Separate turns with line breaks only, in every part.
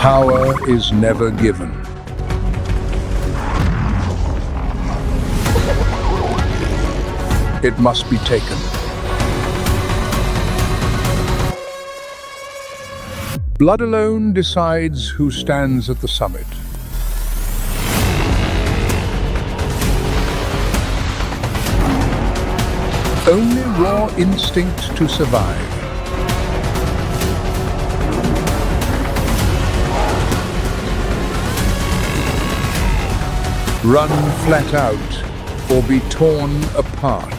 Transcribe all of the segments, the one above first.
Power is never given. It must be taken. Blood alone decides who stands at the summit. Only raw instinct to survive. Run flat out or be torn apart.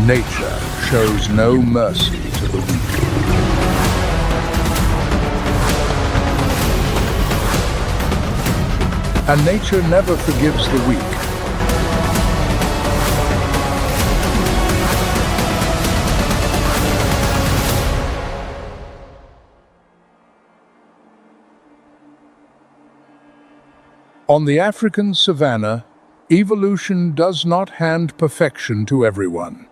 Nature shows no mercy to the weak. And nature never forgives the weak. On the African savanna, evolution does not hand perfection to everyone.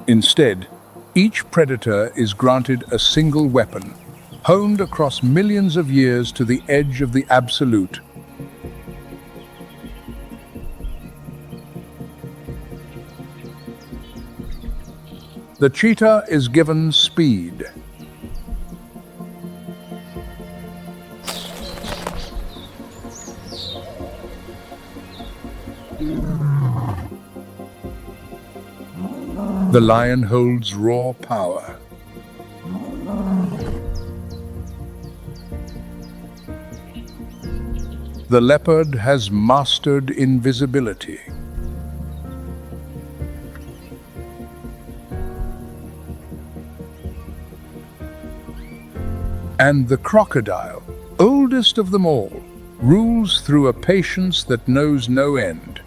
Instead, each predator is granted a single weapon, honed across millions of years to the edge of the absolute. The cheetah is given speed. The lion holds raw power. The leopard has mastered invisibility. And the crocodile, oldest of them all, rules through a patience that knows no end.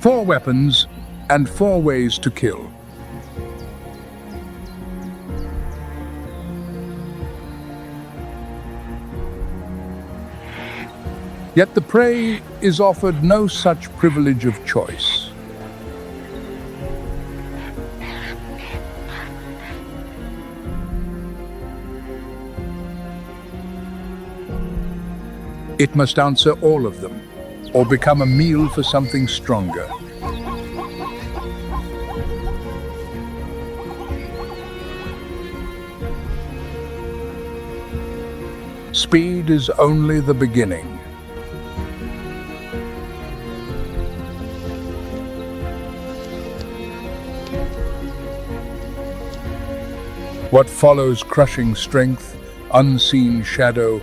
Four weapons and four ways to kill. Yet the prey is offered no such privilege of choice. It must answer all of them, or become a meal for something stronger. Speed is only the beginning. What follows crushing strength, unseen shadow,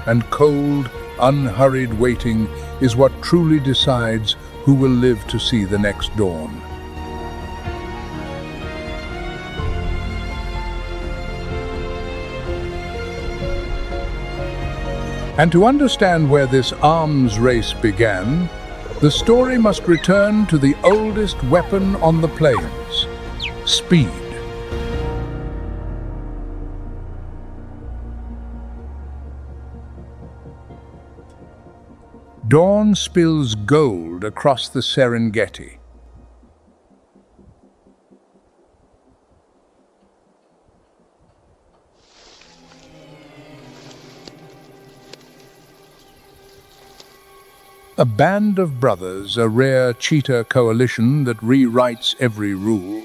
and cold, unhurried waiting is what truly decides who will live to see the next dawn. And to understand where this arms race began, the story must return to the oldest weapon on the plains: speed. Dawn spills gold across the Serengeti. A band of brothers, a rare cheetah coalition that rewrites every rule.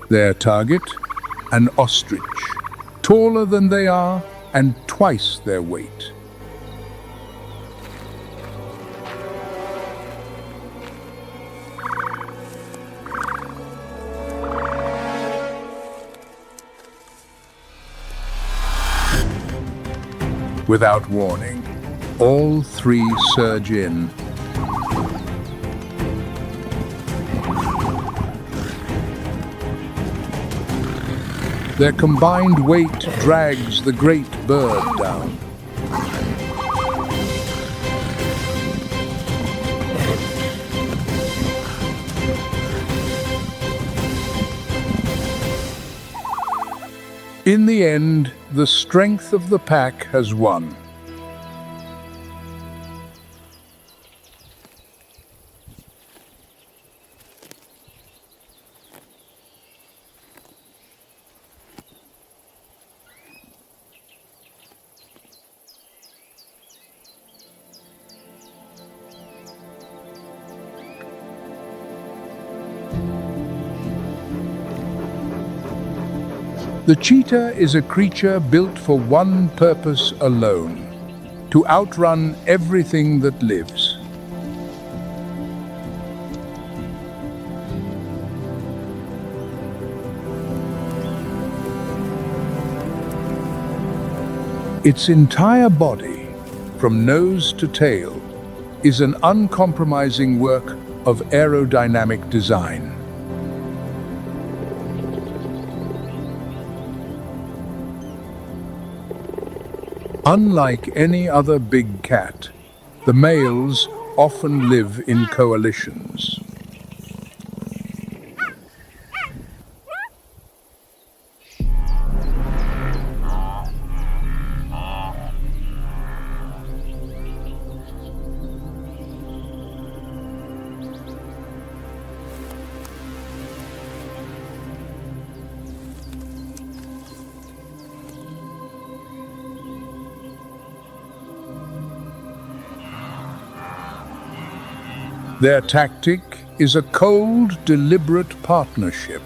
Their target, an ostrich, taller than they are and twice their weight. Without warning, all three surge in. Their combined weight drags the great bird down. In the end, the strength of the pack has won. The cheetah is a creature built for one purpose alone: to outrun everything that lives. Its entire body, from nose to tail, is an uncompromising work of aerodynamic design. Unlike any other big cat, the males often live in coalitions. Their tactic is a cold, deliberate partnership.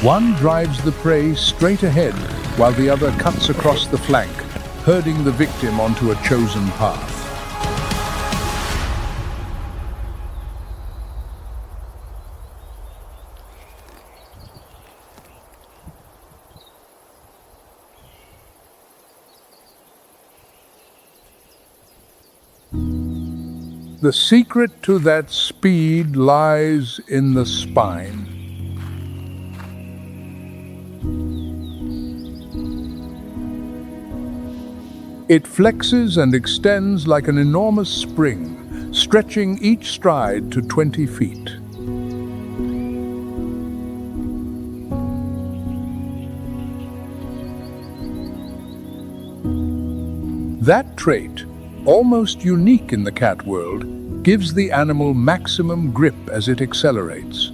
One drives the prey straight ahead, while the other cuts across the flank, herding the victim onto a chosen path. The secret to that speed lies in the spine. It flexes and extends like an enormous spring, stretching each stride to 20 feet. That trait, almost unique in the cat world, gives the animal maximum grip as it accelerates.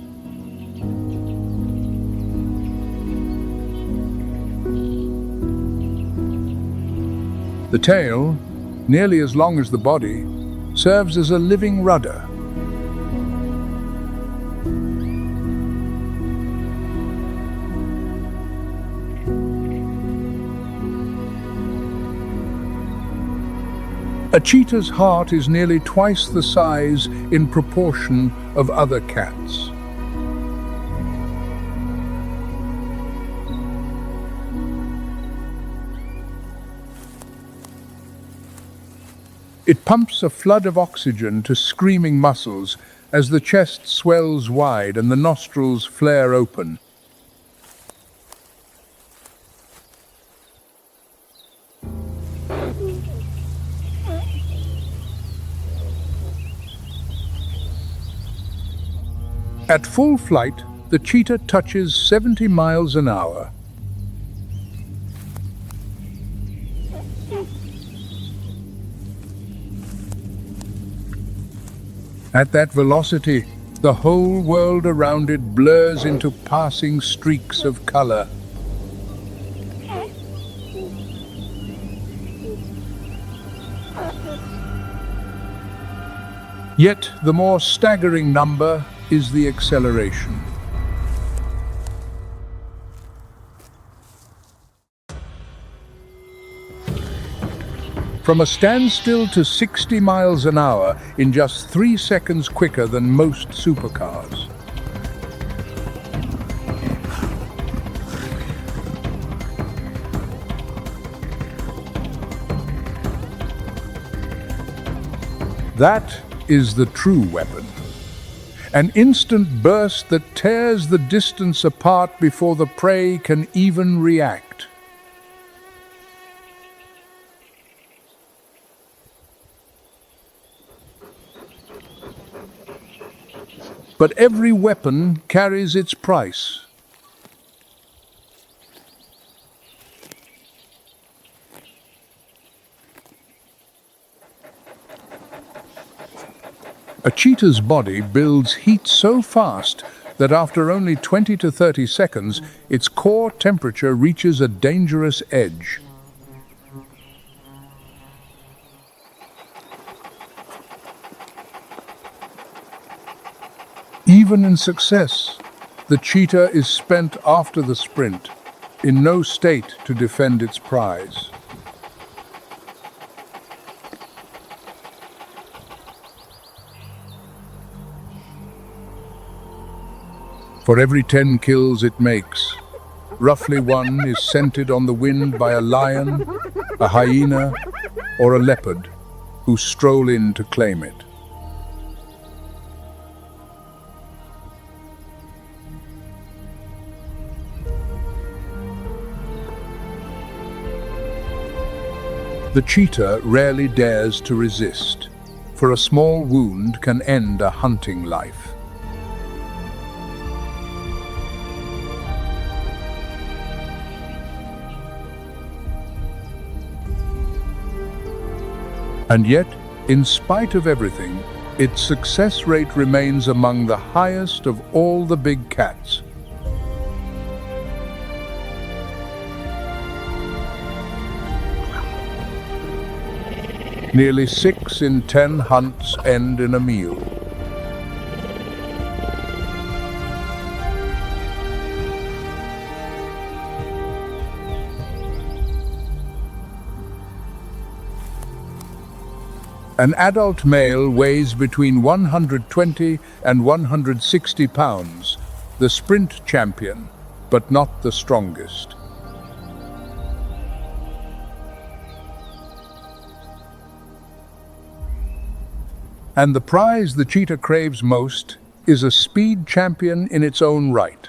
The tail, nearly as long as the body, serves as a living rudder. A cheetah's heart is nearly twice the size in proportion of other cats. It pumps a flood of oxygen to screaming muscles as the chest swells wide and the nostrils flare open. At full flight, the cheetah touches 70 miles an hour. At that velocity, the whole world around it blurs into passing streaks of color. Yet the more staggering number is the acceleration. From a standstill to 60 miles an hour in just 3 seconds quicker than most supercars. That is the true weapon. An instant burst that tears the distance apart before the prey can even react. But every weapon carries its price. A cheetah's body builds heat so fast that after only 20 to 30 seconds, its core temperature reaches a dangerous edge. Even in success, the cheetah is spent after the sprint, in no state to defend its prize. For every 10 kills it makes, roughly one is scented on the wind by a lion, a hyena, or a leopard who stroll in to claim it. The cheetah rarely dares to resist, for a small wound can end a hunting life. And yet, in spite of everything, its success rate remains among the highest of all the big cats. Nearly 6 in 10 hunts end in a meal. An adult male weighs between 120 and 160 pounds, the sprint champion, but not the strongest. And the prize the cheetah craves most is a speed champion in its own right.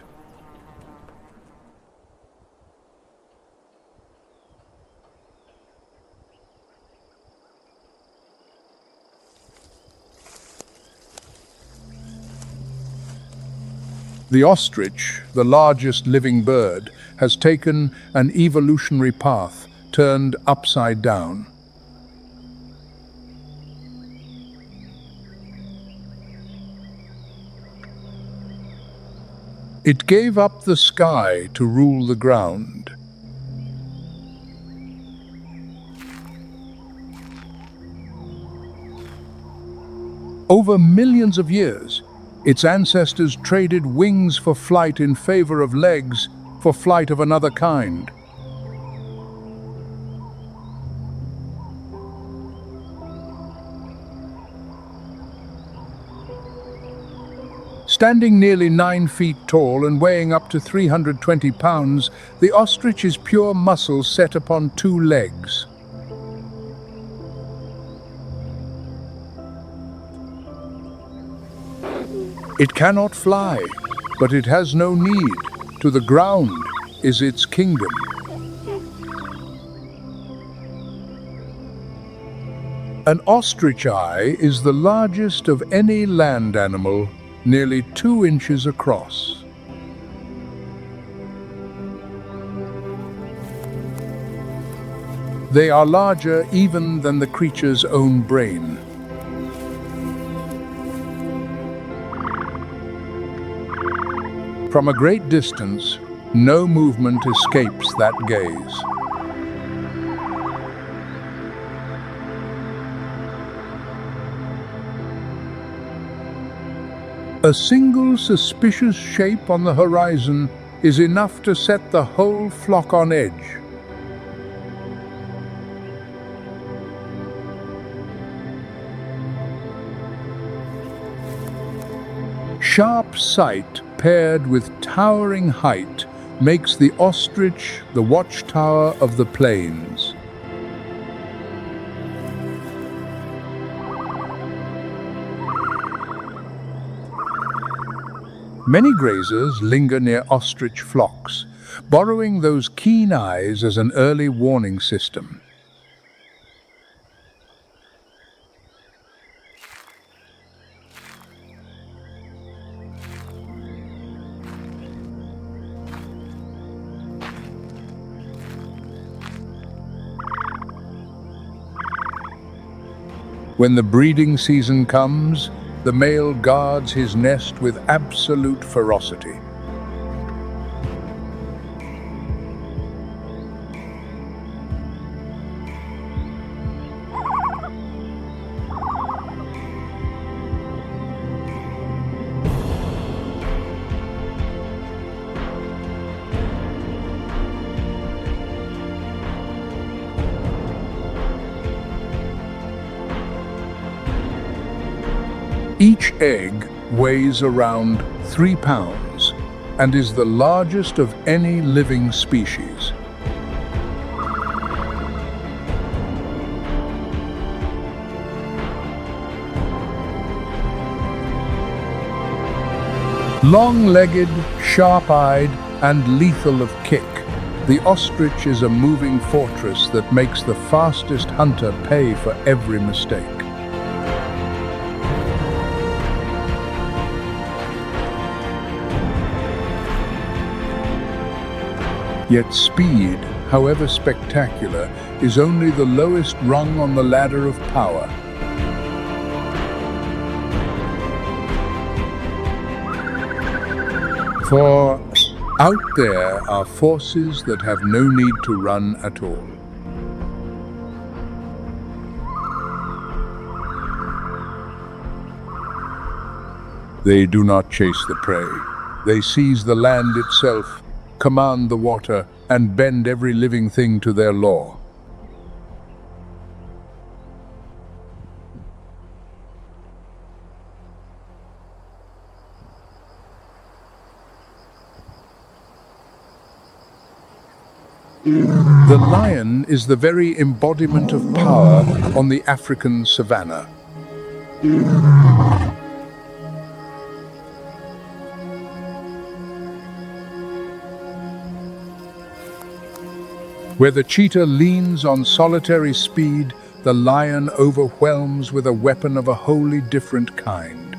The ostrich, the largest living bird, has taken an evolutionary path, turned upside down. It gave up the sky to rule the ground. Over millions of years, its ancestors traded wings for flight in favor of legs for flight of another kind. Standing nearly 9 feet tall and weighing up to 320 pounds, the ostrich is pure muscle set upon 2 legs. It cannot fly, but it has no need. To the ground is its kingdom. An ostrich eye is the largest of any land animal, nearly 2 inches across. They are larger even than the creature's own brain. From a great distance, no movement escapes that gaze. A single suspicious shape on the horizon is enough to set the whole flock on edge. Sharp sight paired with towering height makes the ostrich the watchtower of the plains. Many grazers linger near ostrich flocks, borrowing those keen eyes as an early warning system. When the breeding season comes, the male guards his nest with absolute ferocity. Each egg weighs around 3 pounds and is the largest of any living species. Long-legged, sharp-eyed, and lethal of kick, the ostrich is a moving fortress that makes the fastest hunter pay for every mistake. Yet speed, however spectacular, is only the lowest rung on the ladder of power. For out there are forces that have no need to run at all. They do not chase the prey. They seize the land itself, command the water, and bend every living thing to their law. The lion is the very embodiment of power on the African savanna. Where the cheetah leans on solitary speed, the lion overwhelms with a weapon of a wholly different kind.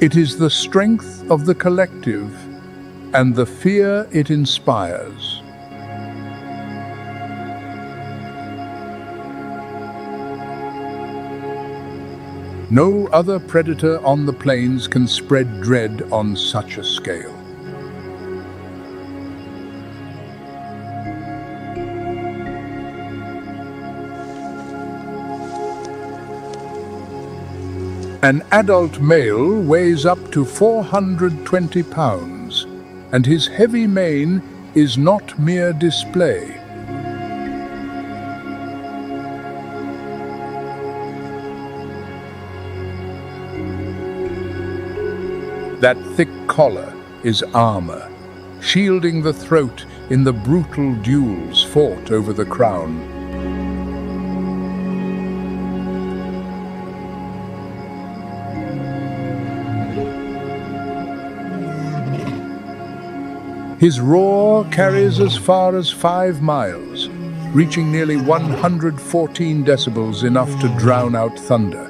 It is the strength of the collective and the fear it inspires. No other predator on the plains can spread dread on such a scale. An adult male weighs up to 420 pounds, and his heavy mane is not mere display. That thick collar is armor, shielding the throat in the brutal duels fought over the crown. His roar carries as far as 5 miles, reaching nearly 114 decibels, enough to drown out thunder.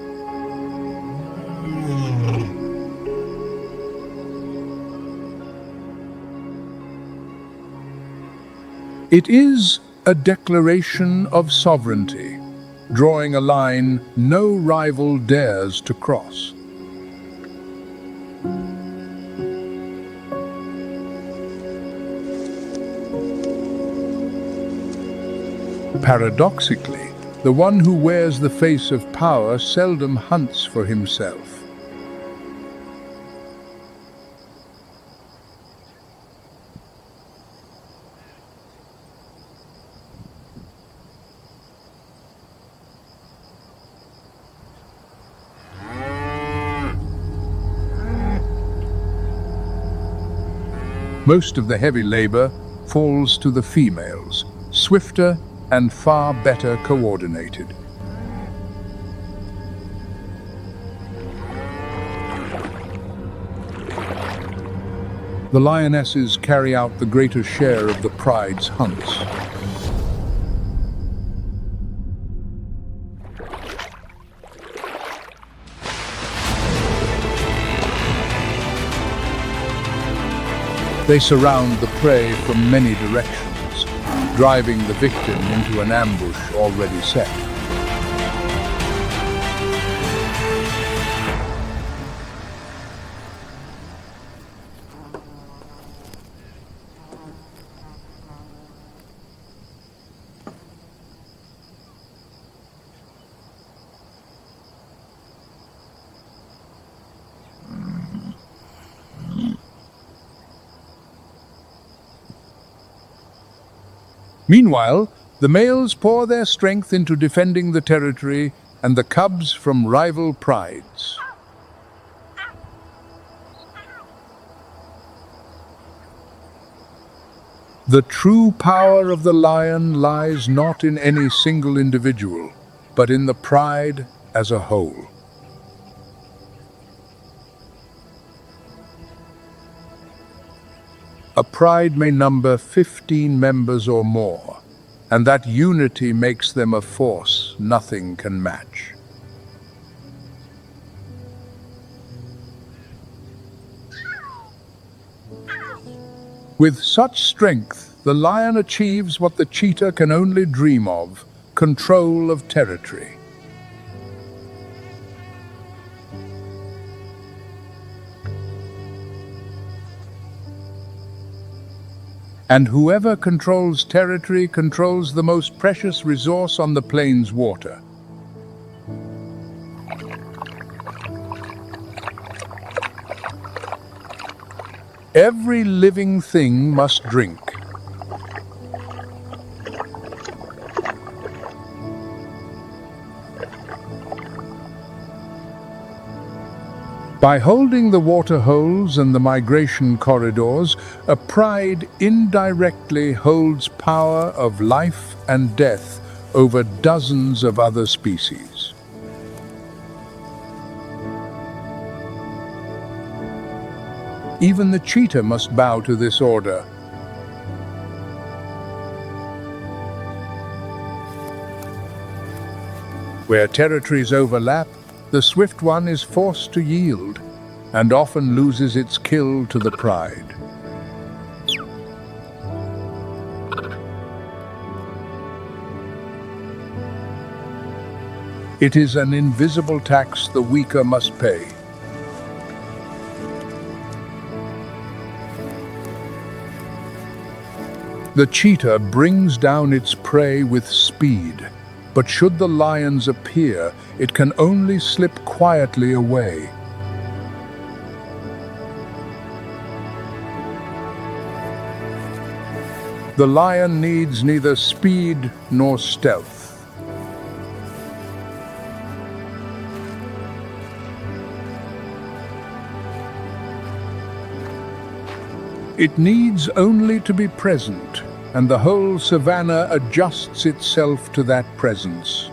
It is a declaration of sovereignty, drawing a line no rival dares to cross. Paradoxically, the one who wears the face of power seldom hunts for himself. Most of the heavy labor falls to the females, swifter and far better coordinated. The lionesses carry out the greater share of the pride's hunts. They surround the prey from many directions, driving the victim into an ambush already set. Meanwhile, the males pour their strength into defending the territory and the cubs from rival prides. The true power of the lion lies not in any single individual, but in the pride as a whole. A pride may number 15 members or more, and that unity makes them a force nothing can match. With such strength, the lion achieves what the cheetah can only dream of: control of territory. And whoever controls territory controls the most precious resource on the plains: water. Every living thing must drink. By holding the water holes and the migration corridors, a pride indirectly holds power of life and death over dozens of other species. Even the cheetah must bow to this order. Where territories overlap, the swift one is forced to yield, and often loses its kill to the pride. It is an invisible tax the weaker must pay. The cheetah brings down its prey with speed, but should the lions appear, it can only slip quietly away. The lion needs neither speed nor stealth. It needs only to be present, and the whole savanna adjusts itself to that presence.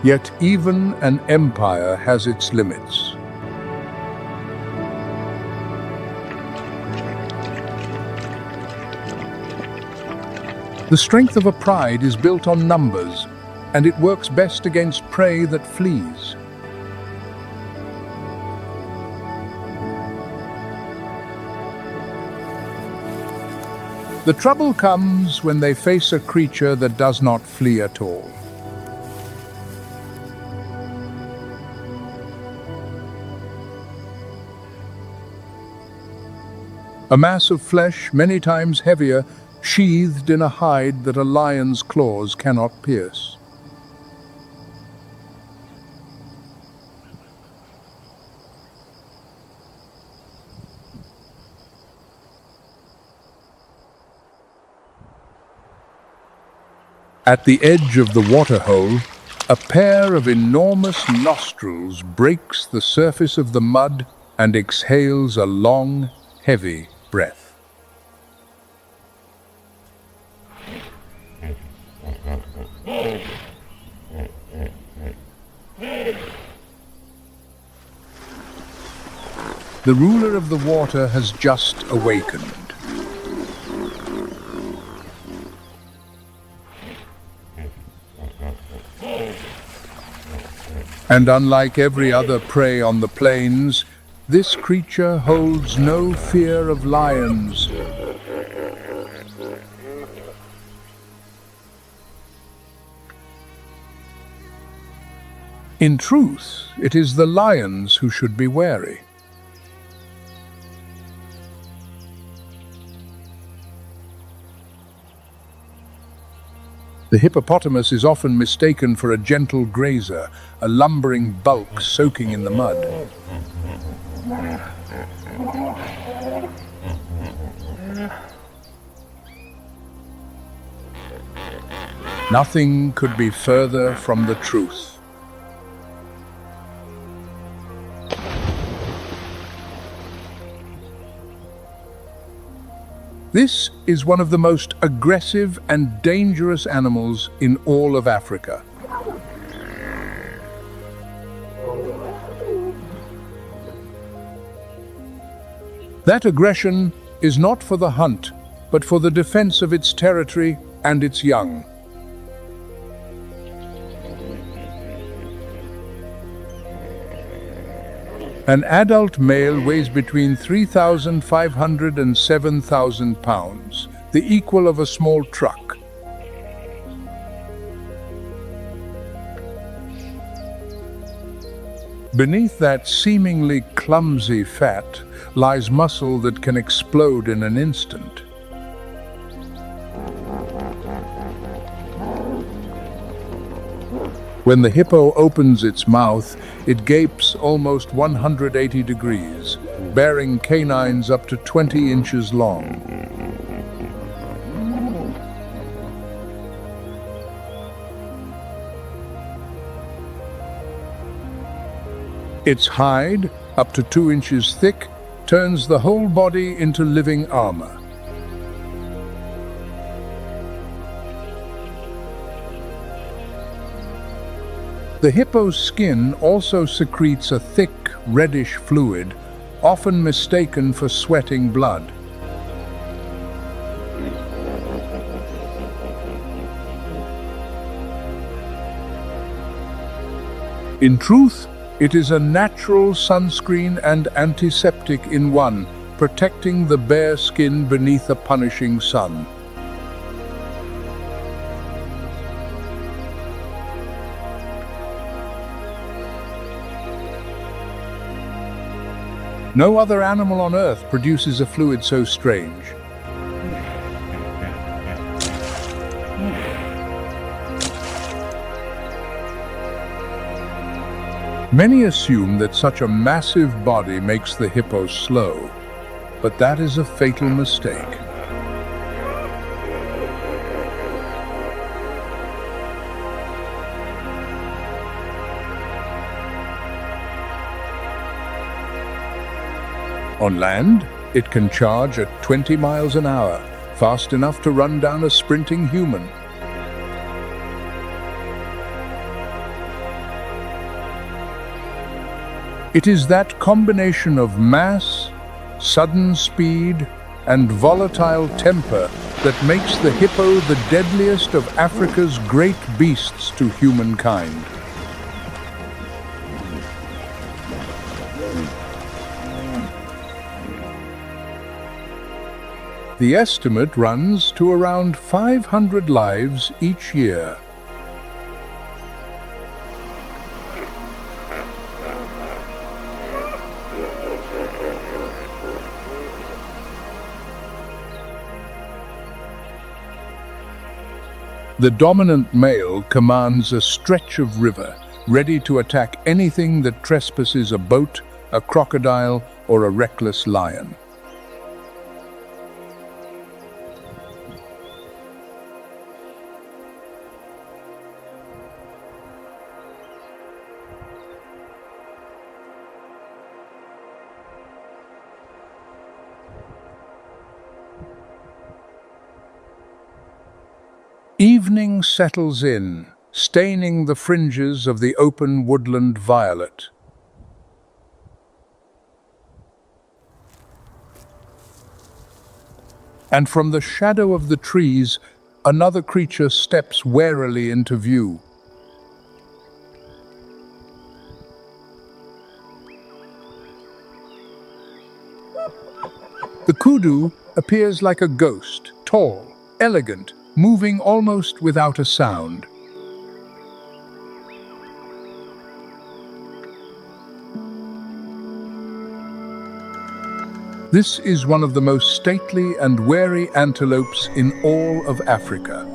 Yet even an empire has its limits. The strength of a pride is built on numbers, and it works best against prey that flees. The trouble comes when they face a creature that does not flee at all. A mass of flesh, many times heavier, sheathed in a hide that a lion's claws cannot pierce. At the edge of the water hole, A pair of enormous nostrils breaks the surface of the mud and exhales a long, heavy breath. The ruler of the water has just awakened. And unlike every other prey on the plains, this creature holds no fear of lions. In truth, it is the lions who should be wary. The hippopotamus is often mistaken for a gentle grazer, a lumbering bulk soaking in the mud. Nothing could be further from the truth. This is one of the most aggressive and dangerous animals in all of Africa. That aggression is not for the hunt, but for the defense of its territory and its young. An adult male weighs between 3,500 and 7,000 pounds, the equal of a small truck. Beneath that seemingly clumsy fat lies muscle that can explode in an instant. When the hippo opens its mouth, it gapes almost 180 degrees, bearing canines up to 20 inches long. Its hide, up to 2 inches thick, turns the whole body into living armor. The hippo's skin also secretes a thick, reddish fluid, often mistaken for sweating blood. In truth, it is a natural sunscreen and antiseptic in one, protecting the bare skin beneath a punishing sun. No other animal on Earth produces a fluid so strange. Many assume that such a massive body makes the hippo slow, but that is a fatal mistake. On land, it can charge at 20 miles an hour, fast enough to run down a sprinting human. It is that combination of mass, sudden speed, and volatile temper that makes the hippo the deadliest of Africa's great beasts to humankind. The estimate runs to around 500 lives each year. The dominant male commands a stretch of river, ready to attack anything that trespasses a boat, a crocodile, or a reckless lion. Evening settles in, staining the fringes of the open woodland violet. And from the shadow of the trees, another creature steps warily into view. The kudu appears like a ghost, tall, elegant, moving almost without a sound. This is one of the most stately and wary antelopes in all of Africa.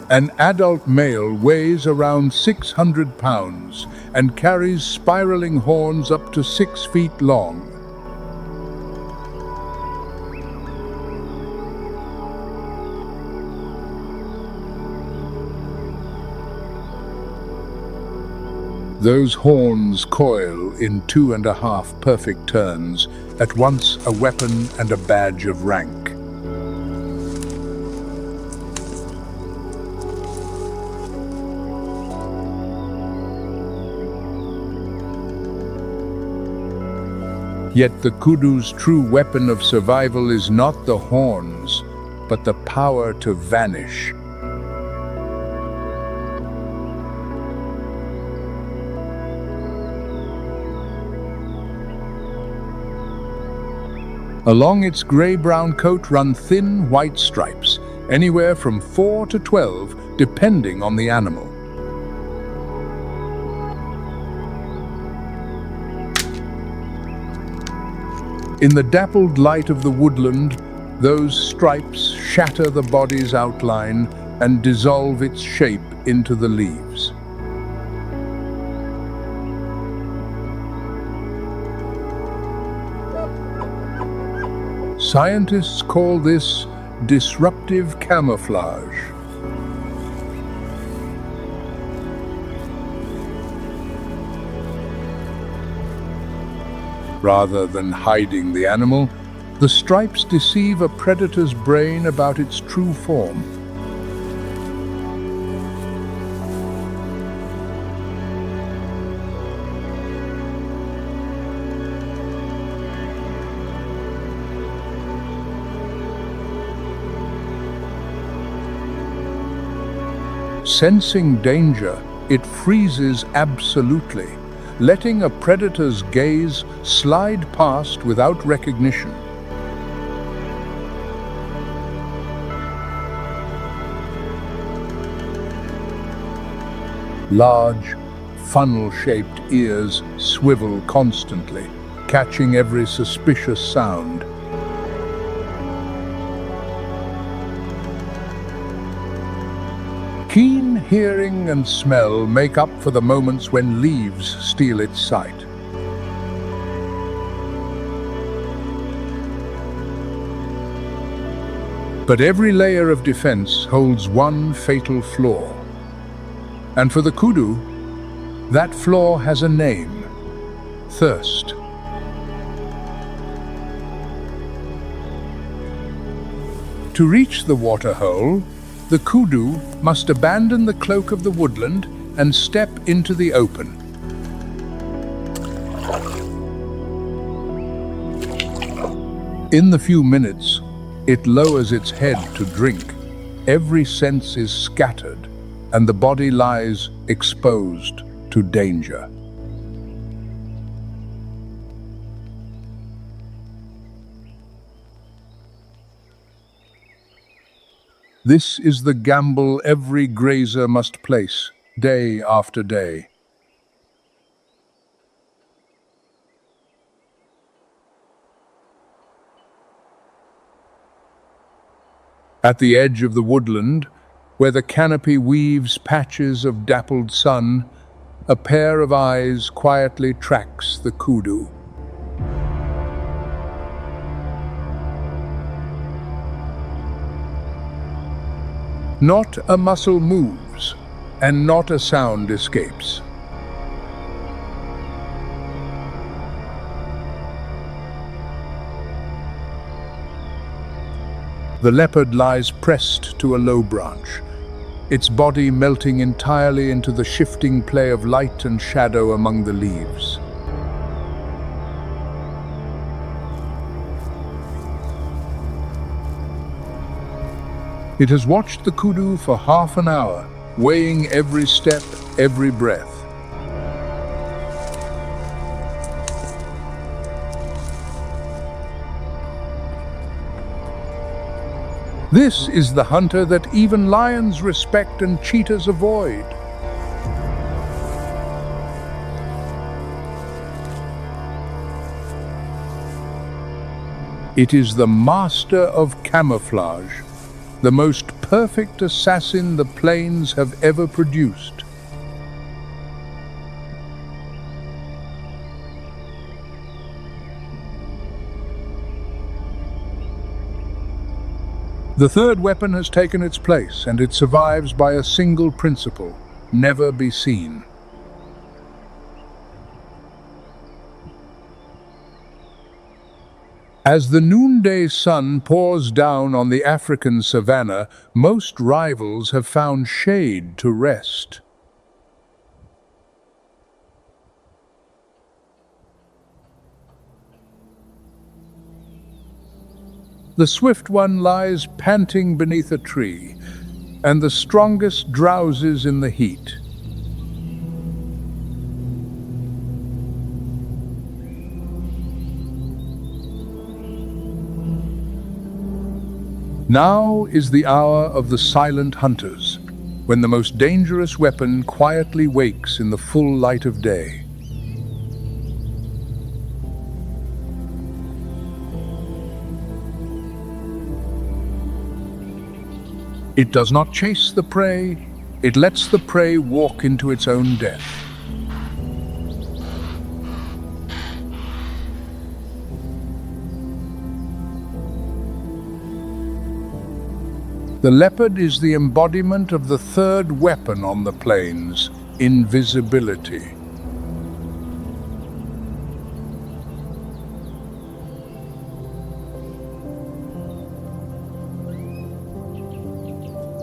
An adult male weighs around 600 pounds and carries spiraling horns up to 6 feet long. Those horns coil in 2.5 perfect turns, at once a weapon and a badge of rank. Yet the kudu's true weapon of survival is not the horns, but the power to vanish. Along its grey-brown coat run thin white stripes, anywhere from 4 to 12, depending on the animal. In the dappled light of the woodland, those stripes shatter the body's outline and dissolve its shape into the leaves. Scientists call this disruptive camouflage. Rather than hiding the animal, the stripes deceive a predator's brain about its true form. Sensing danger, it freezes absolutely, letting a predator's gaze slide past without recognition. Large, funnel-shaped ears swivel constantly, catching every suspicious sound. Keen hearing and smell make up for the moments when leaves steal its sight. But every layer of defense holds one fatal flaw. And for the kudu, that flaw has a name: thirst. To reach the water hole, the kudu must abandon the cloak of the woodland and step into the open. In the few minutes, it lowers its head to drink. Every sense is scattered, and the body lies exposed to danger. This is the gamble every grazer must place, day after day. At the edge of the woodland, where the canopy weaves patches of dappled sun, a pair of eyes quietly tracks the kudu. Not a muscle moves, and not a sound escapes. The leopard lies pressed to a low branch, its body melting entirely into the shifting play of light and shadow among the leaves. It has watched the kudu for half an hour, weighing every step, every breath. This is the hunter that even lions respect and cheetahs avoid. It is the master of camouflage, the most perfect assassin the plains have ever produced. The third weapon has taken its place, and it survives by a single principle: never be seen. As the noonday sun pours down on the African savanna, most rivals have found shade to rest. The swift one lies panting beneath a tree, and the strongest drowses in the heat. Now is the hour of the silent hunters, when the most dangerous weapon quietly wakes in the full light of day. It does not chase the prey, it lets the prey walk into its own death. The leopard is the embodiment of the third weapon on the plains: invisibility.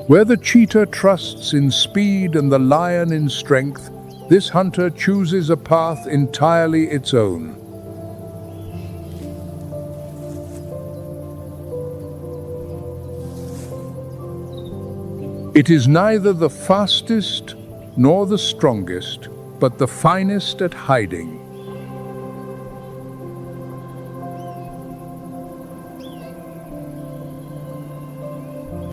Where the cheetah trusts in speed and the lion in strength, this hunter chooses a path entirely its own. It is neither the fastest nor the strongest, but the finest at hiding.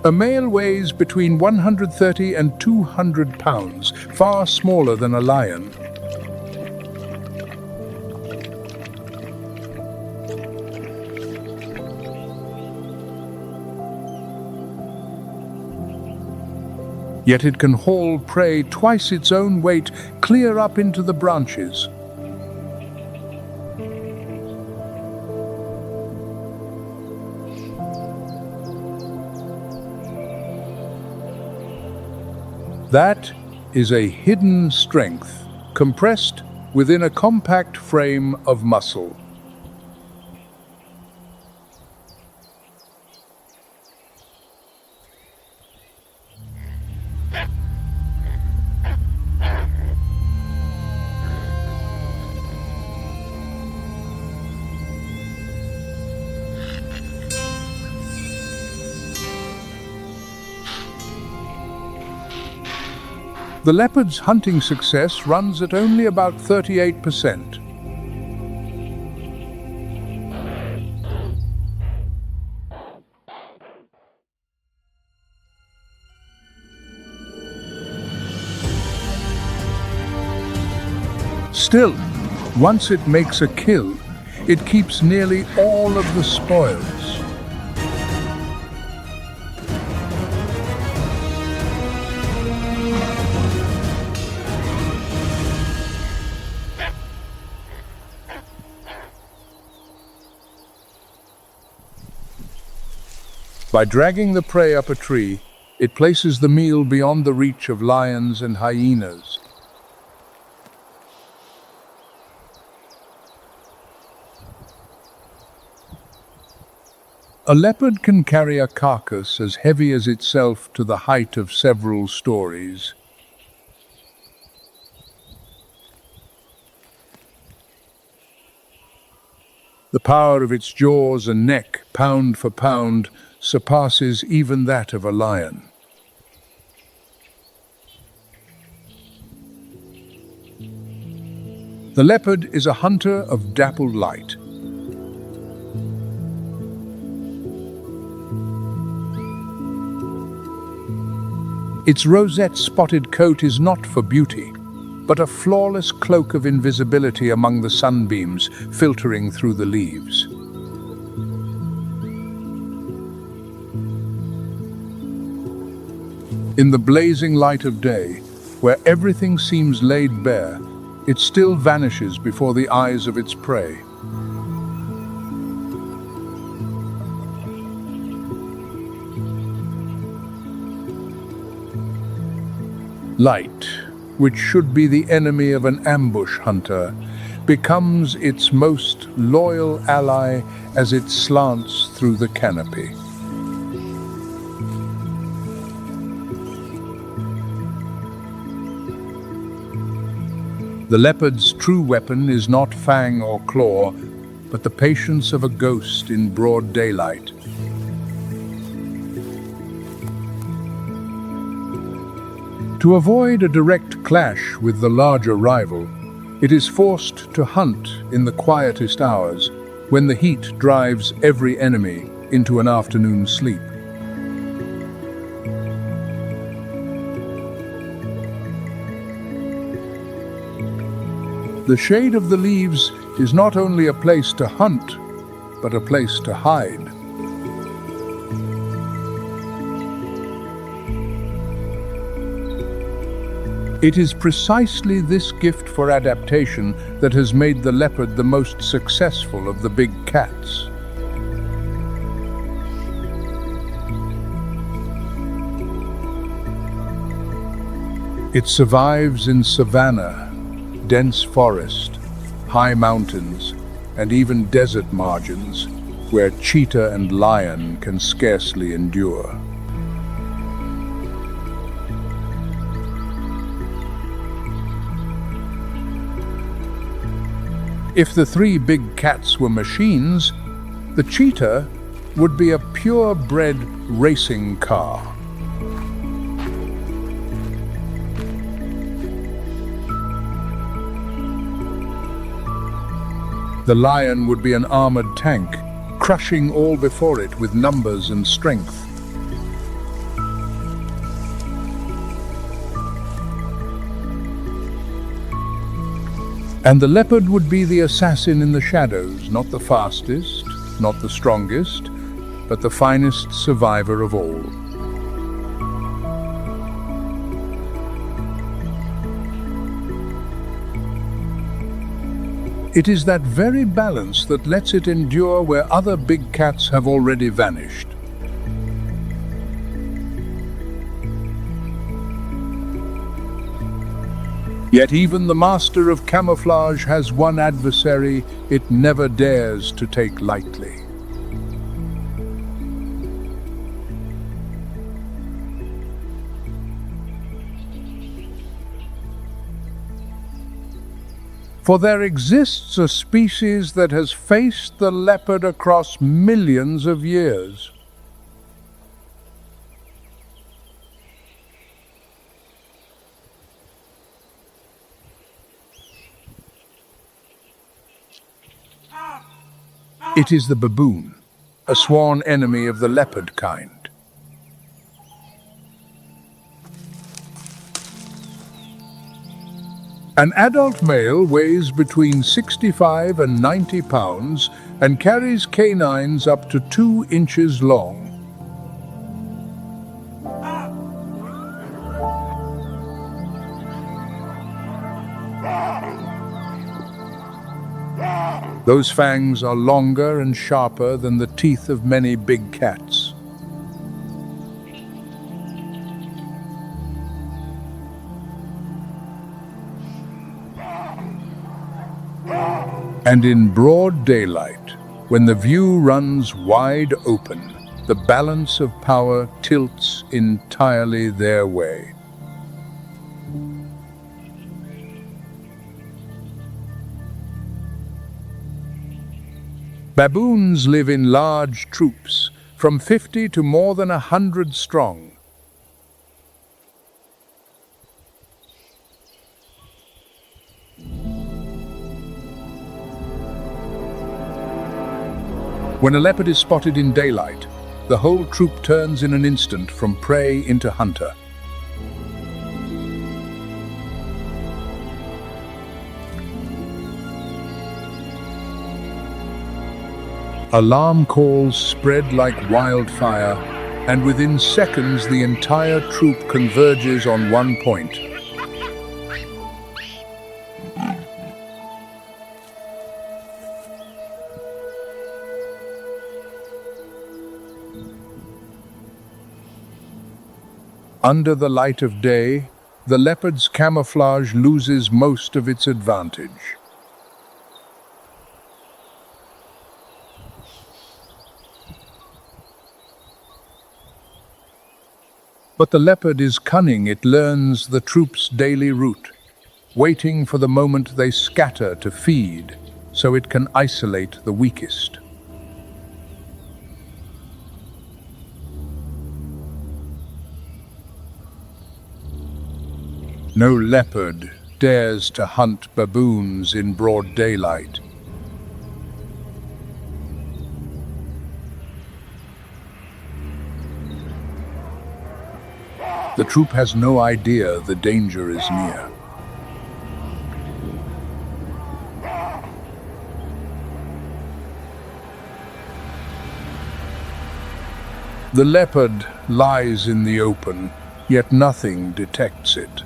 A male weighs between 130 and 200 pounds, far smaller than a lion. Yet it can haul prey twice its own weight clear up into the branches. That is a hidden strength, compressed within a compact frame of muscle. The leopard's hunting success runs at only about 38%. Still, once it makes a kill, it keeps nearly all of the spoils. By dragging the prey up a tree, it places the meal beyond the reach of lions and hyenas. A leopard can carry a carcass as heavy as itself to the height of several stories. The power of its jaws and neck, pound for pound, surpasses even that of a lion. The leopard is a hunter of dappled light. Its rosette-spotted coat is not for beauty, but a flawless cloak of invisibility among the sunbeams filtering through the leaves. In the blazing light of day, where everything seems laid bare, it still vanishes before the eyes of its prey. Light, which should be the enemy of an ambush hunter, becomes its most loyal ally as it slants through the canopy. The leopard's true weapon is not fang or claw, but the patience of a ghost in broad daylight. To avoid a direct clash with the larger rival, it is forced to hunt in the quietest hours, when the heat drives every enemy into an afternoon sleep. The shade of the leaves is not only a place to hunt, but a place to hide. It is precisely this gift for adaptation that has made the leopard the most successful of the big cats. It survives in savanna, dense forest, high mountains, and even desert margins, where cheetah and lion can scarcely endure. If the three big cats were machines, the cheetah would be a purebred racing car. The lion would be an armored tank, crushing all before it with numbers and strength. And the leopard would be the assassin in the shadows, not the fastest, not the strongest, but the finest survivor of all. It is that very balance that lets it endure where other big cats have already vanished. Yet even the master of camouflage has one adversary it never dares to take lightly. For there exists a species that has faced the leopard across millions of years. It is the baboon, a sworn enemy of the leopard kind. An adult male weighs between 65 and 90 pounds and carries canines up to 2 inches long. Those fangs are longer and sharper than the teeth of many big cats. And in broad daylight, When the view runs wide open, the balance of power tilts entirely their way. Baboons live in large troops, from 50 to more than 100 strong. When a leopard is spotted in daylight, the whole troop turns in an instant from prey into hunter. Alarm calls spread like wildfire, and within seconds the entire troop converges on one point. Under the light of day, the leopard's camouflage loses most of its advantage. But the leopard is cunning. It learns the troop's daily route, waiting for the moment they scatter to feed, so it can isolate the weakest. No leopard dares to hunt baboons in broad daylight. The troop has no idea the danger is near. The leopard lies in the open, yet nothing detects it.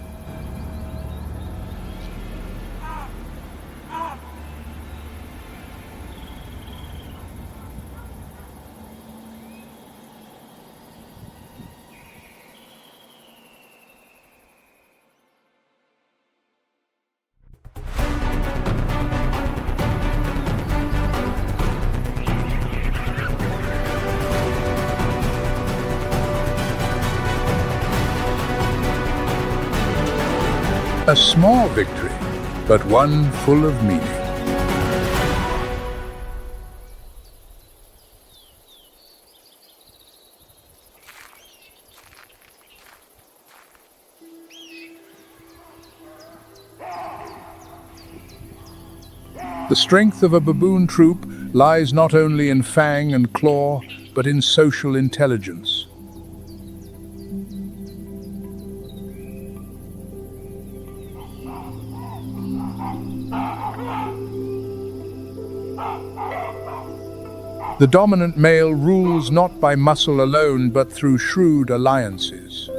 A small victory, but one full of meaning. The strength of a baboon troop lies not only in fang and claw, but in social intelligence. The dominant male rules not by muscle alone, but through shrewd alliances.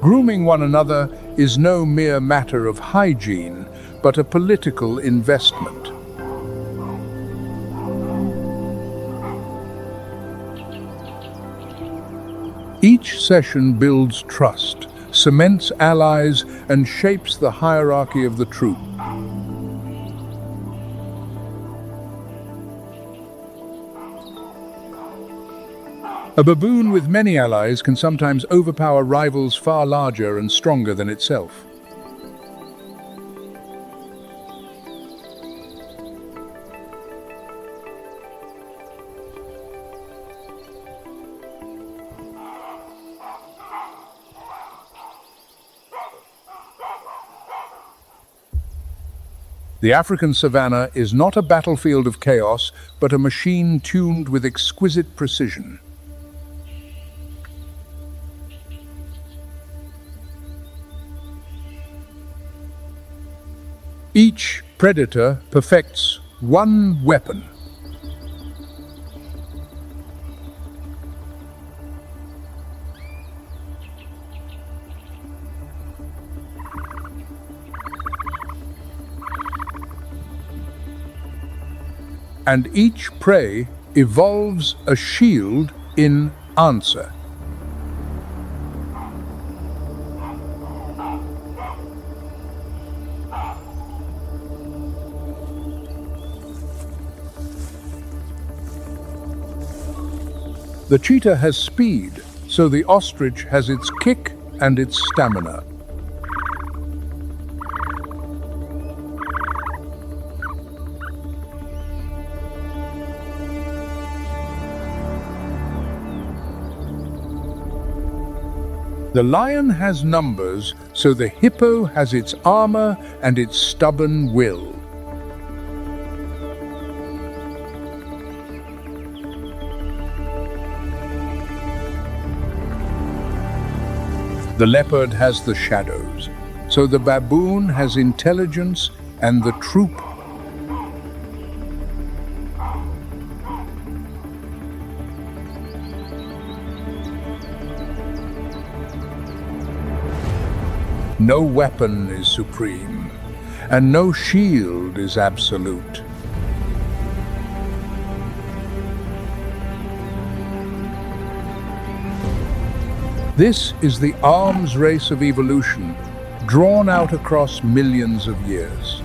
Grooming one another is no mere matter of hygiene, but a political investment. Each session builds trust, cements allies, and shapes the hierarchy of the troop. A baboon with many allies can sometimes overpower rivals far larger and stronger than itself. The African savanna is not a battlefield of chaos, but a machine tuned with exquisite precision. Each predator perfects one weapon. And each prey evolves a shield in answer. The cheetah has speed, so the ostrich has its kick and its stamina. The lion has numbers, so the hippo has its armor and its stubborn will. The leopard has the shadows, so the baboon has intelligence and the troop. No weapon is supreme, and no shield is absolute. This is the arms race of evolution, drawn out across millions of years.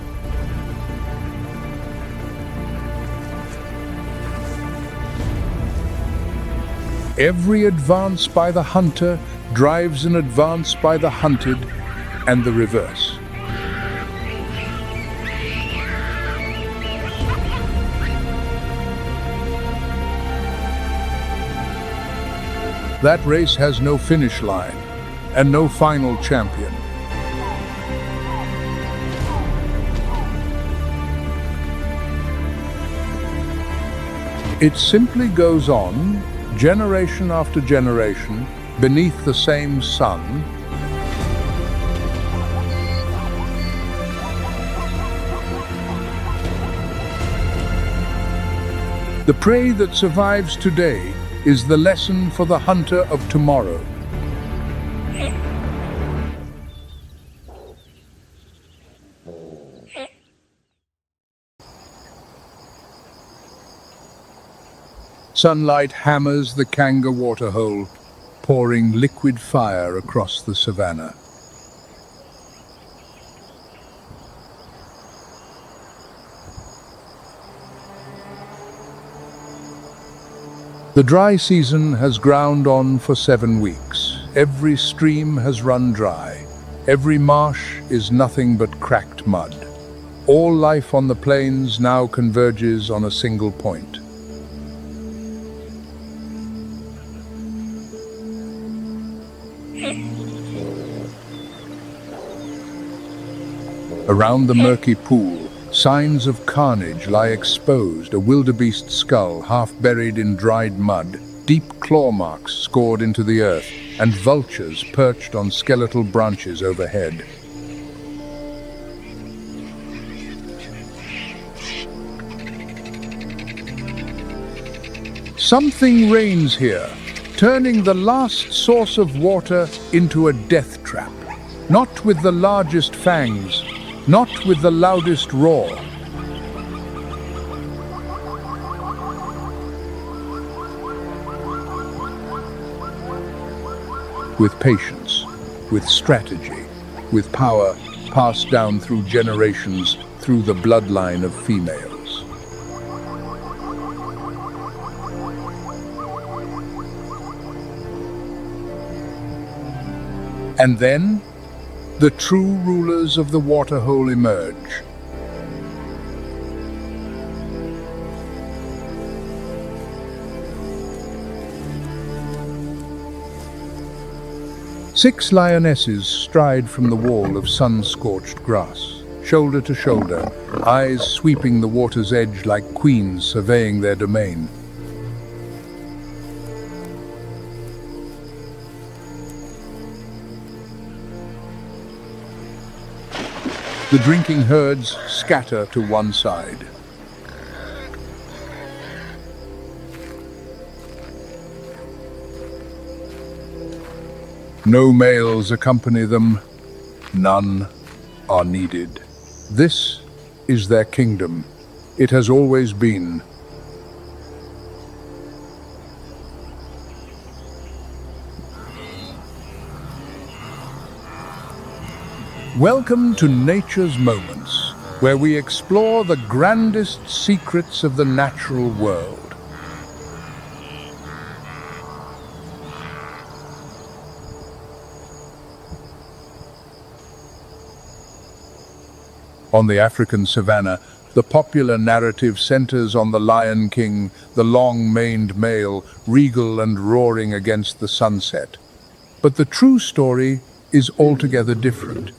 Every advance by the hunter drives an advance by the hunted, and the reverse. That race has no finish line and no final champion. It simply goes on, generation after generation, beneath the same sun. The prey that survives today is the lesson for the hunter of tomorrow. Sunlight hammers the Kanga waterhole, pouring liquid fire across the savanna. The dry season has ground on for 7 weeks. Every stream has run dry. Every marsh is nothing but cracked mud. All life on the plains now converges on a single point. Around the murky pool, signs of carnage lie exposed, a wildebeest skull half buried in dried mud, deep claw marks scored into the earth, and vultures perched on skeletal branches overhead. Something reigns here, turning the last source of water into a death trap. Not with the largest fangs, not with the loudest roar. With patience, with strategy, with power passed down through generations, through the bloodline of females. And then, the true rulers of the waterhole emerge. Six lionesses stride from the wall of sun-scorched grass, shoulder to shoulder, eyes sweeping the water's edge like queens surveying their domain. The drinking herds scatter to one side. No males accompany them, none are needed. This is their kingdom. It has always been. Welcome to Nature's Moments, where we explore the grandest secrets of the natural world. On the African savanna, the popular narrative centers on the Lion King, the long-maned male, regal and roaring against the sunset. But the true story is altogether different.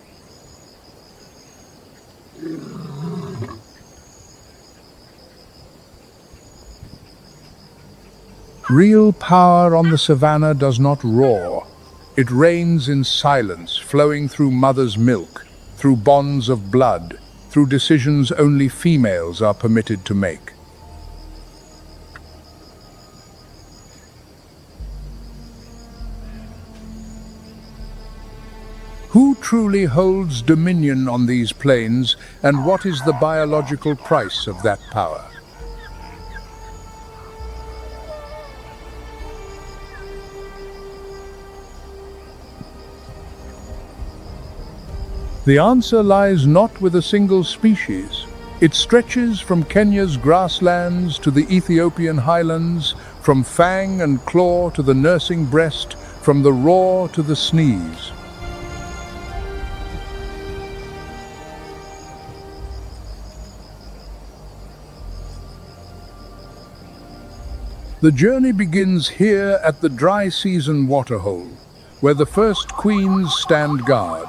Real power on the savanna does not roar. It reigns in silence, flowing through mother's milk, through bonds of blood, through decisions only females are permitted to make. Who truly holds dominion on these plains, and what is the biological price of that power? The answer lies not with a single species. It stretches from Kenya's grasslands to the Ethiopian highlands, from fang and claw to the nursing breast, from the roar to the sneeze. The journey begins here at the dry season waterhole, where the first queens stand guard.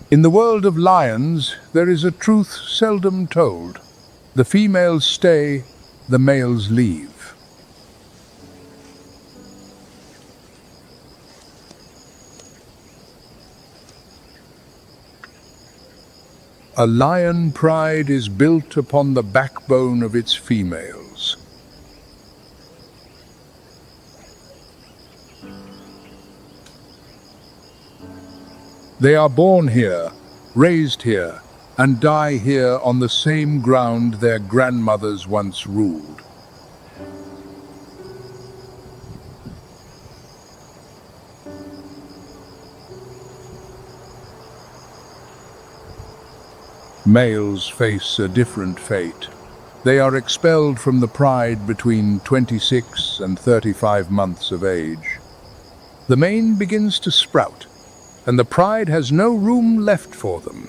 In the world of lions, there is a truth seldom told. The females stay, the males leave. A lion pride is built upon the backbone of its females. They are born here, raised here, and die here on the same ground their grandmothers once ruled. Males face a different fate. They are expelled from the pride between 26 and 35 months of age. The mane begins to sprout, and the pride has no room left for them.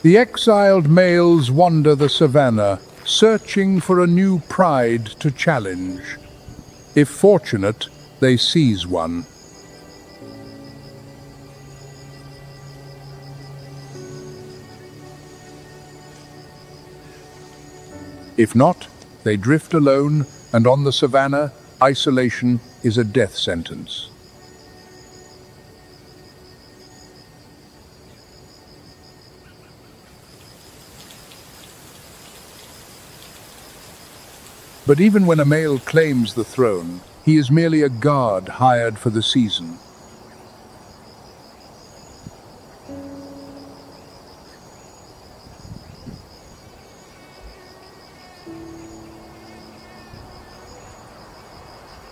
The exiled males wander the savanna, searching for a new pride to challenge. If fortunate, they seize one. If not, they drift alone, and on the savanna, isolation is a death sentence. But even when a male claims the throne, he is merely a guard hired for the season.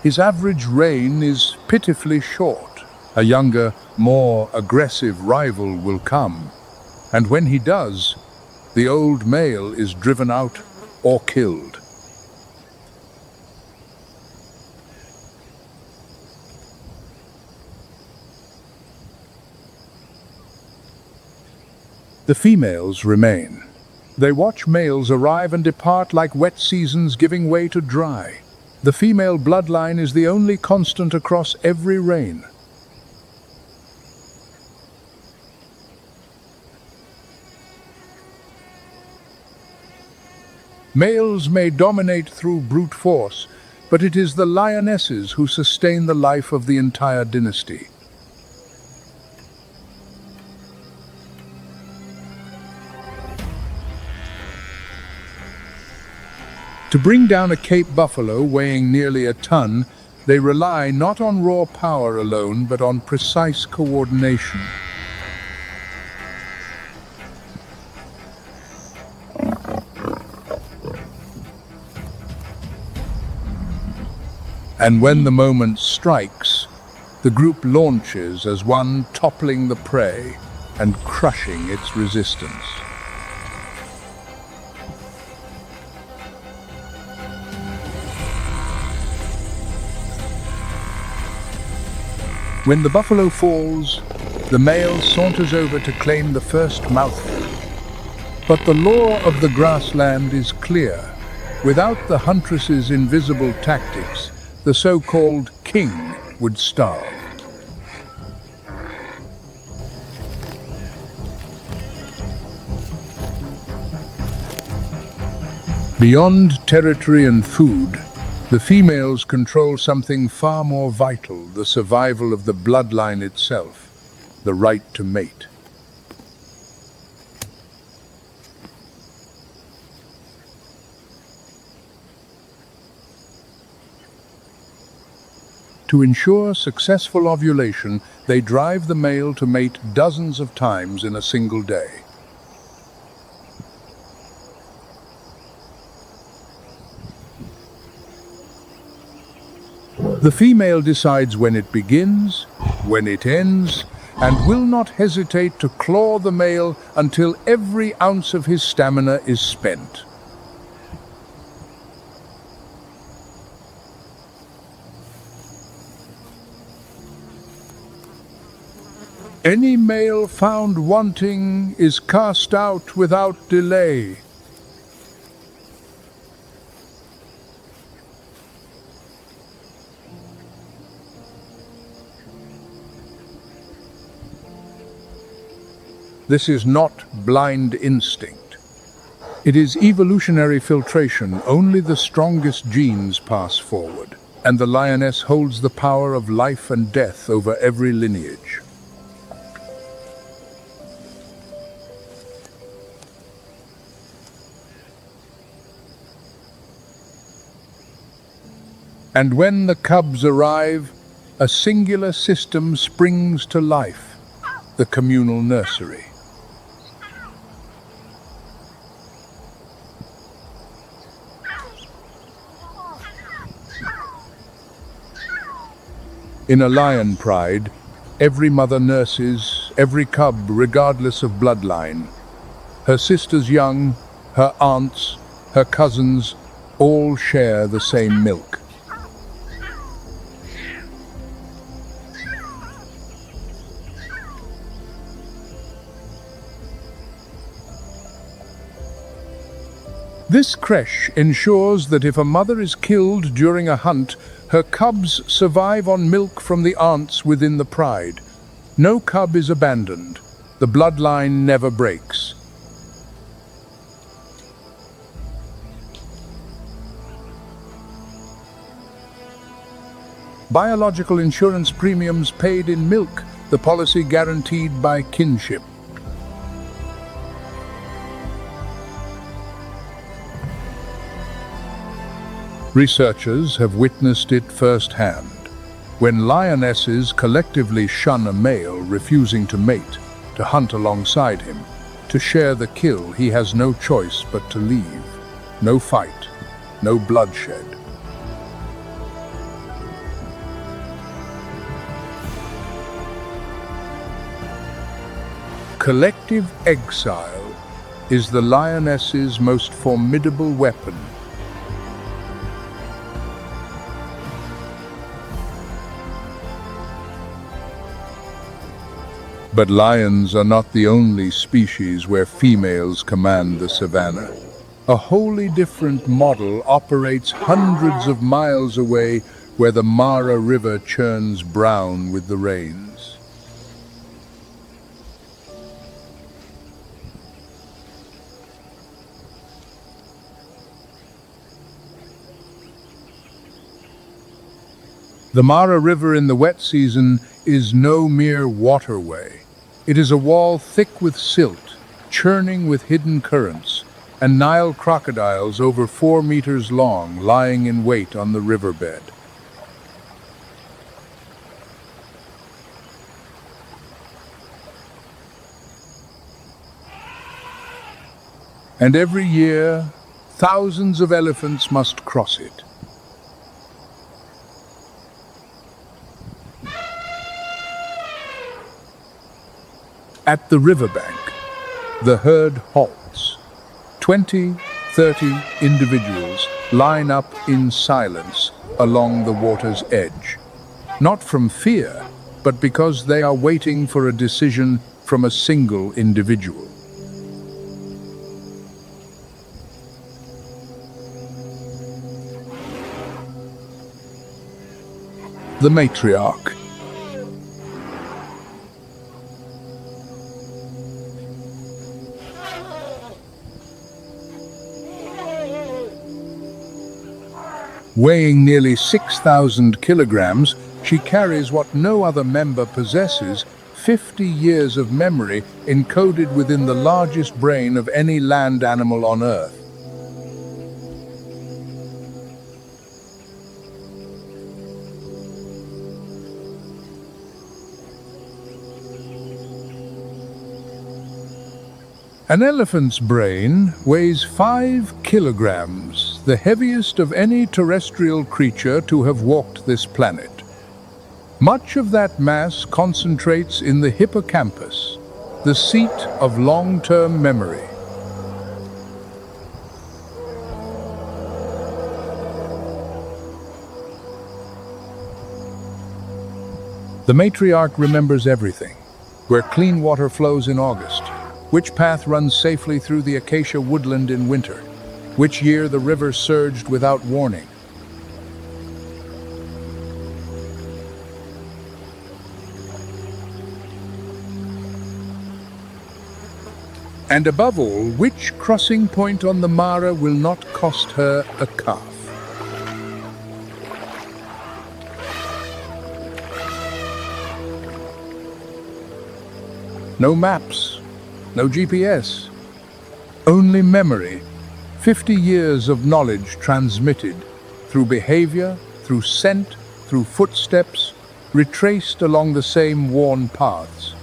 His average reign is pitifully short. A younger, more aggressive rival will come, and when he does, the old male is driven out or killed. The females remain. They watch males arrive and depart like wet seasons giving way to dry. The female bloodline is the only constant across every reign. Males may dominate through brute force, but it is the lionesses who sustain the life of the entire dynasty. To bring down a Cape buffalo weighing nearly a ton, they rely not on raw power alone, but on precise coordination. And when the moment strikes, the group launches as one toppling the prey, and crushing its resistance. When the buffalo falls, the male saunters over to claim the first mouthful. But the law of the grassland is clear. Without the huntress's invisible tactics, the so-called king would starve. Beyond territory and food, the females control something far more vital, the survival of the bloodline itself, the right to mate. To ensure successful ovulation, they drive the male to mate dozens of times in a single day. The female decides when it begins, when it ends, and will not hesitate to claw the male until every ounce of his stamina is spent. Any male found wanting is cast out without delay. This is not blind instinct. It is evolutionary filtration. Only the strongest genes pass forward, and the lioness holds the power of life and death over every lineage. And when the cubs arrive, a singular system springs to life, the communal nursery. In a lion pride, every mother nurses every cub regardless of bloodline. Her sisters young, her aunts, her cousins, all share the same milk. This creche ensures that if a mother is killed during a hunt, her cubs survive on milk from the aunts within the pride. No cub is abandoned. The bloodline never breaks. Biological insurance premiums paid in milk, the policy guaranteed by kinship. Researchers have witnessed it firsthand. When lionesses collectively shun a male refusing to mate, to hunt alongside him, to share the kill, he has no choice but to leave. No fight, no bloodshed. Collective exile is the lioness's most formidable weapon. But lions are not the only species where females command the savanna. A wholly different model operates hundreds of miles away, where the Mara River churns brown with the rains. The Mara River in the wet season is no mere waterway. It is a wall thick with silt, churning with hidden currents, and Nile crocodiles over 4 meters long lying in wait on the riverbed. And every year, thousands of elephants must cross it. At the riverbank, the herd halts. 20, 30 individuals line up in silence along the water's edge. Not from fear, but because they are waiting for a decision from a single individual. The matriarch. Weighing nearly 6,000 kilograms, she carries what no other member possesses: 50 years of memory encoded within the largest brain of any land animal on Earth. An elephant's brain weighs 5 kilograms, the heaviest of any terrestrial creature to have walked this planet. Much of that mass concentrates in the hippocampus, the seat of long-term memory. The matriarch remembers everything: where clean water flows in August, which path runs safely through the acacia woodland in winter, which year the river surged without warning. And above all, which crossing point on the Mara will not cost her a calf. No maps, no GPS, only memory. 50 years of knowledge transmitted through behavior, through scent, through footsteps, retraced along the same worn paths.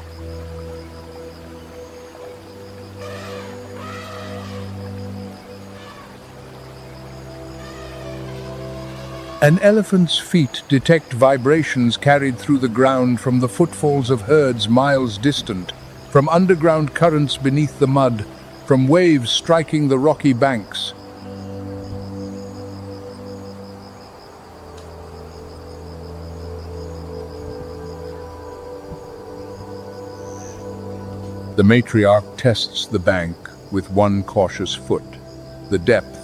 An elephant's feet detect vibrations carried through the ground from the footfalls of herds miles distant, from underground currents beneath the mud, from waves striking the rocky banks. The matriarch tests the bank with one cautious foot: the depth,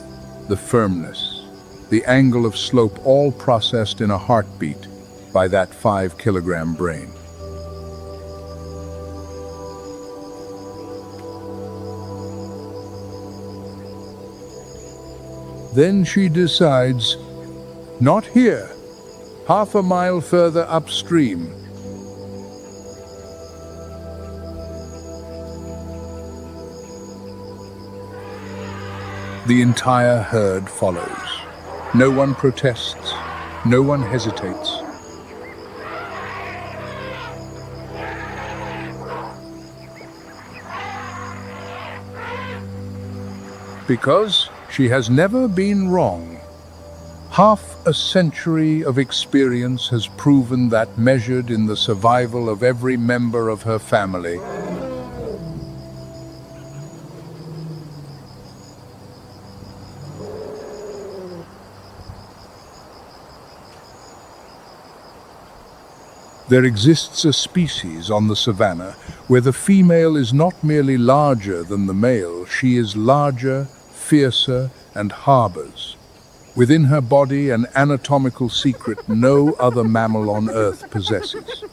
the firmness, the angle of slope, all processed in a heartbeat by that 5-kilogram brain. Then she decides, not here, half a mile further upstream. The entire herd follows. No one protests, no one hesitates. Because she has never been wrong. Half a century of experience has proven that, measured in the survival of every member of her family, there exists a species on the Savanna where the female is not merely larger than the male, she is larger, fiercer, and harbors within her body an anatomical secret no other mammal on Earth possesses.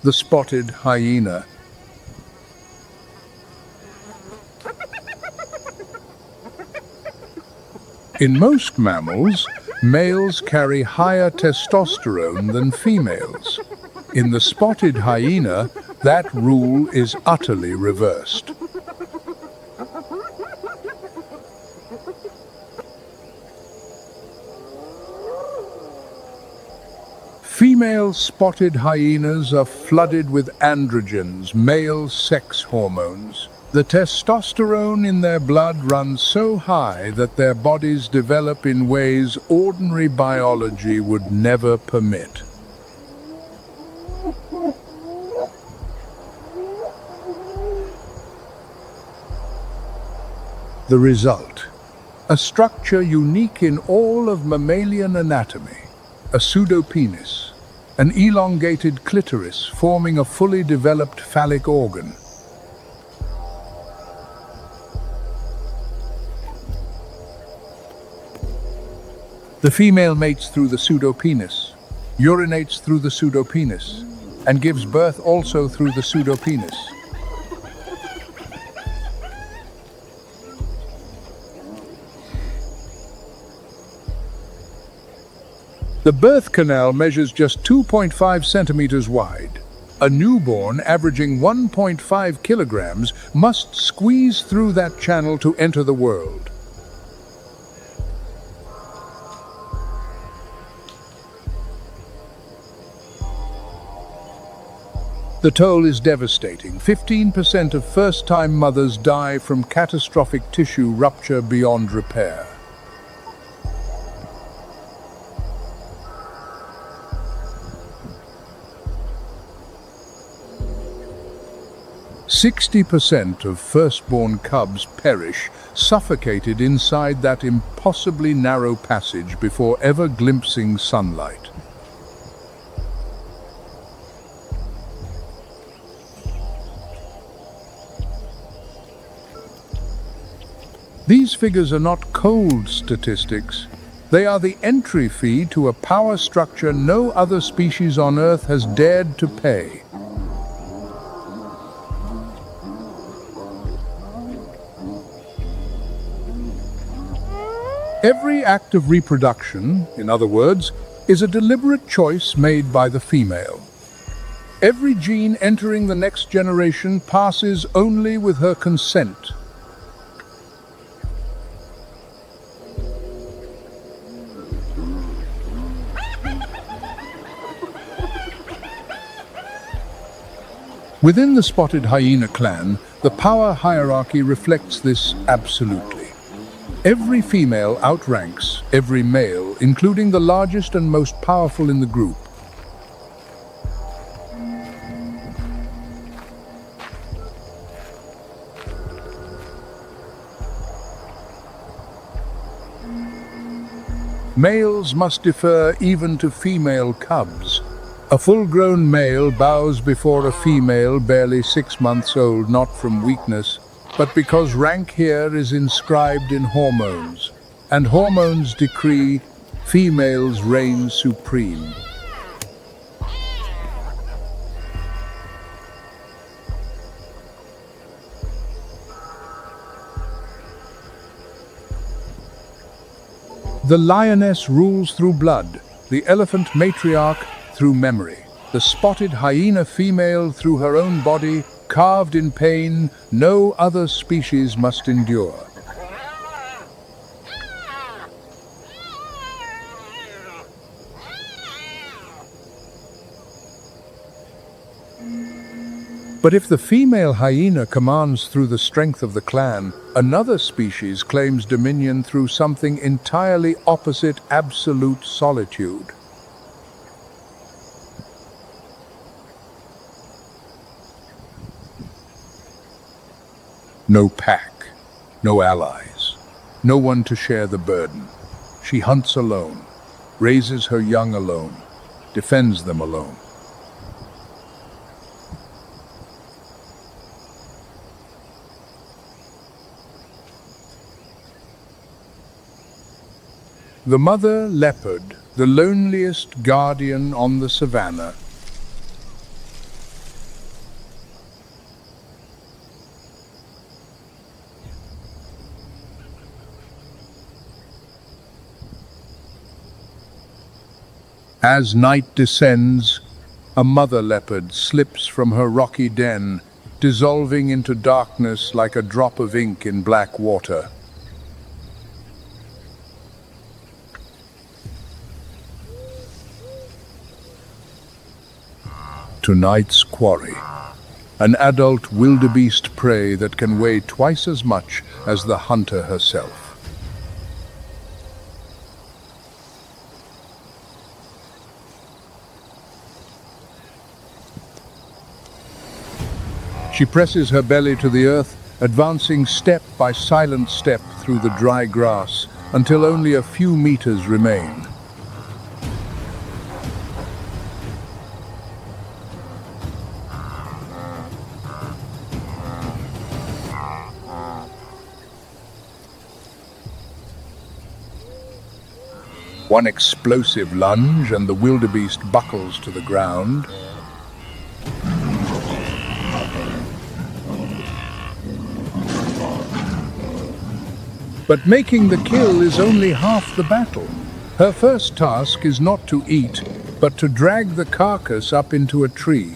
The spotted hyena. In most mammals, males carry higher testosterone than females. In the spotted hyena, that rule is utterly reversed. Female spotted hyenas are flooded with androgens, male sex hormones. The testosterone in their blood runs so high that their bodies develop in ways ordinary biology would never permit. The result: a structure unique in all of mammalian anatomy, a pseudopenis, an elongated clitoris forming a fully developed phallic organ. The female mates through the pseudopenis, urinates through the pseudopenis, and gives birth also through the pseudopenis. The birth canal measures just 2.5 centimeters wide. A newborn averaging 1.5 kilograms must squeeze through that channel to enter the world. The toll is devastating. 15% of first-time mothers die from catastrophic tissue rupture beyond repair. "60% of firstborn cubs perish, suffocated inside that impossibly narrow passage before ever glimpsing sunlight." These figures are not cold statistics. They are the entry fee to a power structure no other species on Earth has dared to pay. Every act of reproduction, in other words, is a deliberate choice made by the female. Every gene entering the next generation passes only with her consent. Within the spotted hyena clan, the power hierarchy reflects this absolutely. Every female outranks every male, including the largest and most powerful in the group. Males must defer even to female cubs. A full-grown male bows before a female barely 6 months old, not from weakness, but because rank here is inscribed in hormones, and hormones decree females reign supreme. The lioness rules through blood, the elephant matriarch through memory, the spotted hyena female through her own body, carved in pain no other species must endure. But if the female hyena commands through the strength of the clan, another species claims dominion through something entirely opposite: absolute solitude. No pack, no allies, no one to share the burden. She hunts alone, raises her young alone, defends them alone. The mother leopard, the loneliest guardian on the savanna. As night descends, a mother leopard slips from her rocky den, dissolving into darkness like a drop of ink in black water. Tonight's quarry, an adult wildebeest prey that can weigh twice as much as the hunter herself. She presses her belly to the earth, advancing step by silent step through the dry grass until only a few meters remain. One explosive lunge and the wildebeest buckles to the ground. But making the kill is only half the battle. Her first task is not to eat, but to drag the carcass up into a tree.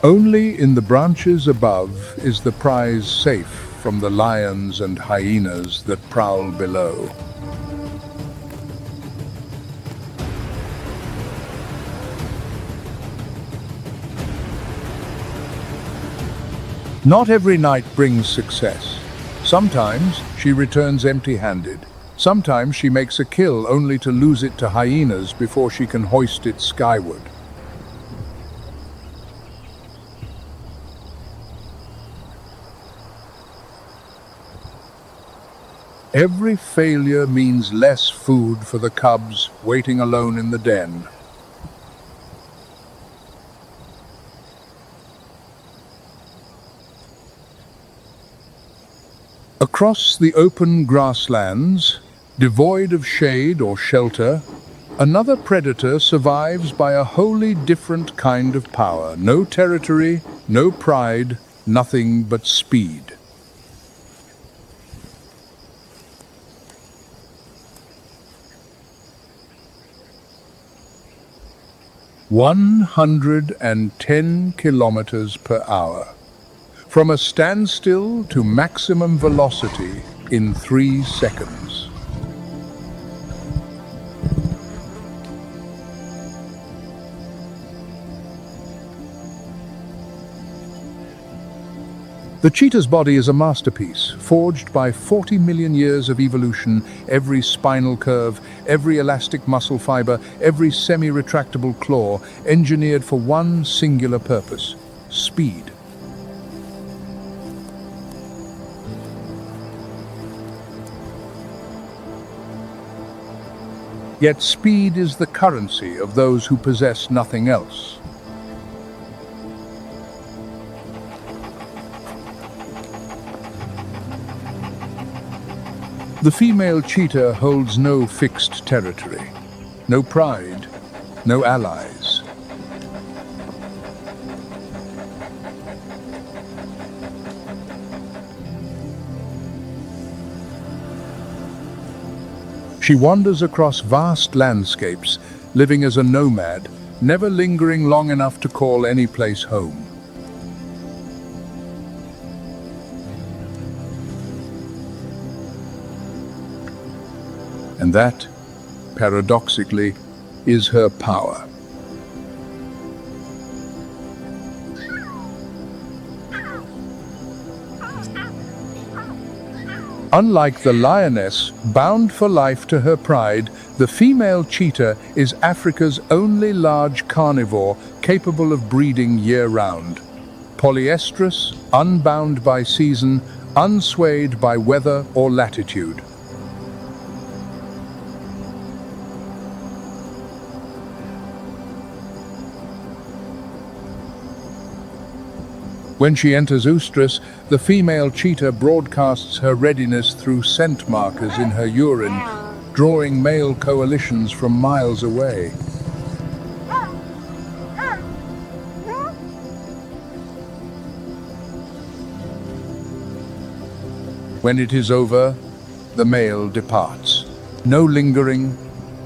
Only in the branches above is the prize safe from the lions and hyenas that prowl below. Not every night brings success. Sometimes she returns empty-handed. Sometimes she makes a kill only to lose it to hyenas before she can hoist it skyward. Every failure means less food for the cubs waiting alone in the den. Across the open grasslands, devoid of shade or shelter, another predator survives by a wholly different kind of power. No territory, no pride, nothing but speed. "110 kilometers per hour. From a standstill to maximum velocity in 3 seconds. The cheetah's body is a masterpiece, forged by 40 million years of evolution. Every spinal curve, every elastic muscle fiber, every semi-retractable claw, engineered for one singular purpose: speed. Yet speed is the currency of those who possess nothing else. The female cheetah holds no fixed territory, no pride, no allies. She wanders across vast landscapes, living as a nomad, never lingering long enough to call any place home. And that, paradoxically, is her power. Unlike the lioness, bound for life to her pride, the female cheetah is Africa's only large carnivore capable of breeding year-round. Polyestrous, unbound by season, unswayed by weather or latitude. When she enters oestrus, the female cheetah broadcasts her readiness through scent markers in her urine, drawing male coalitions from miles away. When it is over, the male departs. No lingering,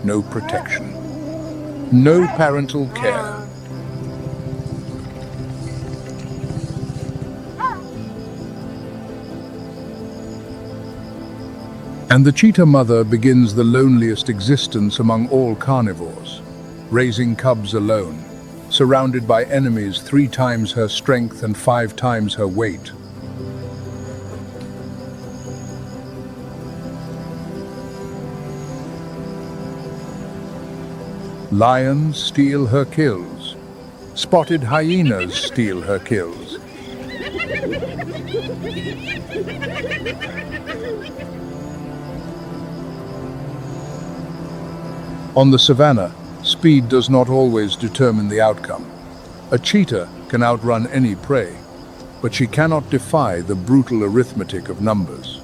no protection, no parental care. And the cheetah mother begins the loneliest existence among all carnivores, raising cubs alone, surrounded by enemies 3 times her strength and 5 times her weight. Lions steal her kills. Spotted hyenas steal her kills. On the savanna, speed does not always determine the outcome. A cheetah can outrun any prey, but she cannot defy the brutal arithmetic of numbers.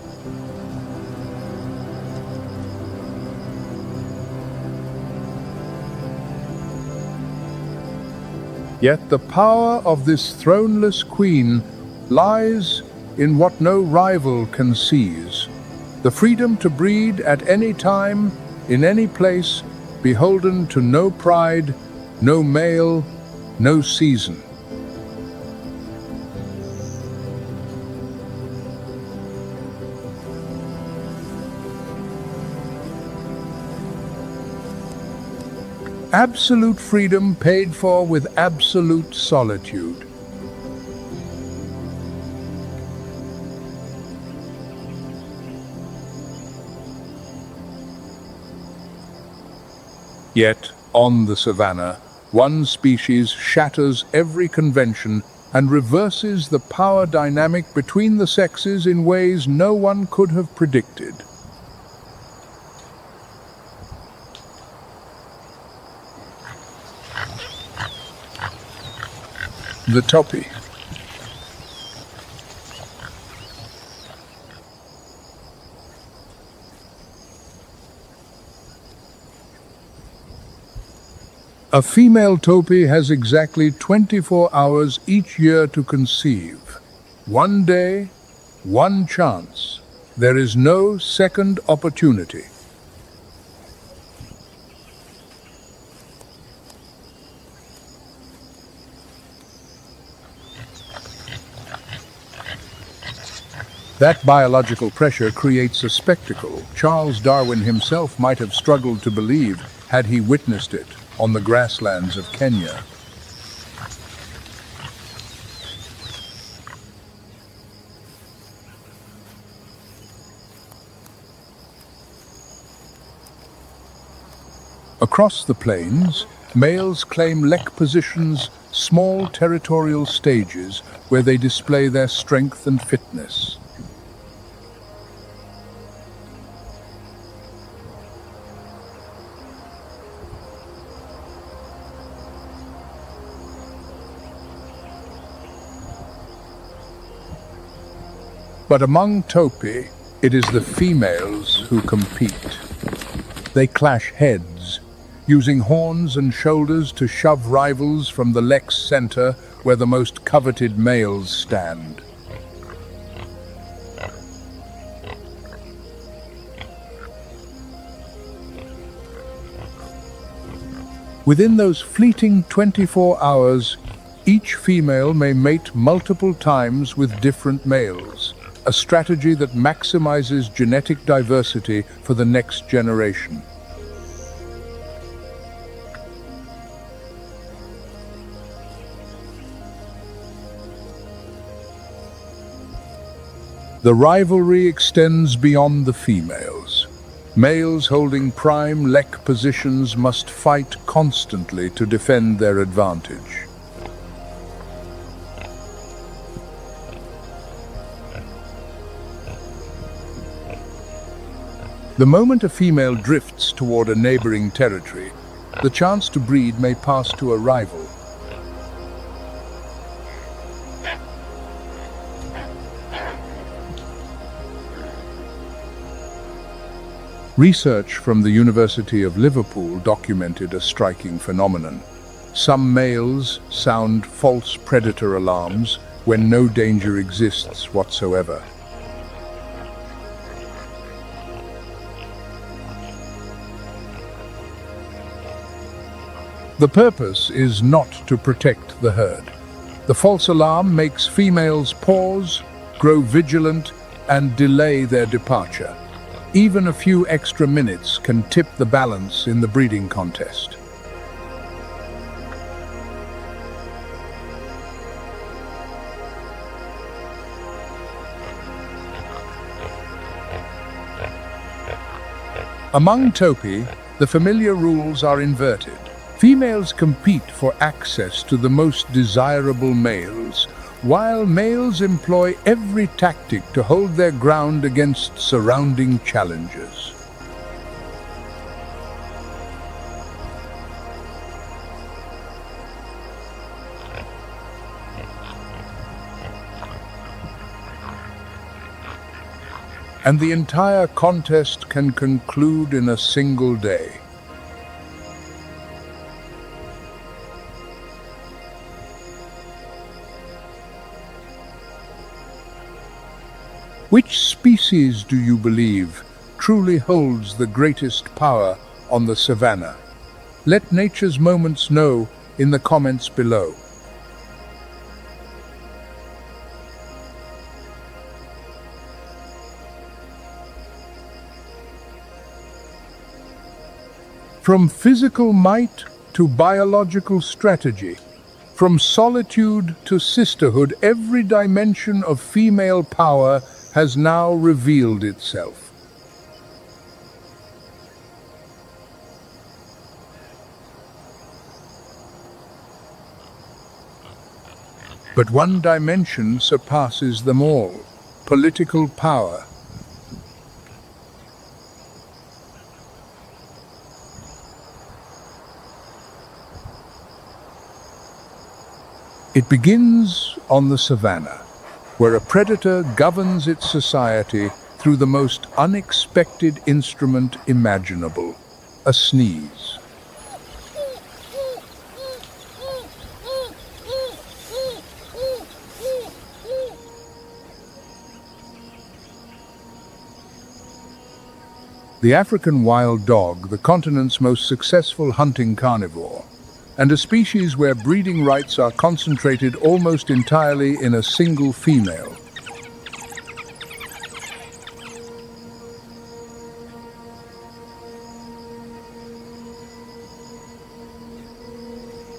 Yet the power of this throneless queen lies in what no rival can seize: the freedom to breed at any time, in any place, beholden to no pride, no male, no season. Absolute freedom paid for with absolute solitude. Yet, on the savanna, one species shatters every convention and reverses the power dynamic between the sexes in ways no one could have predicted. The topi. A female topi has exactly 24 hours each year to conceive. One day, one chance. There is no second opportunity. That biological pressure creates a spectacle Charles Darwin himself might have struggled to believe had he witnessed it on the grasslands of Kenya. Across the plains, males claim lek positions, small territorial stages where they display their strength and fitness. But among topi, it is the females who compete. They clash heads, using horns and shoulders to shove rivals from the lek's center where the most coveted males stand. Within those fleeting 24 hours, each female may mate multiple times with different males, a strategy that maximizes genetic diversity for the next generation. The rivalry extends beyond the females. Males holding prime lek positions must fight constantly to defend their advantage. The moment a female drifts toward a neighboring territory, the chance to breed may pass to a rival. Research from the University of Liverpool documented a striking phenomenon. Some males sound false predator alarms when no danger exists whatsoever. The purpose is not to protect the herd. The false alarm makes females pause, grow vigilant, and delay their departure. Even a few extra minutes can tip the balance in the breeding contest. Among topi, the familiar rules are inverted. Females compete for access to the most desirable males, while males employ every tactic to hold their ground against surrounding challenges. And the entire contest can conclude in a single day. Which species do you believe truly holds the greatest power on the savannah? Let Nature's Moments know in the comments below. From physical might to biological strategy, from solitude to sisterhood, every dimension of female power has now revealed itself. But one dimension surpasses them all: political power. It begins on the savannah, where a predator governs its society through the most unexpected instrument imaginable: a sneeze. The African wild dog, the continent's most successful hunting carnivore, and a species where breeding rights are concentrated almost entirely in a single female.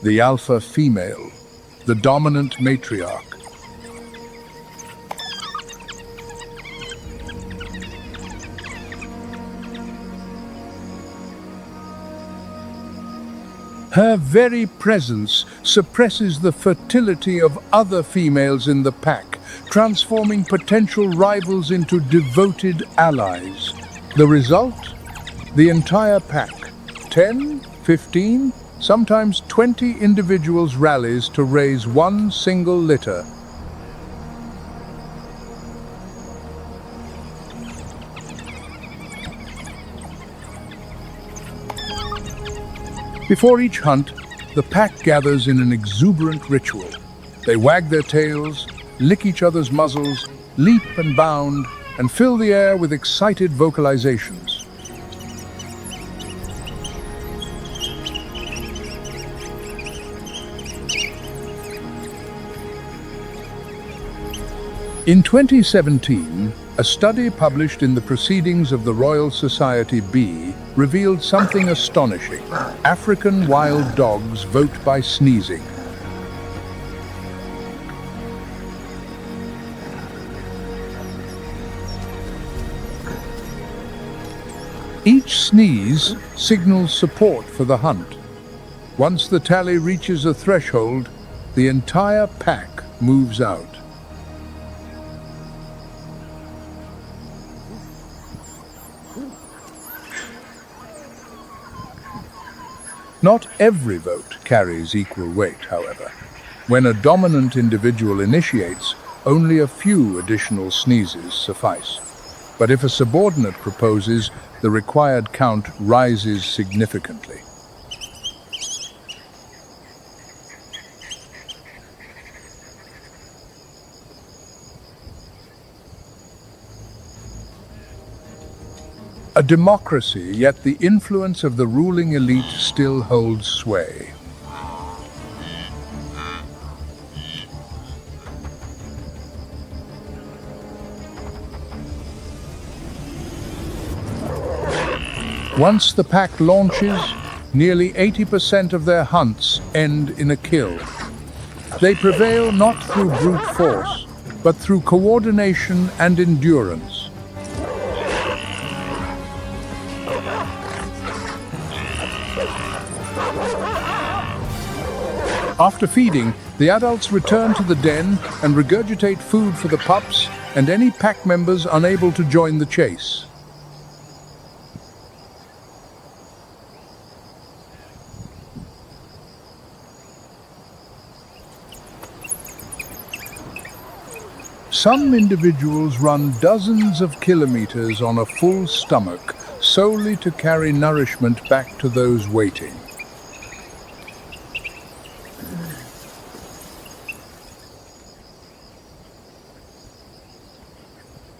The alpha female, the dominant matriarch. Her very presence suppresses the fertility of other females in the pack, transforming potential rivals into devoted allies. The result? The entire pack, 10, 15, sometimes 20 individuals rallies to raise one single litter. Before each hunt, the pack gathers in an exuberant ritual. They wag their tails, lick each other's muzzles, leap and bound, and fill the air with excited vocalizations. In 2017, a study published in the Proceedings of the Royal Society B revealed something astonishing. African wild dogs vote by sneezing. Each sneeze signals support for the hunt. Once the tally reaches a threshold, the entire pack moves out. Not every vote carries equal weight, however. When a dominant individual initiates, only a few additional sneezes suffice. But if a subordinate proposes, the required count rises significantly. A democracy, yet the influence of the ruling elite still holds sway. Once the pack launches, nearly 80% of their hunts end in a kill. They prevail not through brute force, but through coordination and endurance. After feeding, the adults return to the den and regurgitate food for the pups and any pack members unable to join the chase. Some individuals run dozens of kilometers on a full stomach solely to carry nourishment back to those waiting.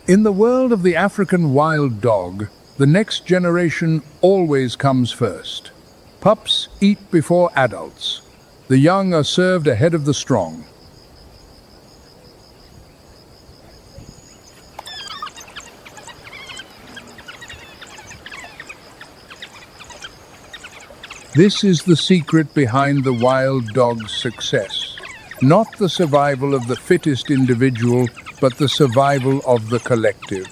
In the world of the African wild dog, the next generation always comes first. Pups eat before adults. The young are served ahead of the strong. This is the secret behind the wild dog's success. Not the survival of the fittest individual, but the survival of the collective.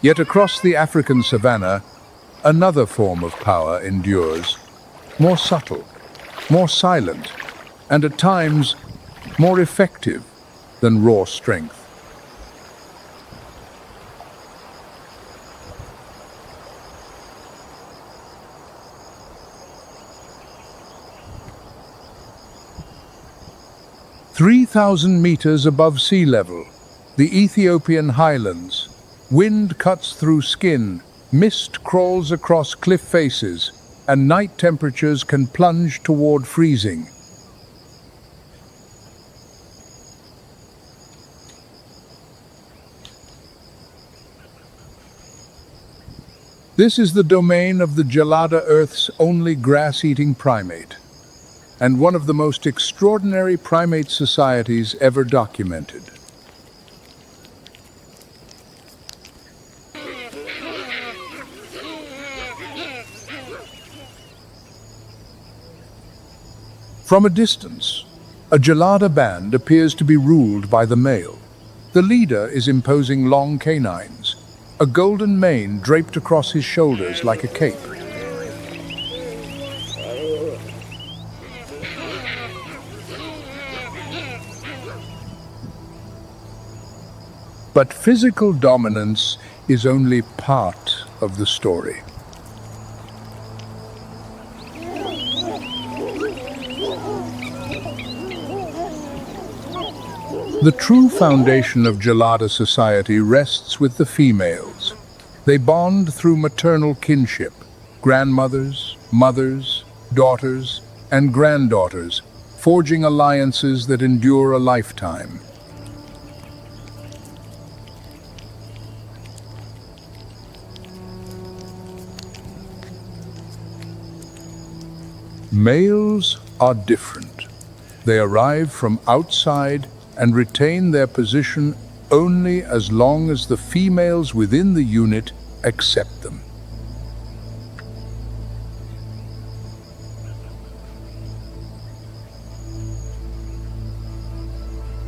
Yet across the African savanna, another form of power endures, more subtle, more silent, and at times more effective than raw strength. "3,000 meters above sea level, the Ethiopian highlands. Wind cuts through skin, mist crawls across cliff faces, and night temperatures can plunge toward freezing. This is the domain of the Gelada, Earth's only grass-eating primate, and one of the most extraordinary primate societies ever documented. From a distance, a Gelada band appears to be ruled by the male. The leader is imposing long canines, a golden mane draped across his shoulders like a cape. But physical dominance is only part of the story. The true foundation of Gelada society rests with the females. They bond through maternal kinship, grandmothers, mothers, daughters, and granddaughters, forging alliances that endure a lifetime. Males are different. They arrive from outside and retain their position only as long as the females within the unit accept them.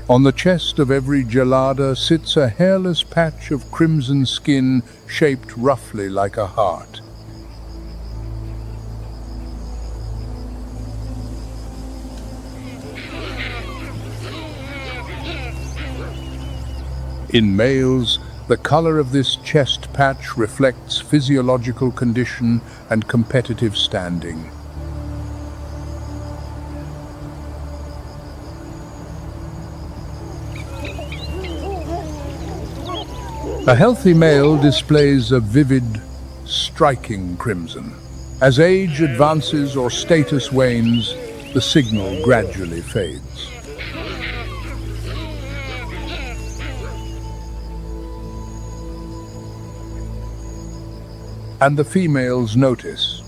On the chest of every Gelada sits a hairless patch of crimson skin shaped roughly like a heart. In males, the color of this chest patch reflects physiological condition and competitive standing. A healthy male displays a vivid, striking crimson. As age advances or status wanes, the signal gradually fades. And the females notice.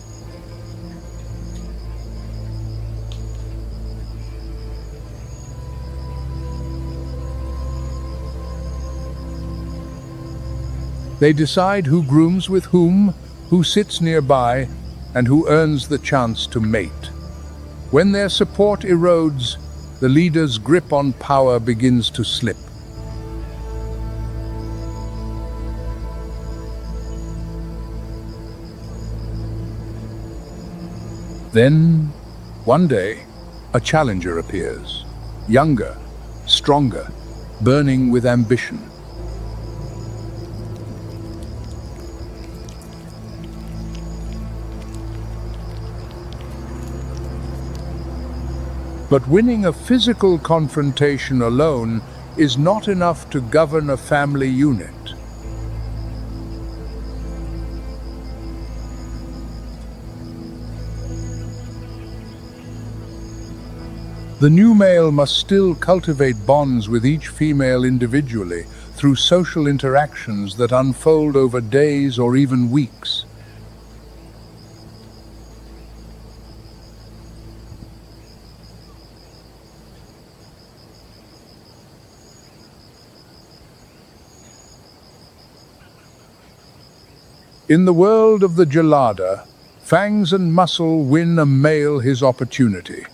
They decide who grooms with whom, who sits nearby, and who earns the chance to mate. When their support erodes, the leader's grip on power begins to slip. Then, one day, a challenger appears, younger, stronger, burning with ambition. But winning a physical confrontation alone is not enough to govern a family unit. The new male must still cultivate bonds with each female individually through social interactions that unfold over days or even weeks. In the world of the gelada, fangs and muscle win a male his opportunity.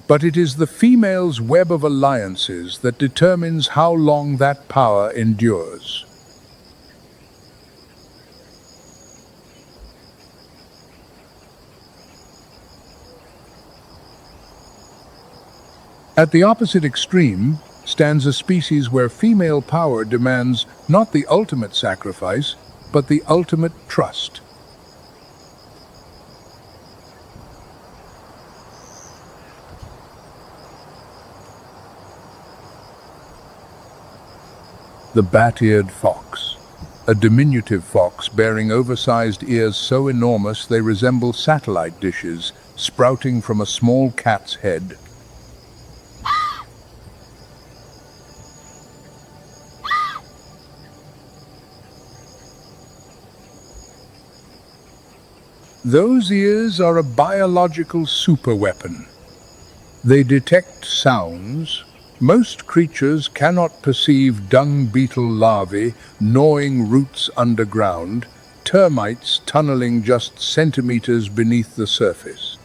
But it is the female's web of alliances that determines how long that power endures. At the opposite extreme stands a species where female power demands not the ultimate sacrifice, but the ultimate trust. The bat-eared fox, a diminutive fox bearing oversized ears so enormous they resemble satellite dishes sprouting from a small cat's head. Those ears are a biological superweapon. They detect sounds. Most creatures cannot perceive dung beetle larvae gnawing roots underground, termites tunneling just centimeters beneath the surface.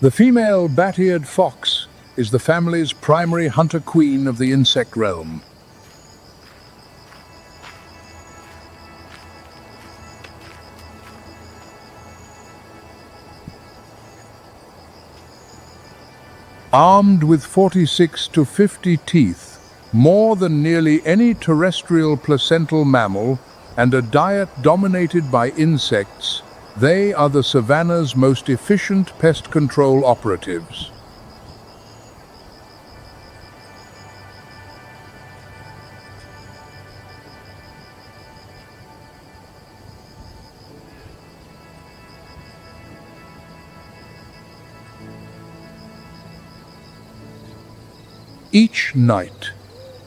The female bat-eared fox is the family's primary hunter-queen of the insect realm. Armed with 46 to 50 teeth, more than nearly any terrestrial placental mammal, and a diet dominated by insects, they are the savanna's most efficient pest control operatives. Each night,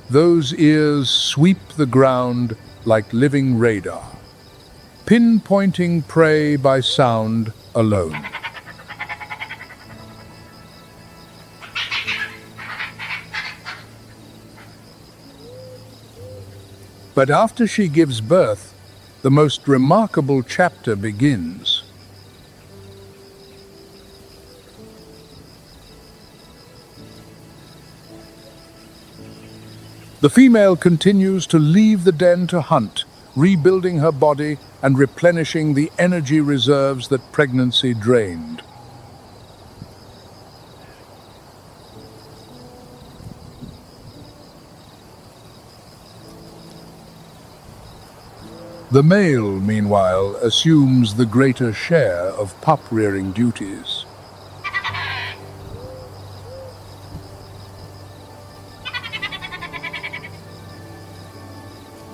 those ears sweep the ground like living radar, pinpointing prey by sound alone. But after she gives birth, the most remarkable chapter begins. The female continues to leave the den to hunt, rebuilding her body and replenishing the energy reserves that pregnancy drained. The male, meanwhile, assumes the greater share of pup-rearing duties.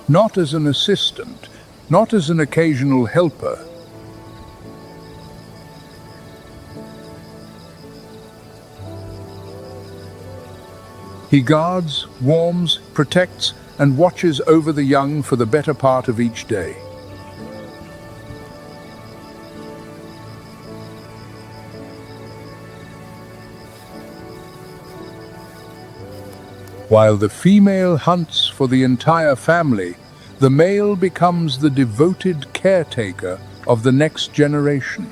Not as an assistant, not as an occasional helper. He guards, warms, protects, and watches over the young for the better part of each day. While the female hunts for the entire family, the male becomes the devoted caretaker of the next generation.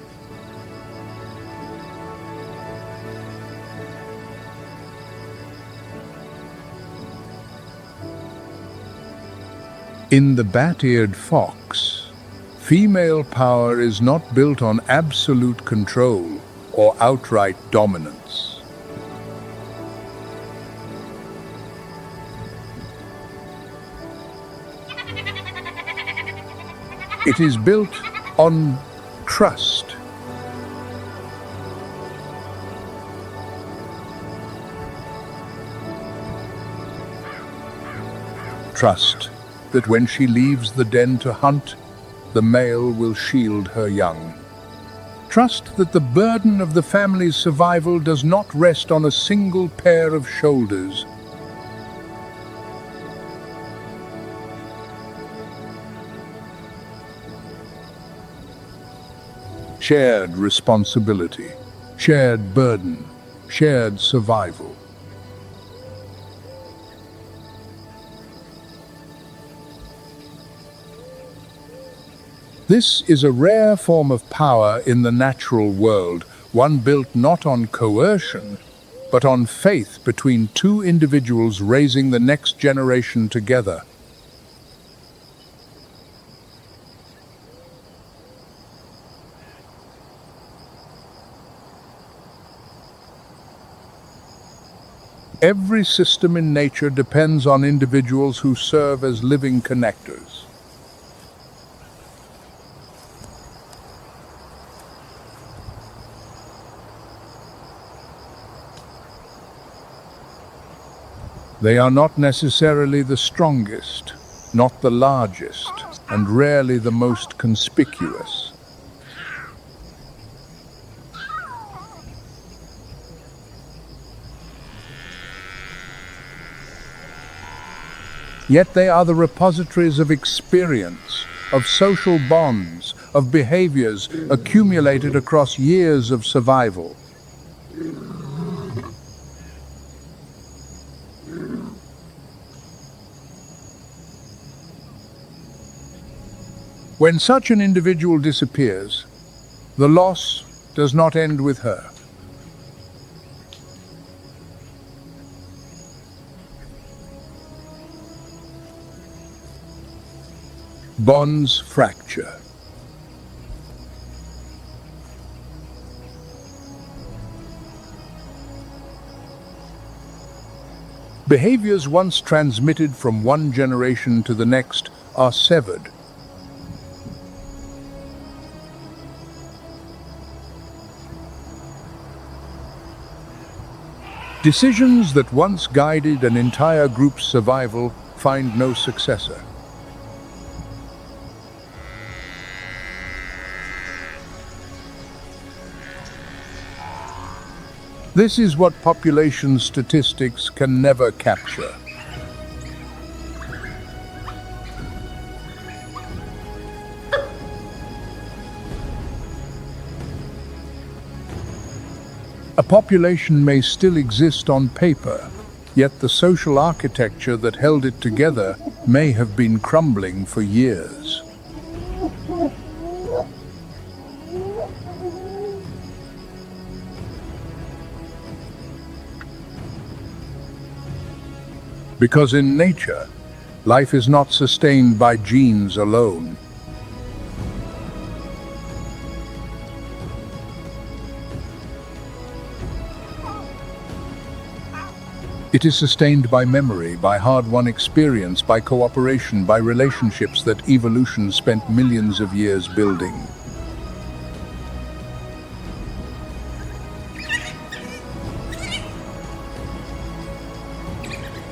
In the bat-eared fox, female power is not built on absolute control or outright dominance. It is built on trust. Trust that when she leaves the den to hunt, the male will shield her young. Trust that the burden of the family's survival does not rest on a single pair of shoulders. Shared responsibility, shared burden, shared survival. This is a rare form of power in the natural world, one built not on coercion, but on faith between two individuals raising the next generation together. Every system in nature depends on individuals who serve as living connectors. They are not necessarily the strongest, not the largest, and rarely the most conspicuous. Yet they are the repositories of experience, of social bonds, of behaviors accumulated across years of survival. When such an individual disappears, the loss does not end with her. Bonds fracture. Behaviors once transmitted from one generation to the next are severed. Decisions that once guided an entire group's survival find no successor. This is what population statistics can never capture. A population may still exist on paper, yet the social architecture that held it together may have been crumbling for years. Because in nature, life is not sustained by genes alone. It is sustained by memory, by hard-won experience, by cooperation, by relationships that evolution spent millions of years building.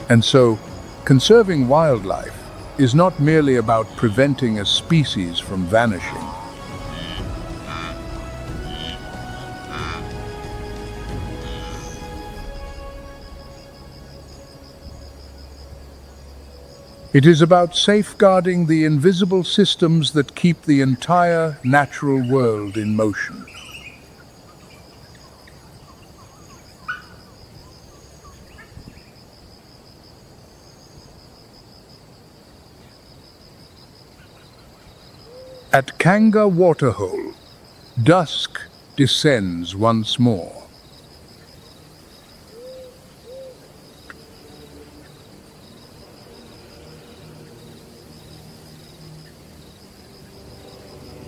And so, conserving wildlife is not merely about preventing a species from vanishing. It is about safeguarding the invisible systems that keep the entire natural world in motion. At Kanga Waterhole, dusk descends once more.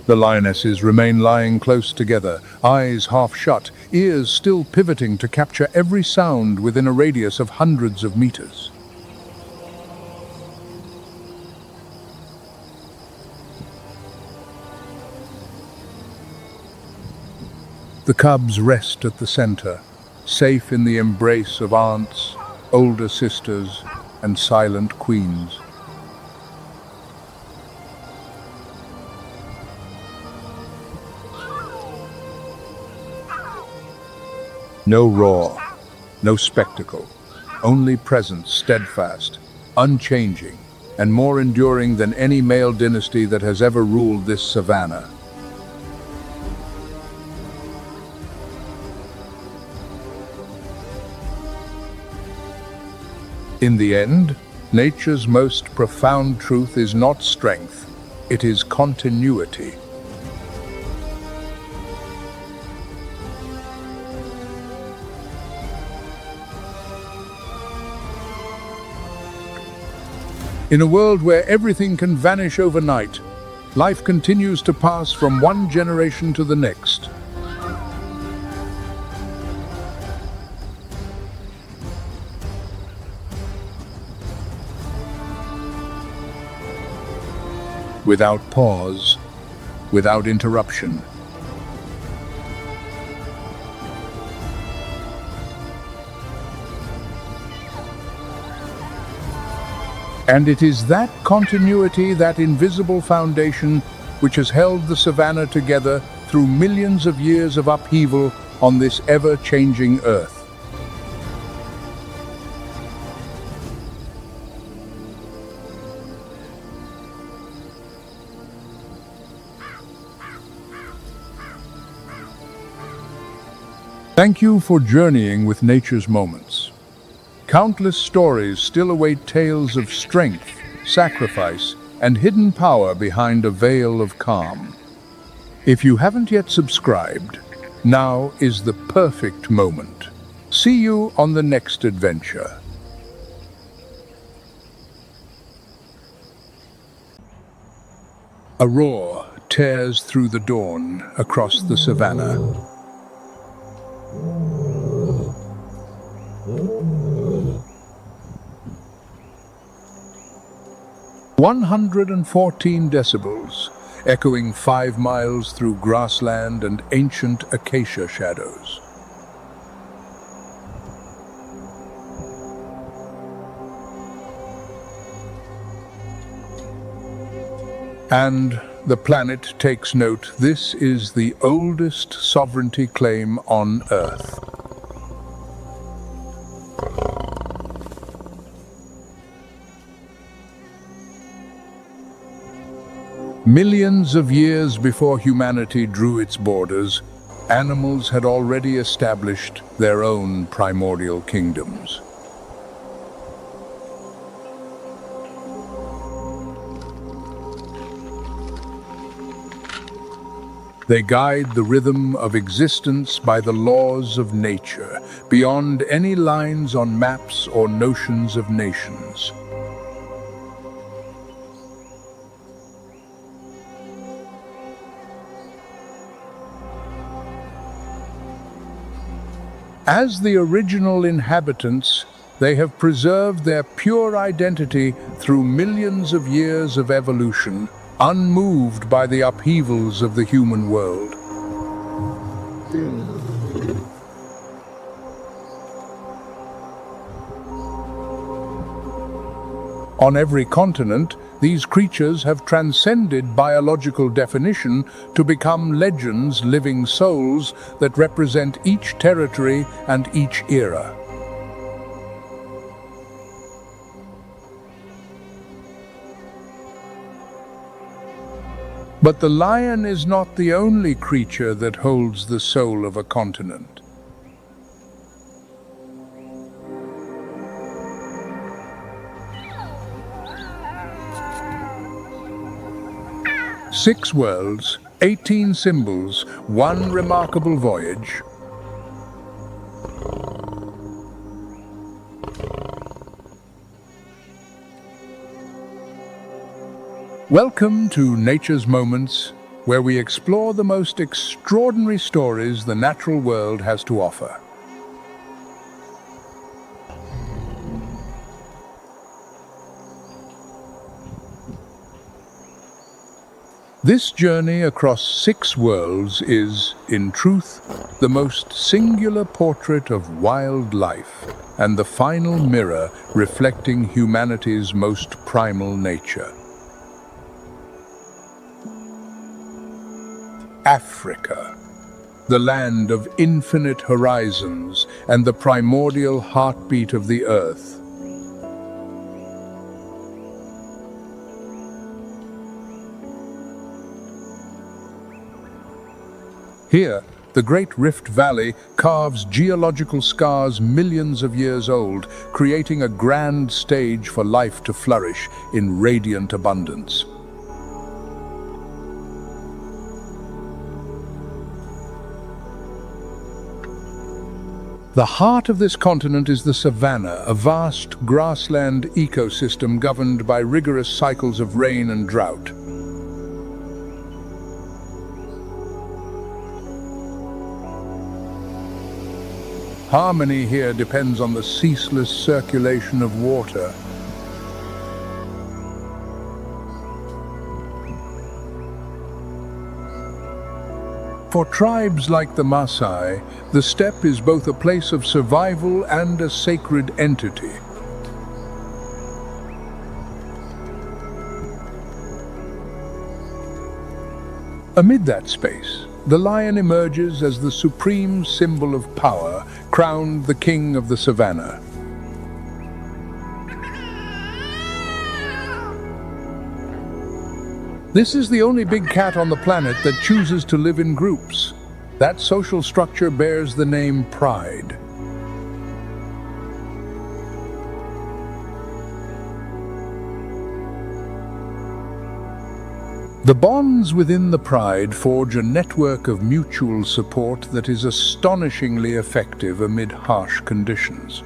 The lionesses remain lying close together, eyes half shut, ears still pivoting to capture every sound within a radius of hundreds of meters. The cubs rest at the center, safe in the embrace of aunts, older sisters, and silent queens. No roar, no spectacle, only presence steadfast, unchanging, and more enduring than any male dynasty that has ever ruled this savanna. In the end, nature's most profound truth is not strength, it is continuity. In a world where everything can vanish overnight, life continues to pass from one generation to the next. Without pause, without interruption. And it is that continuity, that invisible foundation, which has held the savanna together through millions of years of upheaval on this ever-changing earth. Thank you for journeying with Nature's Moments. Countless stories still await tales of strength, sacrifice, and hidden power behind a veil of calm. If you haven't yet subscribed, now is the perfect moment. See you on the next adventure. A roar tears through the dawn across the savanna. 114 decibels, echoing 5 miles through grassland and ancient acacia shadows. And the planet takes note. This is the oldest sovereignty claim on Earth. Millions of years before humanity drew its borders, animals had already established their own primordial kingdoms. They guide the rhythm of existence by the laws of nature, beyond any lines on maps or notions of nations. As the original inhabitants, they have preserved their pure identity through millions of years of evolution, unmoved by the upheavals of the human world. On every continent, these creatures have transcended biological definition to become legends, living souls that represent each territory and each era. But the lion is not the only creature that holds the soul of a continent. 6 worlds, 18 symbols, one remarkable voyage. Welcome to Nature's Moments, where we explore the most extraordinary stories the natural world has to offer. This journey across 6 worlds is, in truth, the most singular portrait of wildlife and the final mirror reflecting humanity's most primal nature. Africa, the land of infinite horizons and the primordial heartbeat of the earth. Here, the Great Rift Valley carves geological scars millions of years old, creating a grand stage for life to flourish in radiant abundance. The heart of this continent is the Savanna, a vast grassland ecosystem governed by rigorous cycles of rain and drought. Harmony here depends on the ceaseless circulation of water. For tribes like the Maasai, the steppe is both a place of survival and a sacred entity. Amid that space, the lion emerges as the supreme symbol of power, crowned the king of the Savanna. This is the only big cat on the planet that chooses to live in groups. That social structure bears the name pride. The bonds within the pride forge a network of mutual support that is astonishingly effective amid harsh conditions.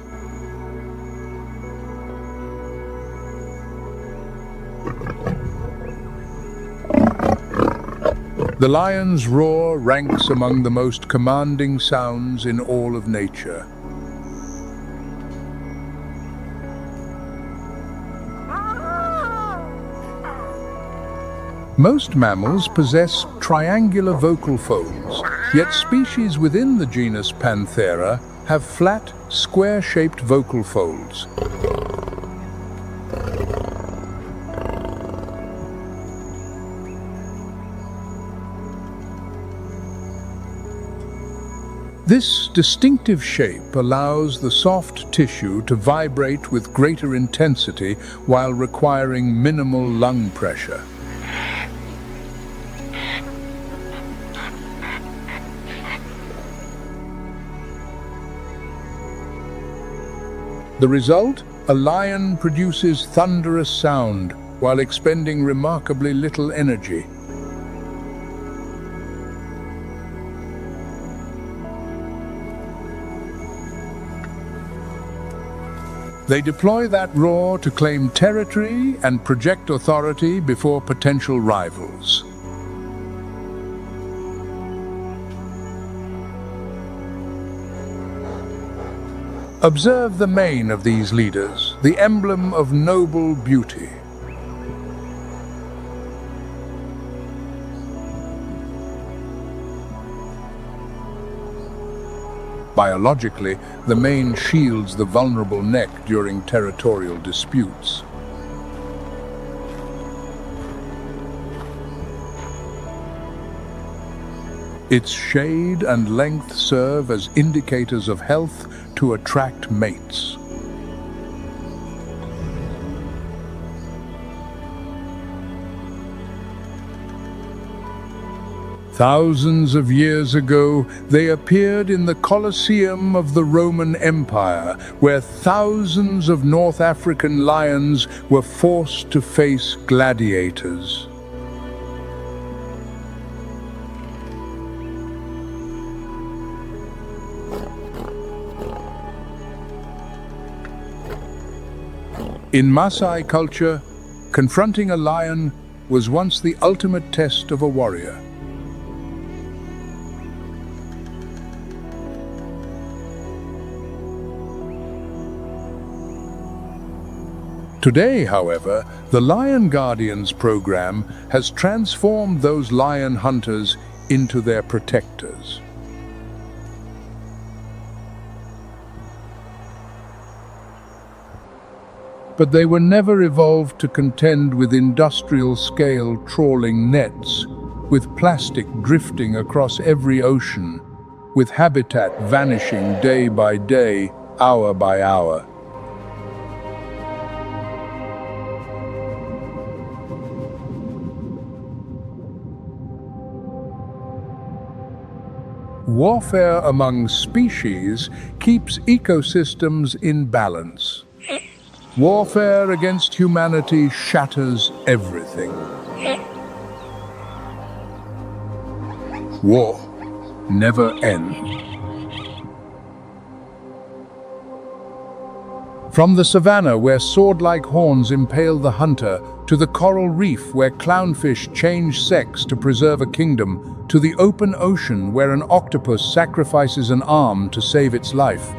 The lion's roar ranks among the most commanding sounds in all of nature. Most mammals possess triangular vocal folds, yet species within the genus Panthera have flat, square-shaped vocal folds. This distinctive shape allows the soft tissue to vibrate with greater intensity while requiring minimal lung pressure. The result? A lion produces thunderous sound while expending remarkably little energy. They deploy that roar to claim territory and project authority before potential rivals. Observe the mane of these leaders, the emblem of noble beauty. Biologically, the mane shields the vulnerable neck during territorial disputes. Its shade and length serve as indicators of health to attract mates. Thousands of years ago, they appeared in the Colosseum of the Roman Empire, where thousands of North African lions were forced to face gladiators. In Maasai culture, confronting a lion was once the ultimate test of a warrior. Today, however, the Lion Guardians program has transformed those lion hunters into their protectors. But they were never evolved to contend with industrial-scale trawling nets, with plastic drifting across every ocean, with habitat vanishing day by day, hour by hour. Warfare among species keeps ecosystems in balance. Warfare against humanity shatters everything. War never ends. From the savanna, where sword-like horns impale the hunter, to the coral reef where clownfish change sex to preserve a kingdom, to the open ocean where an octopus sacrifices an arm to save its life.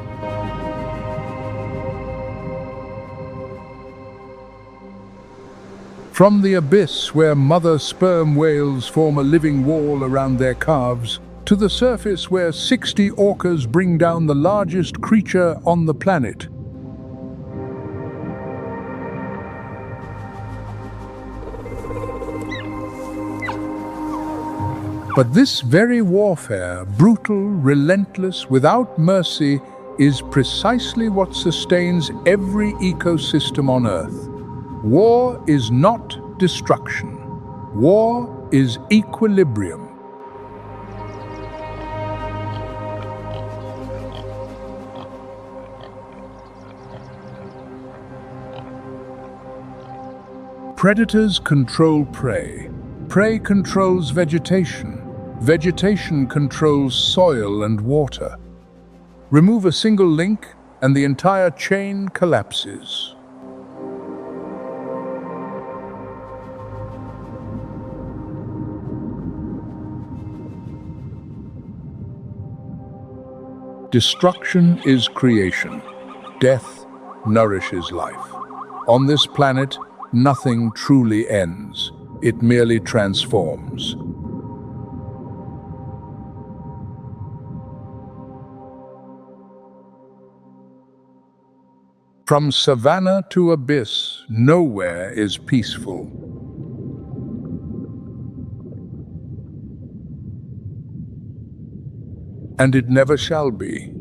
From the abyss where mother sperm whales form a living wall around their calves, to the surface where 60 orcas bring down the largest creature on the planet. But this very warfare, brutal, relentless, without mercy, is precisely what sustains every ecosystem on Earth. War is not destruction. War is equilibrium. Predators control prey. Prey controls vegetation. Vegetation controls soil and water. Remove a single link, and the entire chain collapses. Destruction is creation. Death nourishes life. On this planet, nothing truly ends. It merely transforms. From savanna to abyss, nowhere is peaceful. And it never shall be.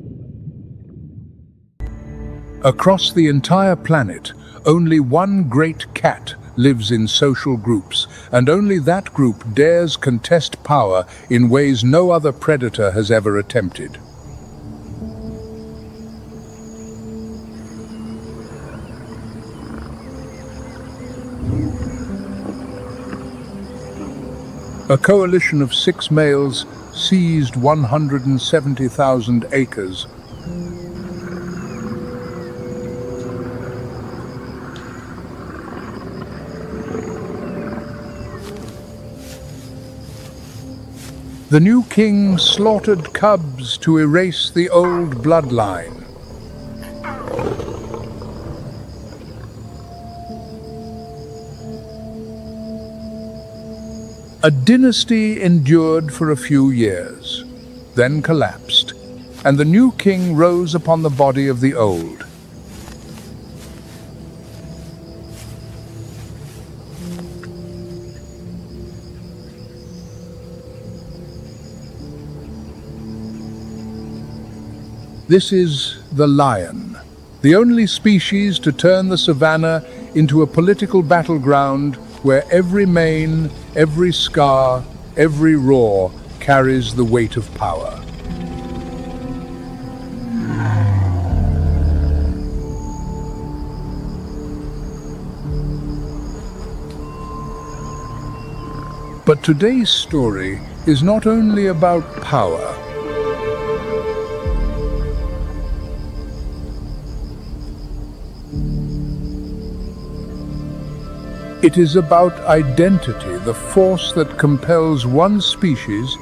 Across the entire planet, only one great cat lives in social groups, and only that group dares contest power in ways no other predator has ever attempted. A coalition of 6 males seized 170,000 acres. The new king slaughtered cubs to erase the old bloodline. A dynasty endured for a few years, then collapsed, and the new king rose upon the body of the old. This is the lion, the only species to turn the savanna into a political battleground where every mane, every scar, every roar carries the weight of power. But today's story is not only about power. It is about identity, the force that compels one species,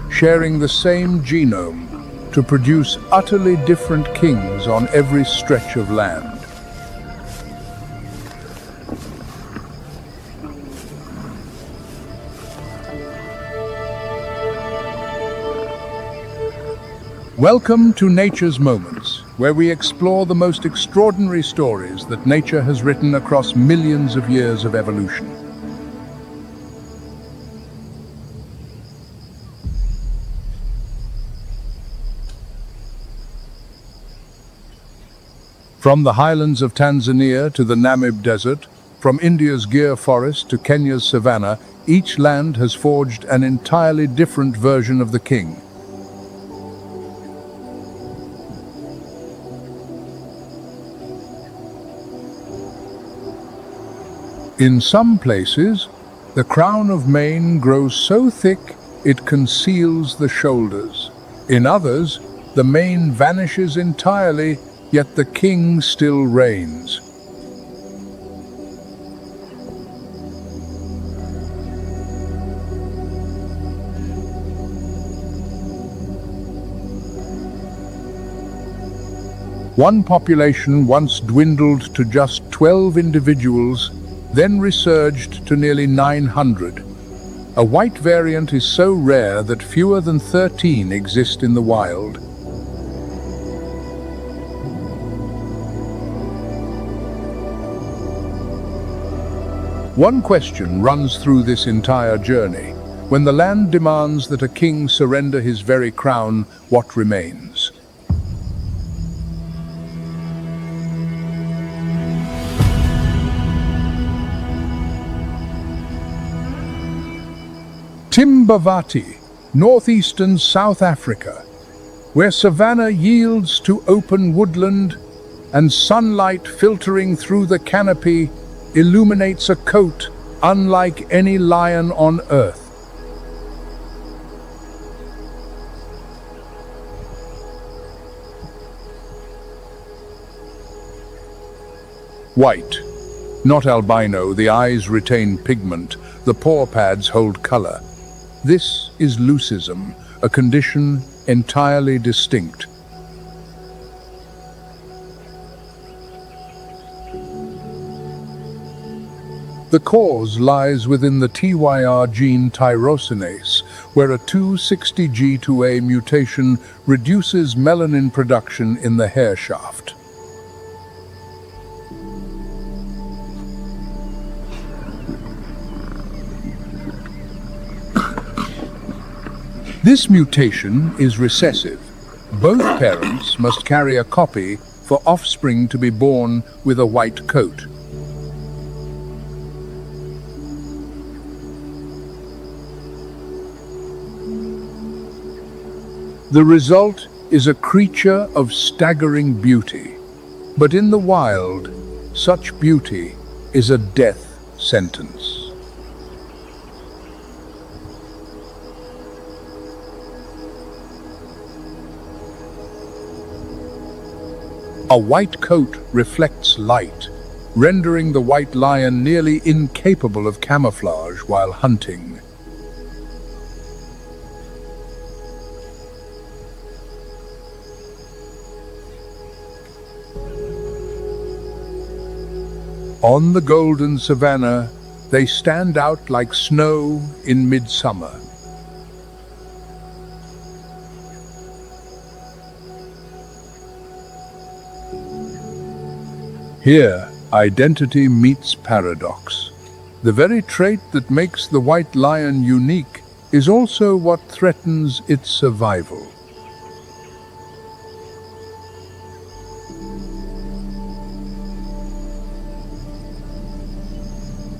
sharing the same genome, to produce utterly different kings on every stretch of land. Welcome to Nature's Moments, where we explore the most extraordinary stories that nature has written across millions of years of evolution. From the highlands of Tanzania to the Namib Desert, from India's Gir forest to Kenya's Savanna, each land has forged an entirely different version of the king. In some places, the crown of mane grows so thick it conceals the shoulders. In others, the mane vanishes entirely, yet the king still reigns. One population once dwindled to just 12 individuals, then resurged to nearly 900. A white variant is so rare that fewer than 13 exist in the wild. One question runs through this entire journey. When the land demands that a king surrender his very crown, what remains? Timbavati, northeastern South Africa, where savanna yields to open woodland and sunlight filtering through the canopy illuminates a coat unlike any lion on earth. White, not albino, the eyes retain pigment, the paw pads hold color. This is leucism, a condition entirely distinct. The cause lies within the TYR gene tyrosinase, where a 260G2A mutation reduces melanin production in the hair shaft. This mutation is recessive. Both parents must carry a copy for offspring to be born with a white coat. The result is a creature of staggering beauty. But in the wild, such beauty is a death sentence. A white coat reflects light, rendering the white lion nearly incapable of camouflage while hunting. On the golden savanna, they stand out like snow in midsummer. Here, identity meets paradox. The very trait that makes the white lion unique is also what threatens its survival.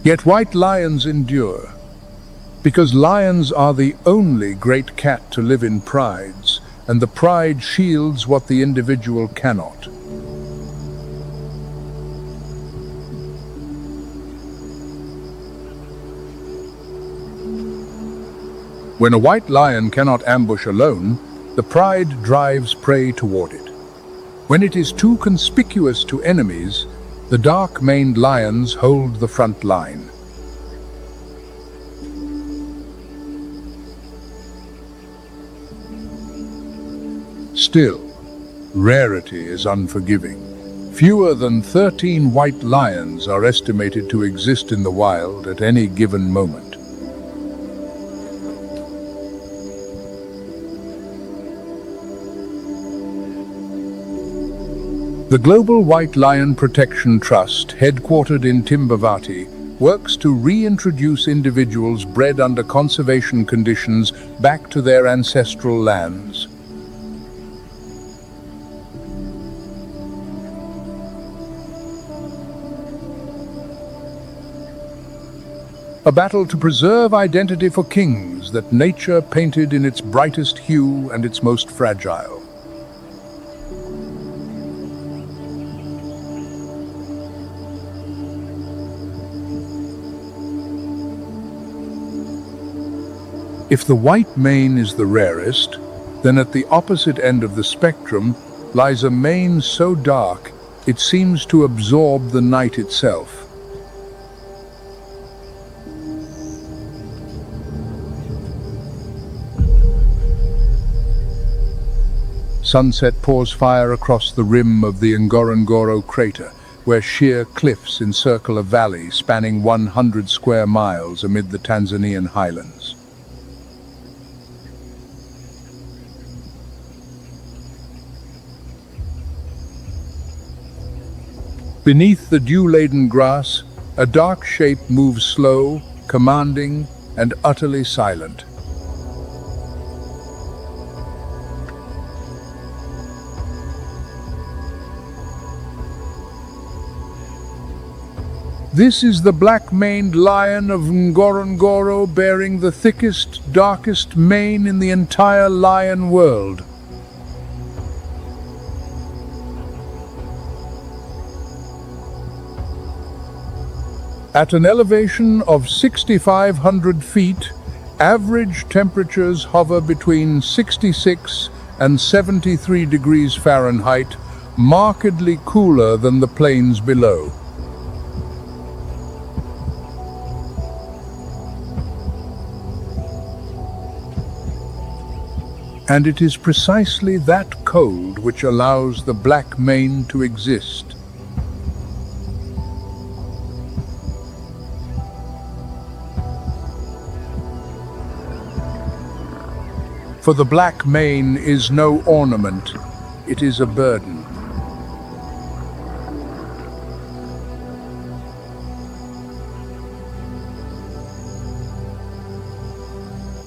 Yet white lions endure, because lions are the only great cat to live in prides, and the pride shields what the individual cannot. When a white lion cannot ambush alone, the pride drives prey toward it. When it is too conspicuous to enemies, the dark-maned lions hold the front line. Still, rarity is unforgiving. Fewer than 13 white lions are estimated to exist in the wild at any given moment. The Global White Lion Protection Trust, headquartered in Timbavati, works to reintroduce individuals bred under conservation conditions back to their ancestral lands. A battle to preserve identity for kings that nature painted in its brightest hue and its most fragile. If the white mane is the rarest, then at the opposite end of the spectrum lies a mane so dark it seems to absorb the night itself. Sunset pours fire across the rim of the Ngorongoro crater, where sheer cliffs encircle a valley spanning 100 square miles amid the Tanzanian highlands. Beneath the dew-laden grass, a dark shape moves slow, commanding, and utterly silent. This is the black-maned lion of Ngorongoro, bearing the thickest, darkest mane in the entire lion world. At an elevation of 6,500 feet, average temperatures hover between 66 and 73 degrees Fahrenheit, markedly cooler than the plains below. And it is precisely that cold which allows the black mane to exist. For the black mane is no ornament, it is a burden.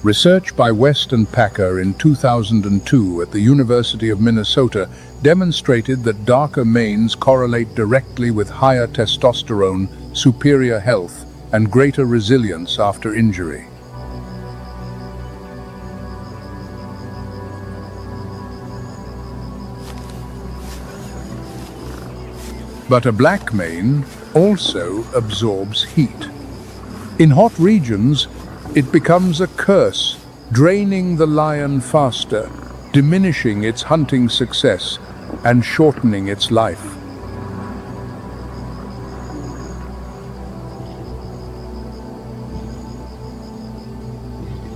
Research by West and Packer in 2002 at the University of Minnesota demonstrated that darker manes correlate directly with higher testosterone, superior health, and greater resilience after injury. But a black mane also absorbs heat. In hot regions, it becomes a curse, draining the lion faster, diminishing its hunting success, and shortening its life.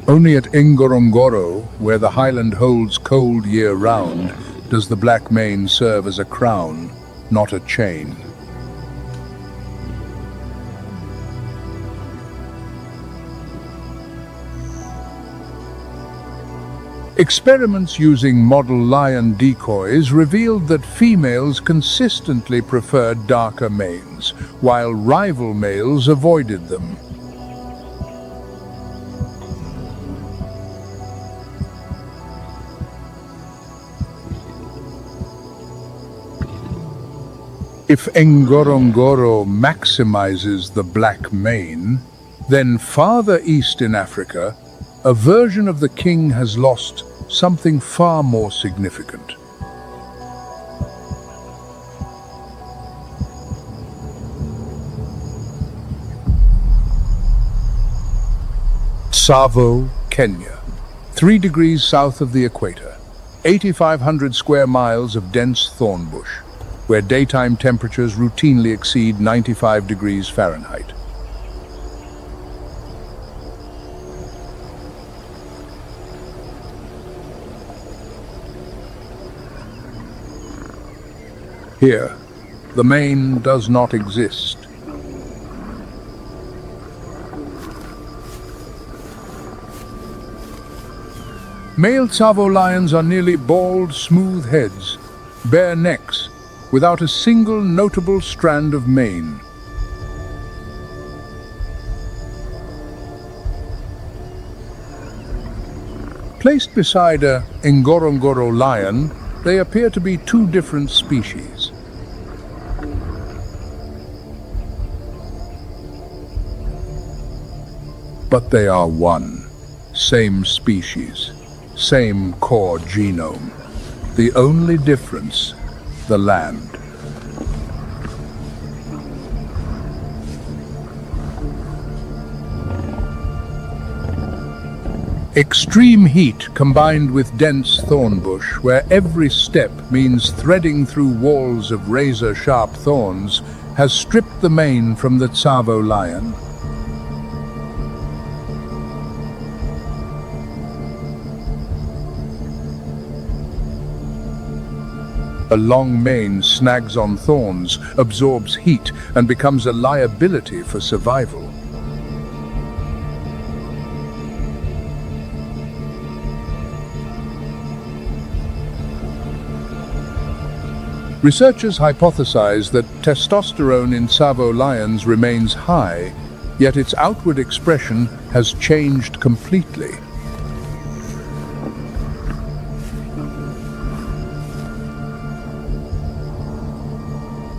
Only at Ngorongoro, where the highland holds cold year-round, does the black mane serve as a crown, not a chain. Experiments using model lion decoys revealed that females consistently preferred darker manes, while rival males avoided them. If Ngorongoro maximizes the black mane, then farther east in Africa, a version of the king has lost something far more significant. Tsavo, Kenya, 3 degrees south of the equator, 8,500 square miles of dense thorn bush, where daytime temperatures routinely exceed 95 degrees Fahrenheit. Here, the mane does not exist. Male Tsavo lions are nearly bald, smooth heads, bare necks, without a single notable strand of mane. Placed beside a Ngorongoro lion, they appear to be two different species. But they are one, same species, same core genome. The only difference, the land. Extreme heat combined with dense thorn bush, where every step means threading through walls of razor-sharp thorns, has stripped the mane from the Tsavo lion. A long mane snags on thorns, absorbs heat, and becomes a liability for survival. Researchers hypothesize that testosterone in Tsavo lions remains high, yet its outward expression has changed completely.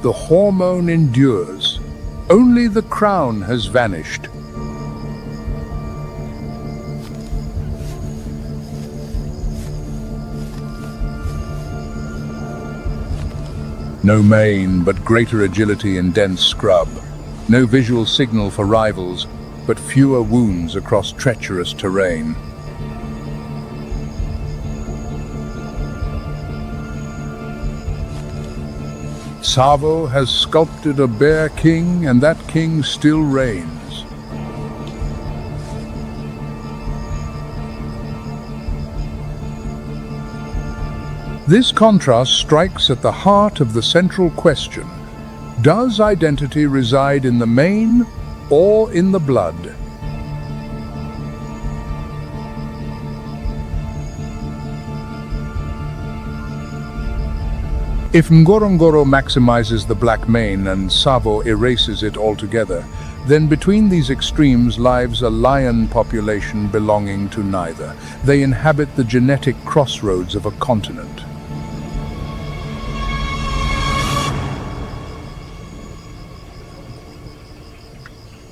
The hormone endures. Only the crown has vanished. No mane, but greater agility in dense scrub. No visual signal for rivals, but fewer wounds across treacherous terrain. Tsavo has sculpted a bear king, and that king still reigns. This contrast strikes at the heart of the central question: does identity reside in the mane or in the blood? If Ngorongoro maximizes the black mane and Tsavo erases it altogether, then between these extremes lives a lion population belonging to neither. They inhabit the genetic crossroads of a continent.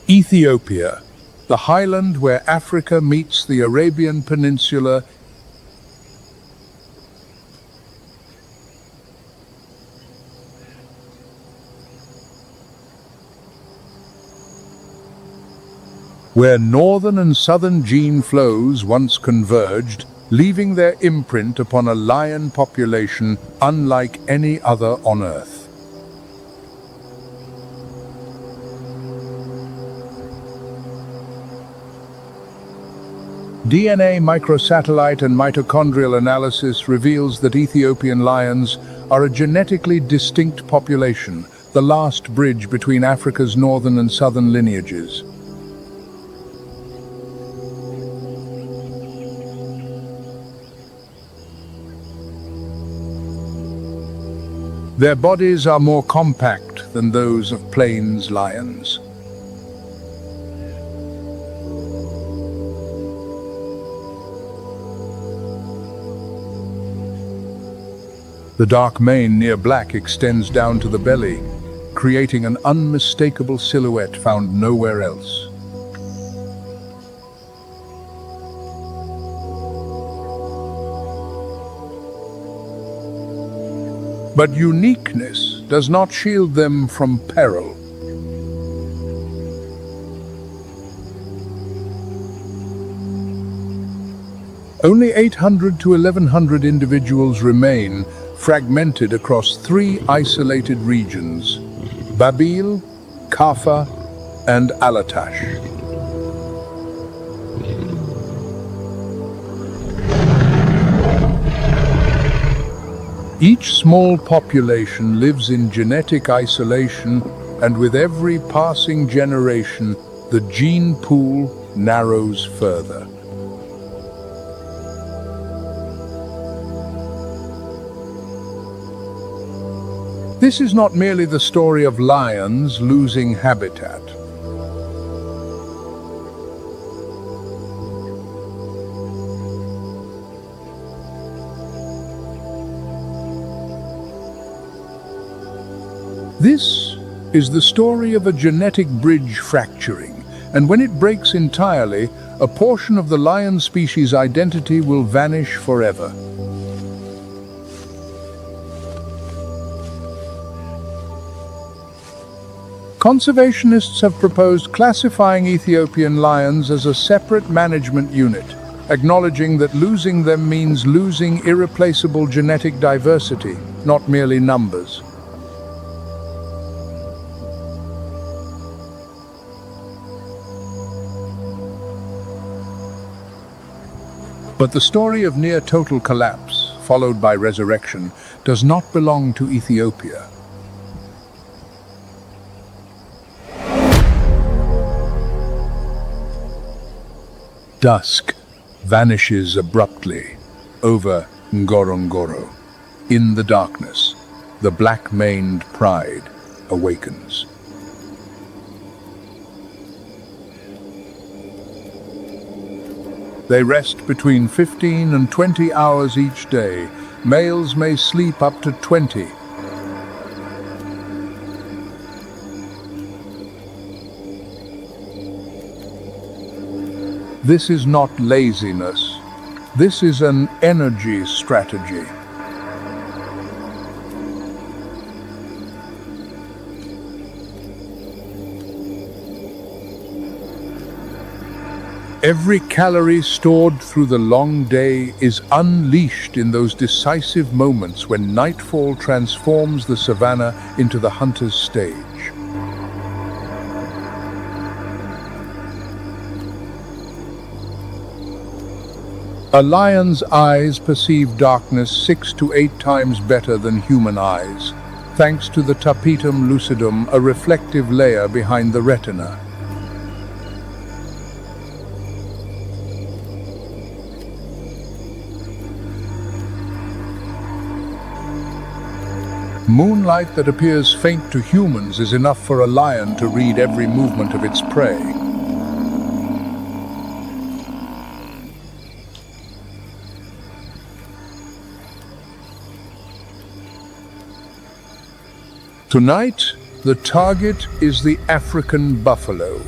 Ethiopia, the highland where Africa meets the Arabian Peninsula, where northern and southern gene flows once converged, leaving their imprint upon a lion population unlike any other on Earth. DNA microsatellite and mitochondrial analysis reveals that Ethiopian lions are a genetically distinct population, the last bridge between Africa's northern and southern lineages. Their bodies are more compact than those of plains lions. The dark mane near black extends down to the belly, creating an unmistakable silhouette found nowhere else. But uniqueness does not shield them from peril. Only 800 to 1100 individuals remain, fragmented across 3 isolated regions: Babil, Kaffa, and Alatash. Each small population lives in genetic isolation, and with every passing generation, the gene pool narrows further. This is not merely the story of lions losing habitat. This is the story of a genetic bridge fracturing, and when it breaks entirely, a portion of the lion species' identity will vanish forever. Conservationists have proposed classifying Ethiopian lions as a separate management unit, acknowledging that losing them means losing irreplaceable genetic diversity, not merely numbers. But the story of near-total collapse, followed by resurrection, does not belong to Ethiopia. Dusk vanishes abruptly over Ngorongoro. In the darkness, the black-maned pride awakens. They rest between 15 and 20 hours each day. Males may sleep up to 20. This is not laziness. This is an energy strategy. Every calorie stored through the long day is unleashed in those decisive moments when nightfall transforms the savanna into the hunter's stage. A lion's eyes perceive darkness 6 to 8 times better than human eyes, thanks to the tapetum lucidum, a reflective layer behind the retina. Moonlight that appears faint to humans is enough for a lion to read every movement of its prey. Tonight, the target is the African buffalo.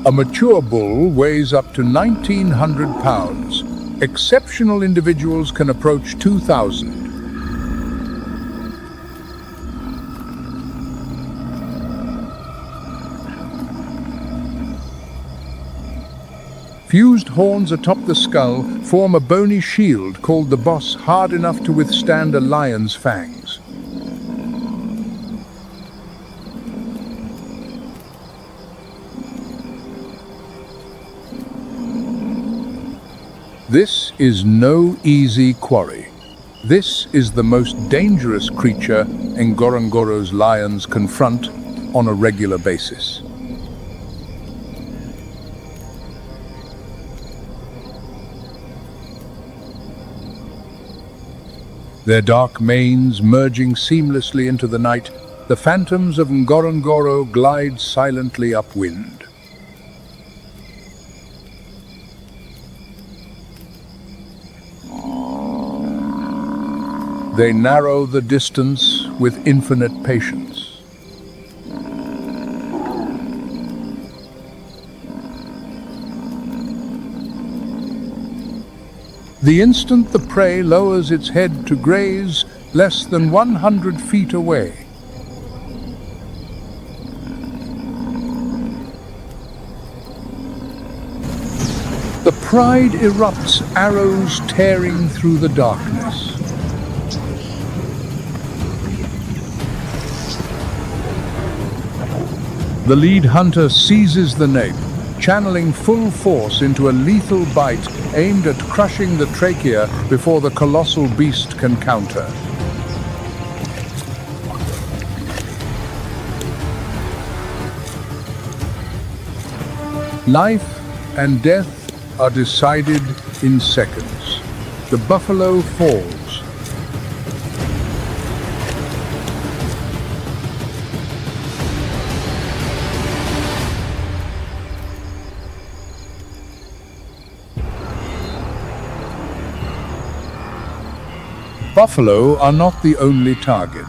A mature bull weighs up to 1,900 pounds. Exceptional individuals can approach 2,000. Fused horns atop the skull form a bony shield called the boss, hard enough to withstand a lion's fangs. This is no easy quarry. This is the most dangerous creature Ngorongoro's lions confront on a regular basis. Their dark manes merging seamlessly into the night, the phantoms of Ngorongoro glide silently upwind. They narrow the distance with infinite patience. The instant the prey lowers its head to graze less than 100 feet away, the pride erupts, arrows tearing through the darkness. The lead hunter seizes the nape, channeling full force into a lethal bite aimed at crushing the trachea before the colossal beast can counter. Life and death are decided in seconds. The buffalo falls. Buffalo are not the only target.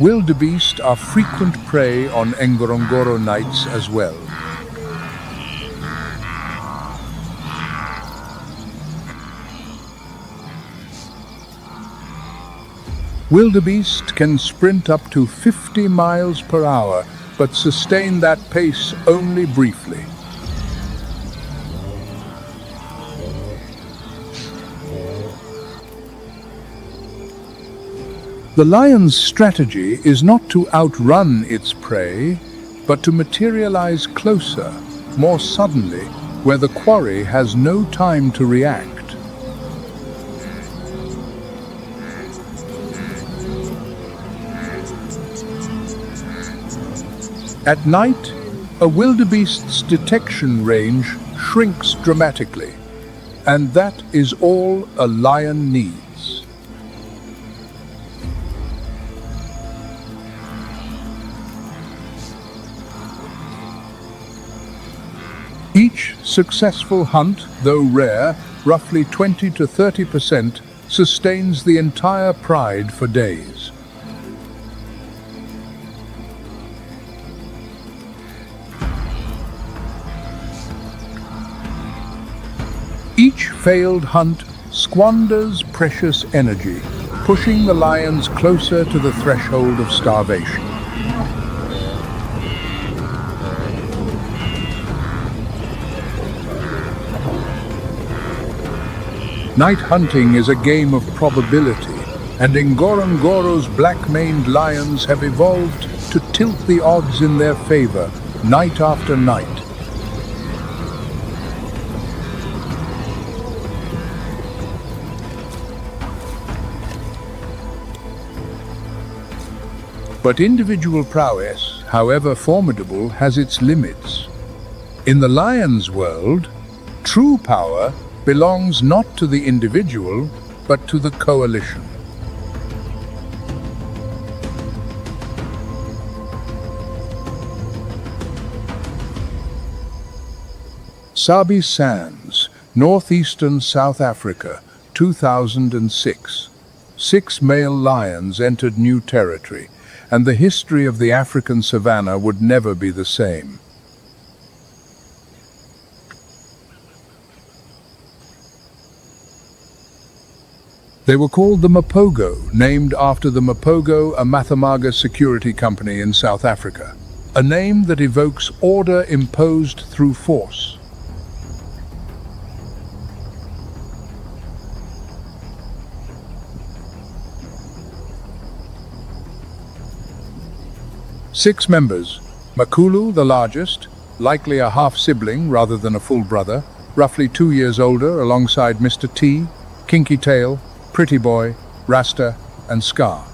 Wildebeest are frequent prey on Ngorongoro nights as well. Wildebeest can sprint up to 50 miles per hour, but sustain that pace only briefly. The lion's strategy is not to outrun its prey, but to materialize closer, more suddenly, where the quarry has no time to react. At night, a wildebeest's detection range shrinks dramatically, and that is all a lion needs. Each successful hunt, though rare, roughly 20 to 30%, sustains the entire pride for days. Each failed hunt squanders precious energy, pushing the lions closer to the threshold of starvation. Night hunting is a game of probability, and Ngorongoro's black-maned lions have evolved to tilt the odds in their favor, night after night. But individual prowess, however formidable, has its limits. In the lion's world, true power belongs not to the individual, but to the coalition. Sabi Sands, northeastern South Africa, 2006. 6 male lions entered new territory, and the history of the African savanna would never be the same. They were called the Mapogo, named after the Mapogo, a Mathamaga security company in South Africa, a name that evokes order imposed through force. Six members: Makulu, the largest, likely a half-sibling rather than a full brother, roughly 2 years older, alongside Mr. T, Kinky Tail, Pretty Boy, Rasta, and Scar.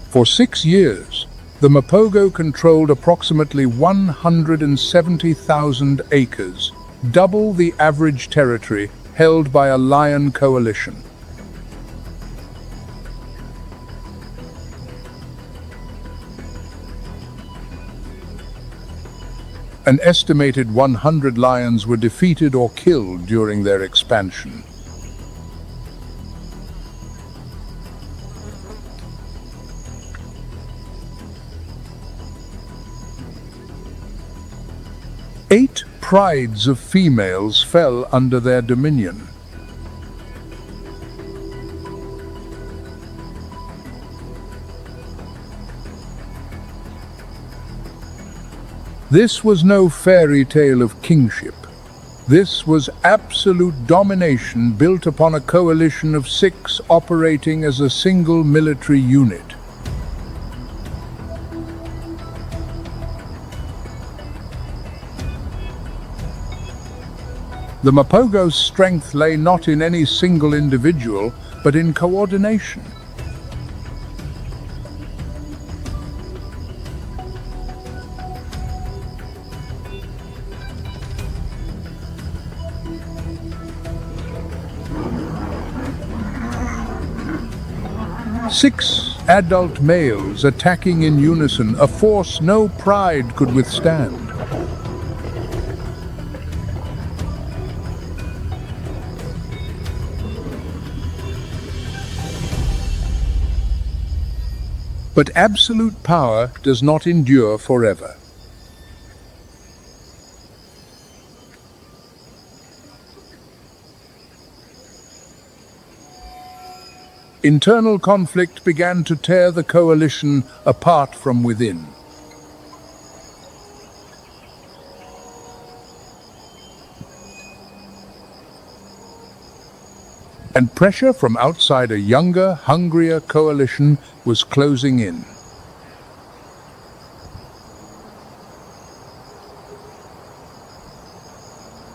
For 6 years, the Mapogo controlled approximately 170,000 acres, double the average territory held by a lion coalition. An estimated 100 lions were defeated or killed during their expansion. Eight prides of females fell under their dominion. This was no fairy tale of kingship. This was absolute domination built upon a coalition of 6 operating as a single military unit. The Mapogo's strength lay not in any single individual, but in coordination. Six adult males attacking in unison, a force no pride could withstand. But absolute power does not endure forever. Internal conflict began to tear the coalition apart from within. And pressure from outside a younger, hungrier coalition was closing in.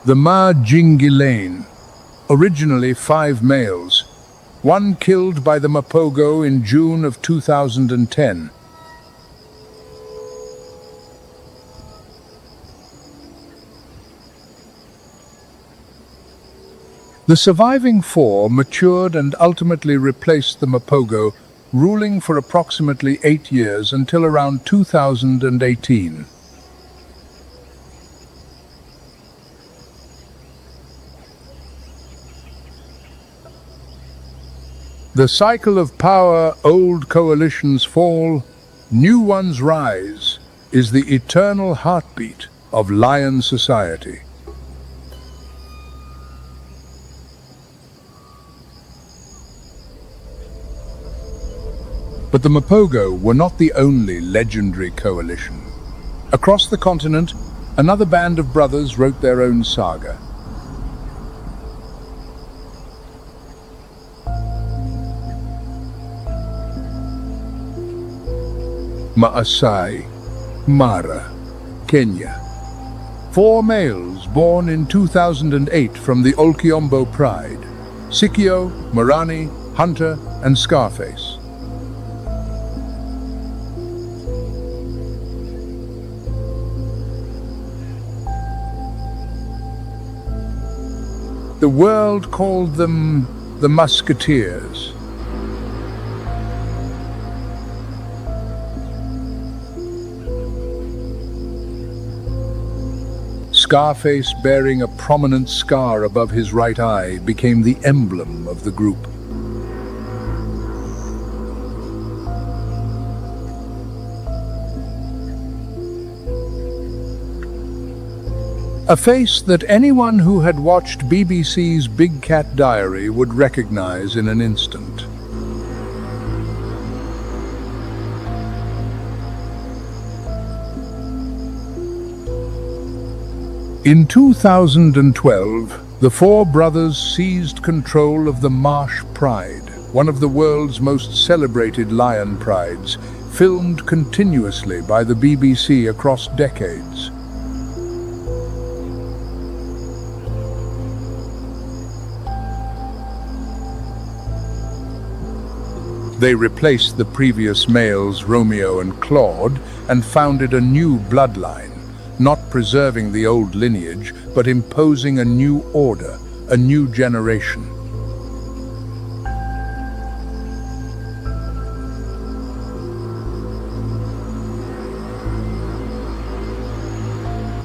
The Ma-Jingilane, originally 5 males, one killed by the Mapogo in June of 2010. The surviving 4 matured and ultimately replaced the Mapogo, ruling for approximately 8 years until around 2018. The cycle of power, old coalitions fall, new ones rise, is the eternal heartbeat of lion society. But the Mapogo were not the only legendary coalition. Across the continent, another band of brothers wrote their own saga. Maasai Mara, Kenya. 4 males born in 2008 from the Olkiombo Pride: Sikio, Marani, Hunter, and Scarface. The world called them the Musketeers. Scarface, bearing a prominent scar above his right eye, became the emblem of the group. A face that anyone who had watched BBC's Big Cat Diary would recognize in an instant. In 2012, the 4 brothers seized control of the Marsh Pride, one of the world's most celebrated lion prides, filmed continuously by the BBC across decades. They replaced the previous males, Romeo and Claude, and founded a new bloodline, not preserving the old lineage, but imposing a new order, a new generation.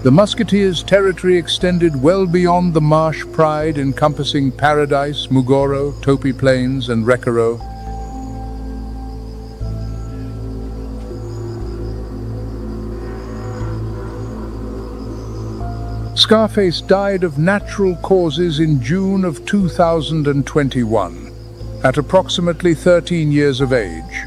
The Musketeers' territory extended well beyond the Marsh Pride, encompassing Paradise, Mugoro, Topi Plains, and Rekaro. Scarface died of natural causes in June of 2021, at approximately 13 years of age.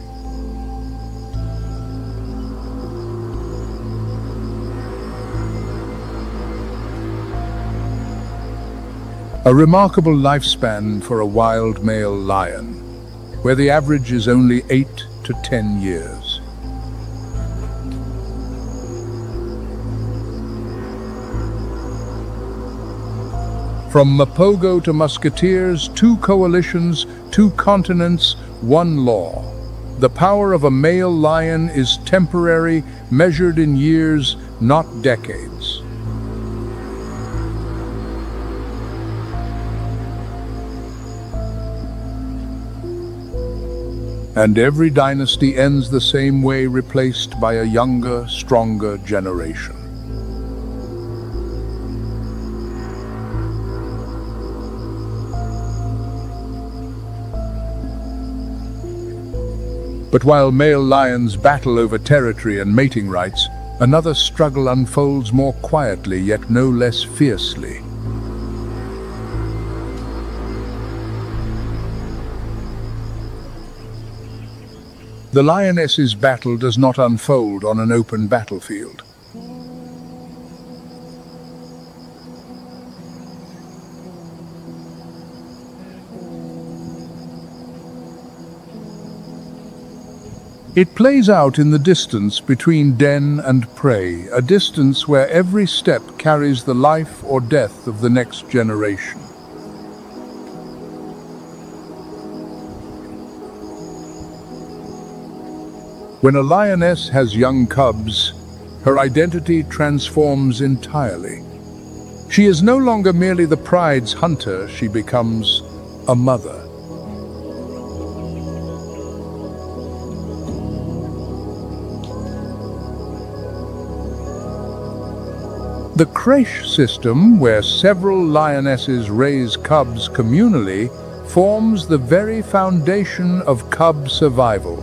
A remarkable lifespan for a wild male lion, where the average is only 8 to 10 years. From Mapogo to musketeers, 2 coalitions, 2 continents, 1 law. The power of a male lion is temporary, measured in years, not decades. And every dynasty ends the same way, replaced by a younger, stronger generation. But while male lions battle over territory and mating rights, another struggle unfolds more quietly, yet no less fiercely. The lioness's battle does not unfold on an open battlefield. It plays out in the distance between den and prey, a distance where every step carries the life or death of the next generation. When a lioness has young cubs, her identity transforms entirely. She is no longer merely the pride's hunter, she becomes a mother. The crèche system, where several lionesses raise cubs communally, forms the very foundation of cub survival.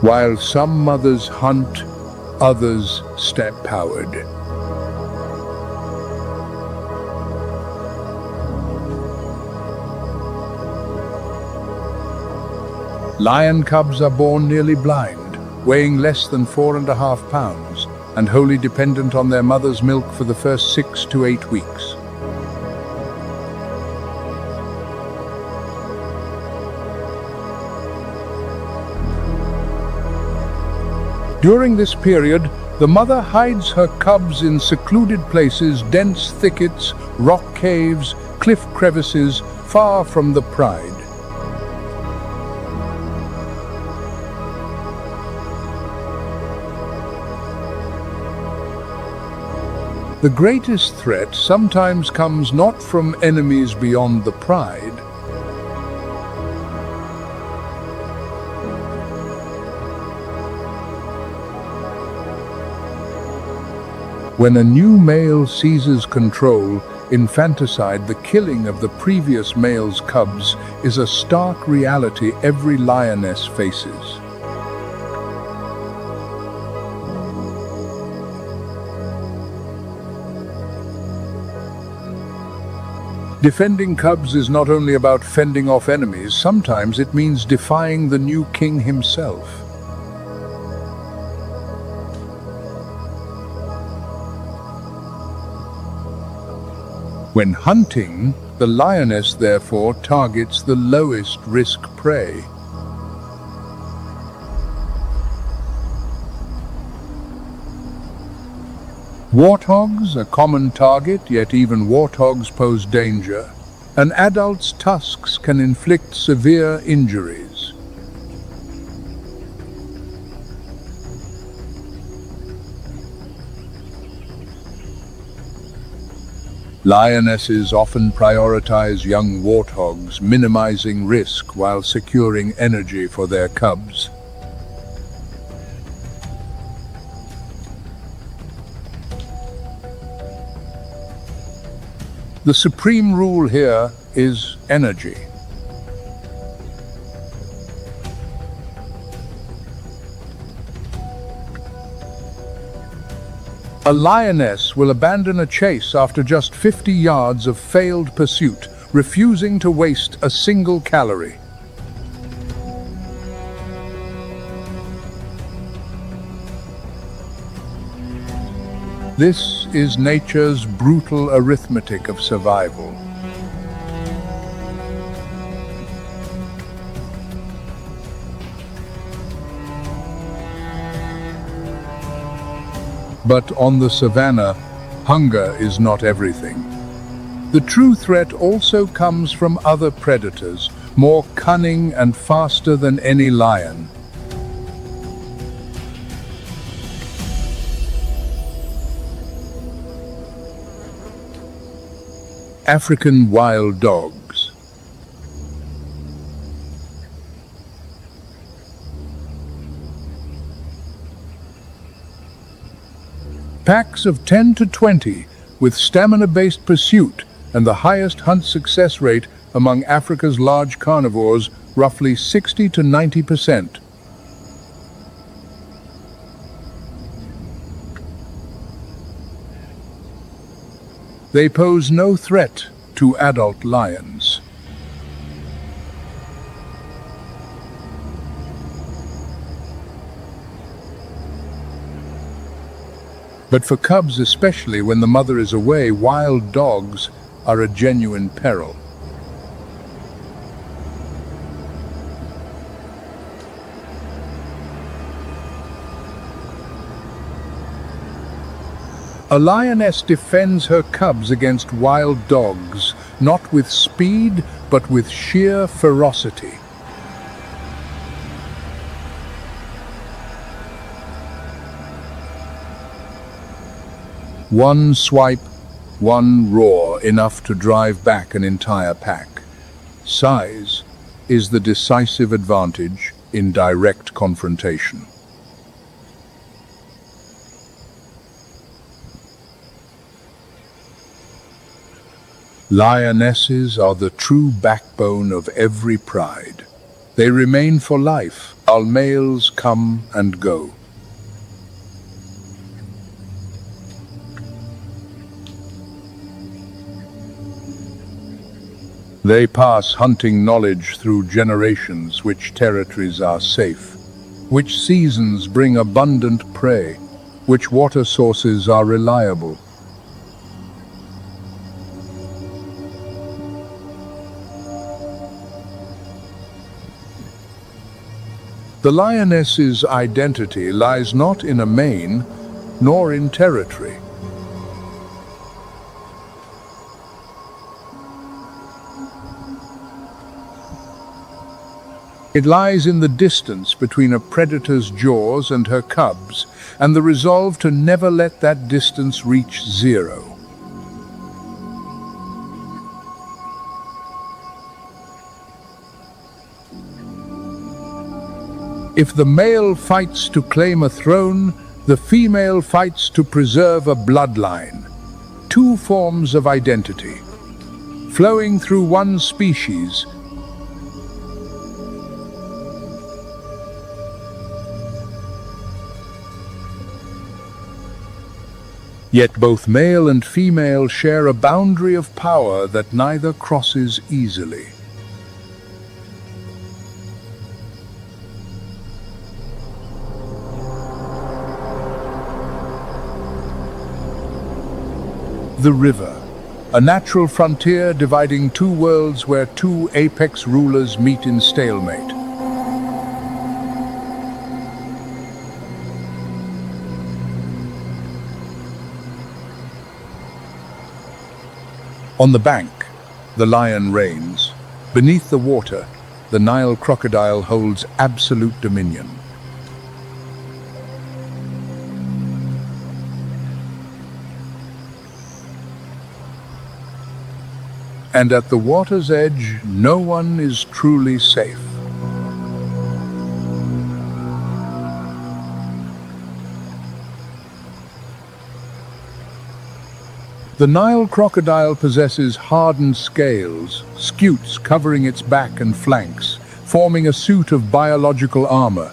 While some mothers hunt, others step-powered. Lion cubs are born nearly blind, weighing less than 4.5 pounds, and wholly dependent on their mother's milk for the first 6 to 8 weeks. During this period, the mother hides her cubs in secluded places, dense thickets, rock caves, cliff crevices, far from the pride. The greatest threat sometimes comes not from enemies beyond the pride, when a new male seizes control, infanticide, the killing of the previous male's cubs, is a stark reality every lioness faces. Defending cubs is not only about fending off enemies, sometimes it means defying the new king himself. When hunting, the lioness therefore targets the lowest risk prey. Warthogs, a common target, yet even warthogs pose danger. An adult's tusks can inflict severe injuries. Lionesses often prioritize young warthogs, minimizing risk while securing energy for their cubs. The supreme rule here is energy. A lioness will abandon a chase after just 50 yards of failed pursuit, refusing to waste a single calorie. This is nature's brutal arithmetic of survival. But on the savanna, hunger is not everything. The true threat also comes from other predators, more cunning and faster than any lion. African wild dogs. Packs of 10 to 20, with stamina-based pursuit and the highest hunt success rate among Africa's large carnivores, roughly 60 to 90%. They pose no threat to adult lions. But for cubs, especially when the mother is away, wild dogs are a genuine peril. A lioness defends her cubs against wild dogs, not with speed, but with sheer ferocity. One swipe, one roar, enough to drive back an entire pack. Size is the decisive advantage in direct confrontation. Lionesses are the true backbone of every pride. They remain for life, while males come and go. They pass hunting knowledge through generations: which territories are safe, which seasons bring abundant prey, which water sources are reliable. The lioness's identity lies not in a mane, nor in territory. It lies in the distance between a predator's jaws and her cubs, and the resolve to never let that distance reach zero. If the male fights to claim a throne, the female fights to preserve a bloodline. Two forms of identity, flowing through one species. Yet both male and female share a boundary of power that neither crosses easily. The river, a natural frontier dividing two worlds where two apex rulers meet in stalemate. On the bank, the lion reigns. Beneath the water, the Nile crocodile holds absolute dominion. And at the water's edge, no one is truly safe. The Nile crocodile possesses hardened scales, scutes covering its back and flanks, forming a suit of biological armor.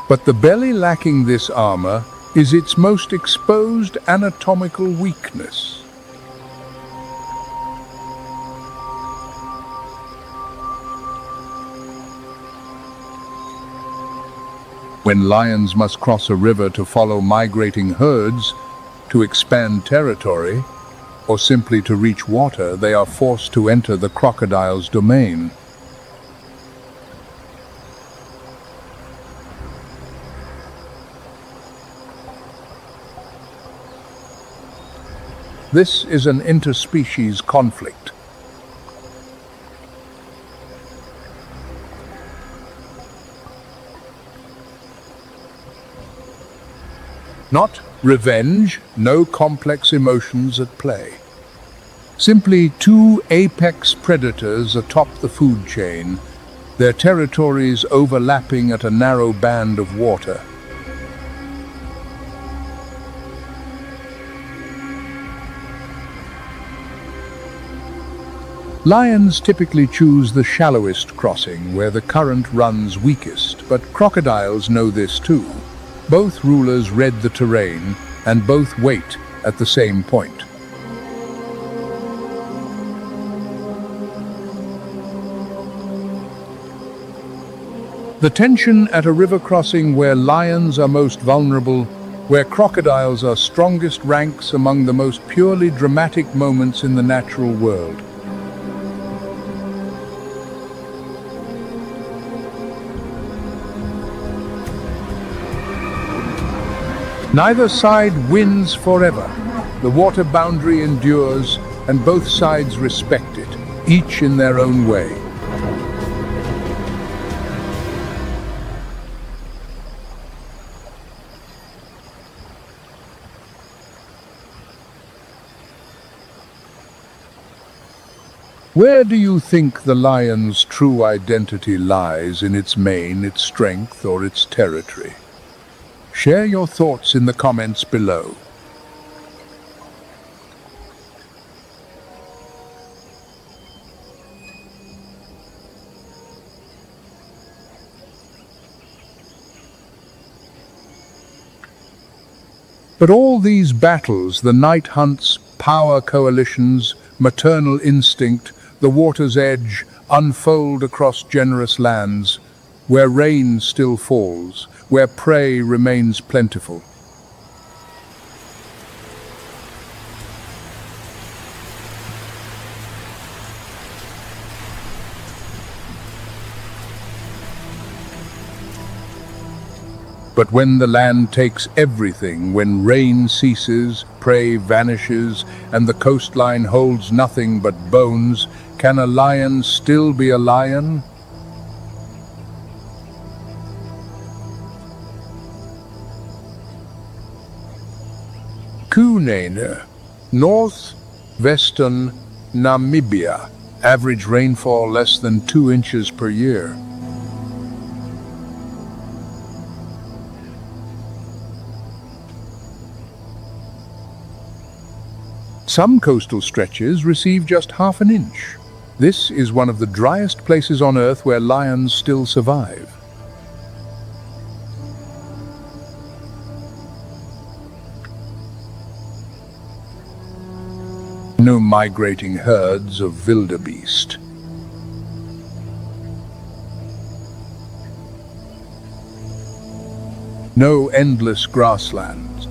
But the belly lacking this armor is its most exposed anatomical weakness. When lions must cross a river to follow migrating herds, to expand territory, or simply to reach water, they are forced to enter the crocodile's domain. This is an interspecies conflict. Not revenge, no complex emotions at play. Simply two apex predators atop the food chain, their territories overlapping at a narrow band of water. Lions typically choose the shallowest crossing, where the current runs weakest, but crocodiles know this too. Both rulers read the terrain, and both wait at the same point. The tension at a river crossing where lions are most vulnerable, where crocodiles are strongest, ranks among the most purely dramatic moments in the natural world. Neither side wins forever. The water boundary endures, and both sides respect it, each in their own way. Where do you think the lion's true identity lies, in its mane, its strength, or its territory? Share your thoughts in the comments below. But all these battles, the night hunts, power coalitions, maternal instinct, the water's edge, unfold across generous lands, where rain still falls, where prey remains plentiful. But when the land takes everything, when rain ceases, prey vanishes, and the coastline holds nothing but bones, can a lion still be a lion? Kunene, northwestern Namibia. Average rainfall less than 2 inches per year. Some coastal stretches receive just half an inch. This is one of the driest places on Earth where lions still survive. No migrating herds of wildebeest. No endless grasslands.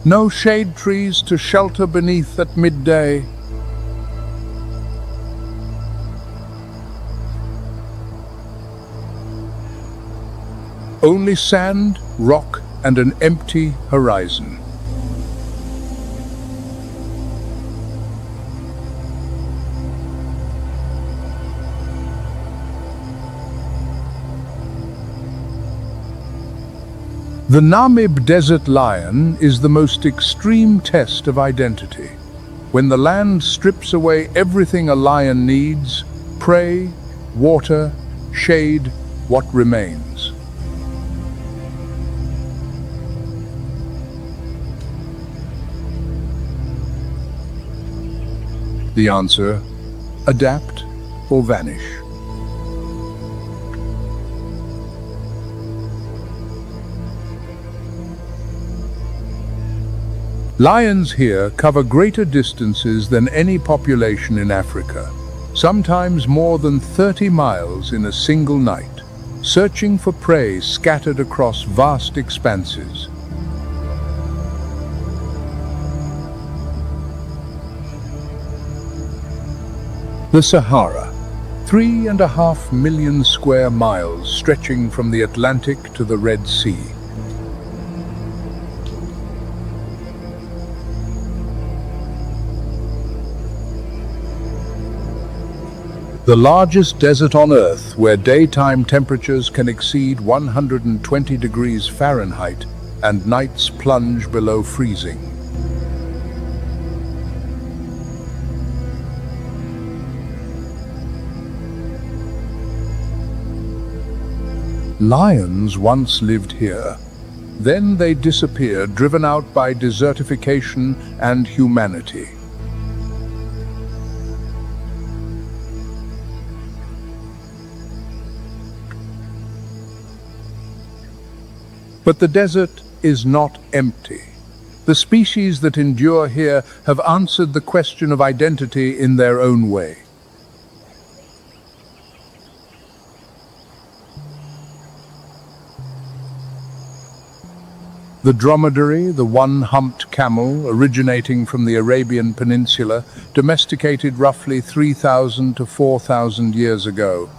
No shade trees to shelter beneath at midday. Only sand, rock, and an empty horizon. The Namib desert lion is the most extreme test of identity. When the land strips away everything a lion needs, prey, water, shade, what remains? The answer: adapt or vanish. Lions here cover greater distances than any population in Africa, sometimes more than 30 miles in a single night, searching for prey scattered across vast expanses. The Sahara, 3.5 million square miles stretching from the Atlantic to the Red Sea. The largest desert on Earth, where daytime temperatures can exceed 120 degrees Fahrenheit and nights plunge below freezing. Lions once lived here. Then they disappeared, driven out by desertification and humanity. But the desert is not empty. The species that endure here have answered the question of identity in their own way. The dromedary, the one-humped camel, originating from the Arabian Peninsula, domesticated roughly 3,000 to 4,000 years ago.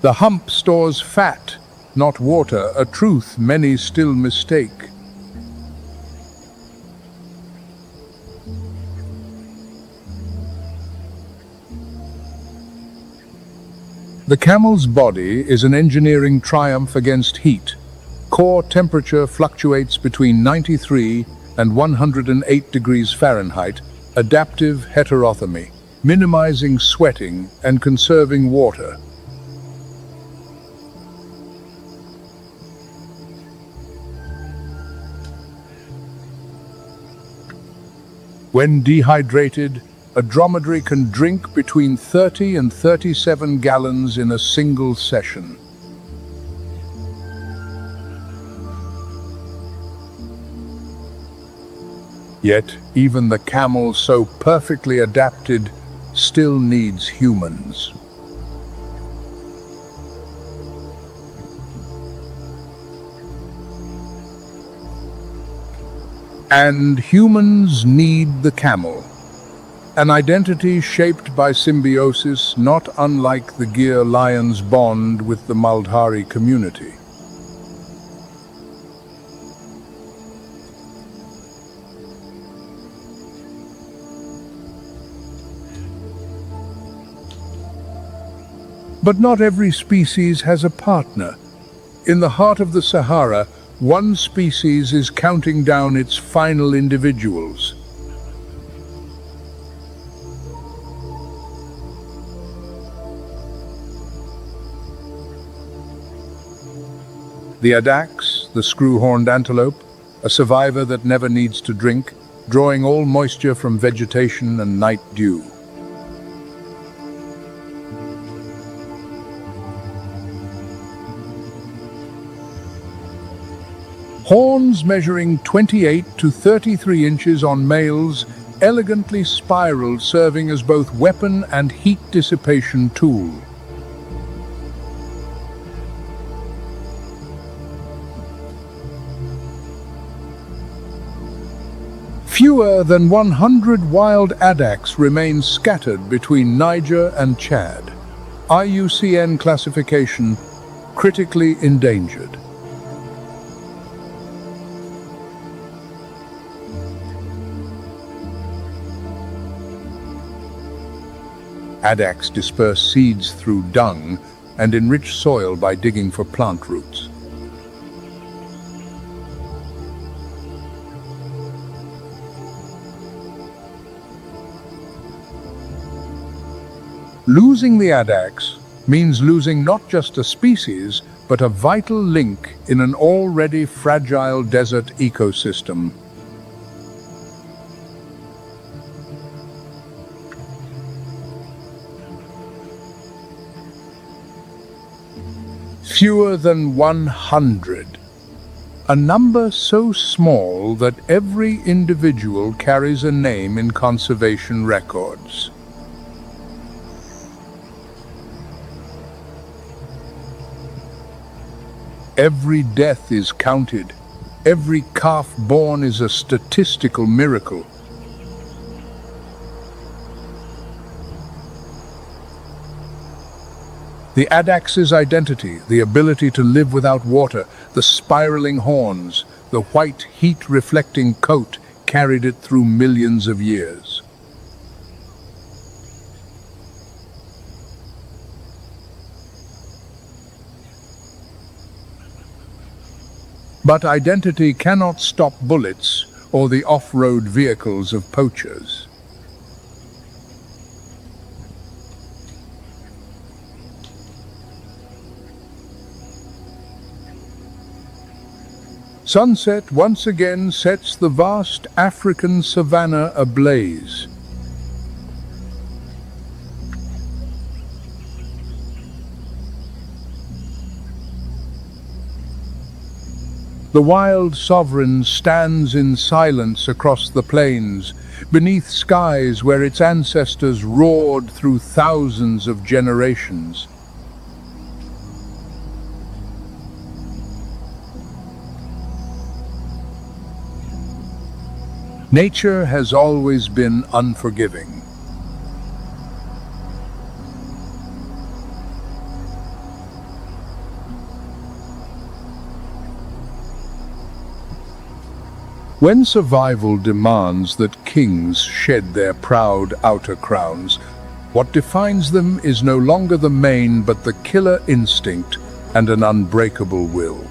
The hump stores fat, not water, a truth many still mistake. The camel's body is an engineering triumph against heat. Core temperature fluctuates between 93 and 108 degrees Fahrenheit, adaptive heterothermy, minimizing sweating and conserving water. When dehydrated, a dromedary can drink between 30 and 37 gallons in a single session. Yet, even the camel, so perfectly adapted, still needs humans. And humans need the camel, an identity shaped by symbiosis not unlike the Gyr lion's bond with the Maldhari community. But not every species has a partner. In the heart of the Sahara, one species is counting down its final individuals. The addax, the screw-horned antelope, a survivor that never needs to drink, drawing all moisture from vegetation and night dew. Horns measuring 28 to 33 inches on males, elegantly spiraled, serving as both weapon and heat dissipation tool. Fewer than 100 wild addax remain scattered between Niger and Chad. IUCN classification: critically endangered. Addax disperse seeds through dung and enrich soil by digging for plant roots. Losing the addax means losing not just a species, but a vital link in an already fragile desert ecosystem. Fewer than 100. A number so small that every individual carries a name in conservation records. Every death is counted. Every calf born is a statistical miracle. The addax's identity, the ability to live without water, the spiraling horns, the white heat-reflecting coat carried it through millions of years. But identity cannot stop bullets or the off-road vehicles of poachers. Sunset once again sets the vast African savanna ablaze. The wild sovereign stands in silence across the plains, beneath skies where its ancestors roared through thousands of generations. Nature has always been unforgiving. When survival demands that kings shed their proud outer crowns, what defines them is no longer the mane but the killer instinct and an unbreakable will.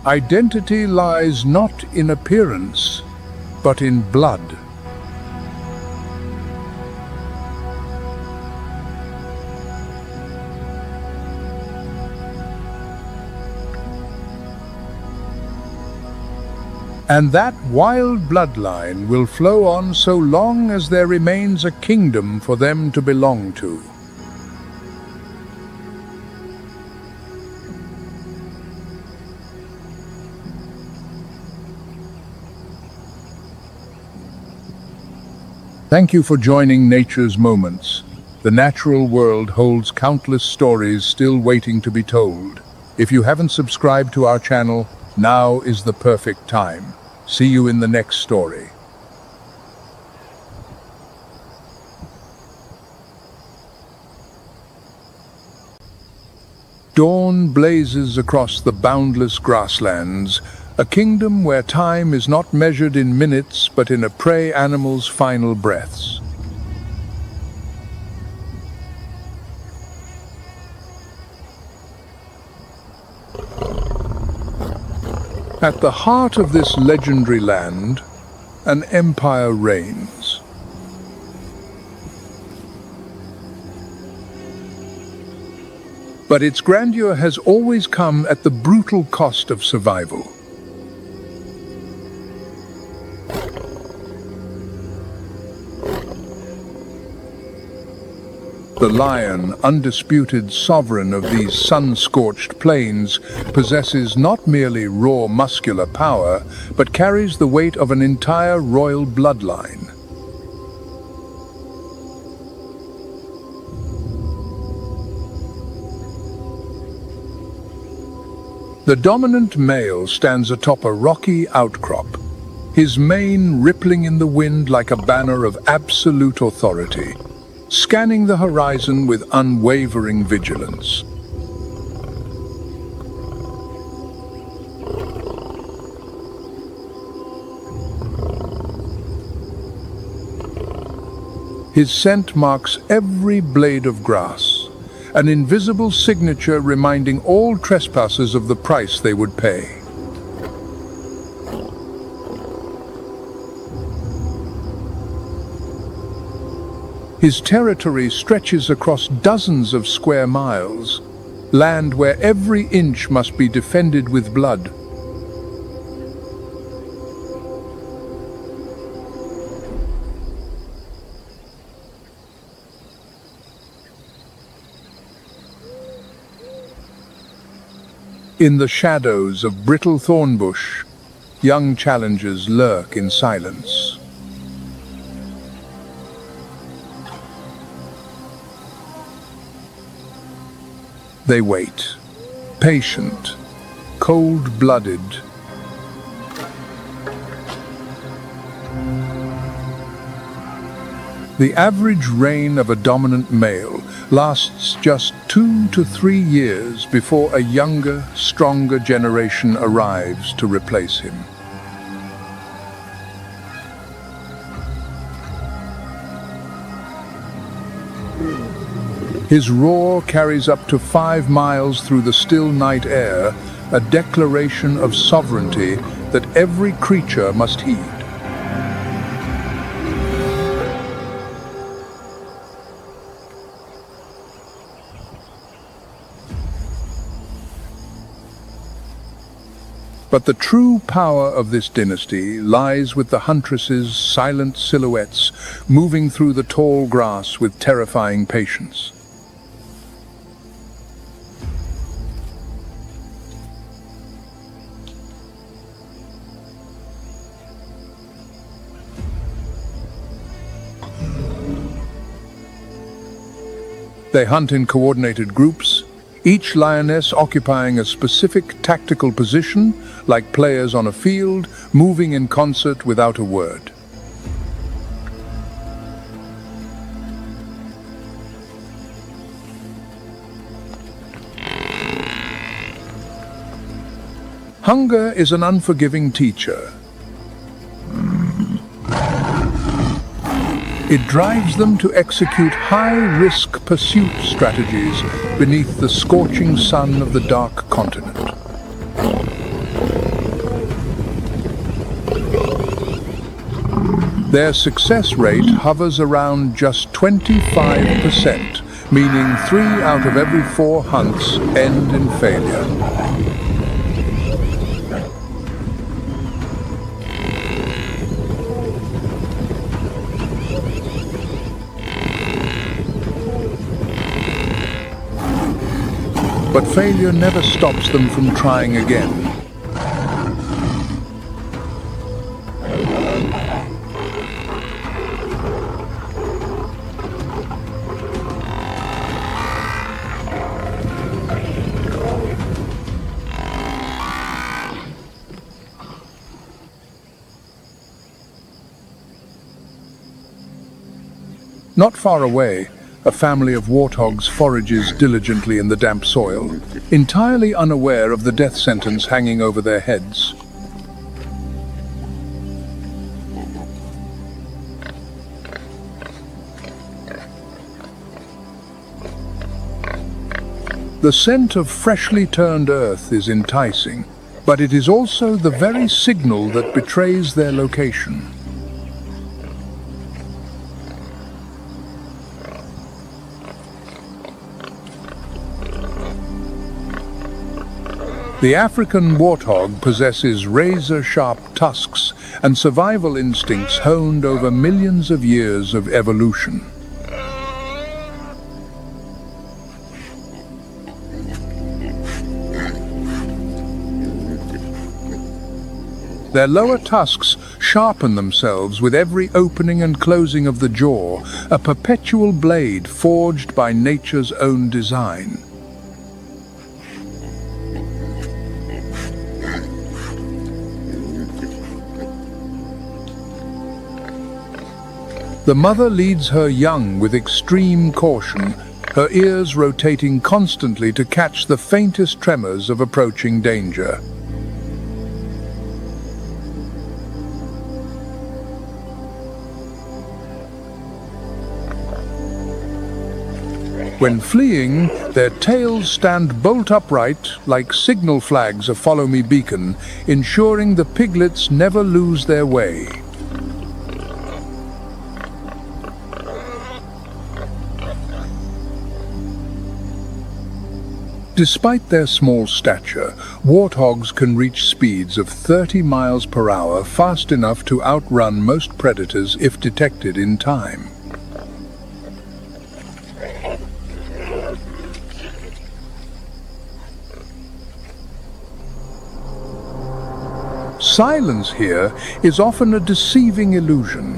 Identity lies not in appearance, but in blood. And that wild bloodline will flow on so long as there remains a kingdom for them to belong to. Thank you for joining Nature's Moments. The natural world holds countless stories still waiting to be told. If you haven't subscribed to our channel, now is the perfect time. See you in the next story. Dawn blazes across the boundless grasslands, a kingdom where time is not measured in minutes but in a prey animal's final breaths. At the heart of this legendary land, an empire reigns. But its grandeur has always come at the brutal cost of survival. The lion, undisputed sovereign of these sun-scorched plains, possesses not merely raw muscular power, but carries the weight of an entire royal bloodline. The dominant male stands atop a rocky outcrop, his mane rippling in the wind like a banner of absolute authority, scanning the horizon with unwavering vigilance. His scent marks every blade of grass, an invisible signature reminding all trespassers of the price they would pay. His territory stretches across dozens of square miles, land where every inch must be defended with blood. In the shadows of brittle thornbush, young challengers lurk in silence. They wait, patient, cold-blooded. The average reign of a dominant male lasts just 2 to 3 years before a younger, stronger generation arrives to replace him. His roar carries up to 5 miles through the still night air, a declaration of sovereignty that every creature must heed. But the true power of this dynasty lies with the huntresses' silent silhouettes moving through the tall grass with terrifying patience. They hunt in coordinated groups, each lioness occupying a specific tactical position, like players on a field, moving in concert without a word. Hunger is an unforgiving teacher. It drives them to execute high-risk pursuit strategies beneath the scorching sun of the dark continent. Their success rate hovers around just 25%, meaning 3 out of every 4 hunts end in failure. But failure never stops them from trying again. Not far away, a family of warthogs forages diligently in the damp soil, entirely unaware of the death sentence hanging over their heads. The scent of freshly turned earth is enticing, but it is also the very signal that betrays their location. The African warthog possesses razor-sharp tusks and survival instincts honed over millions of years of evolution. Their lower tusks sharpen themselves with every opening and closing of the jaw, a perpetual blade forged by nature's own design. The mother leads her young with extreme caution, her ears rotating constantly to catch the faintest tremors of approaching danger. When fleeing, their tails stand bolt upright like signal flags, a follow me beacon, ensuring the piglets never lose their way. Despite their small stature, warthogs can reach speeds of 30 miles per hour, fast enough to outrun most predators if detected in time. Silence here is often a deceiving illusion.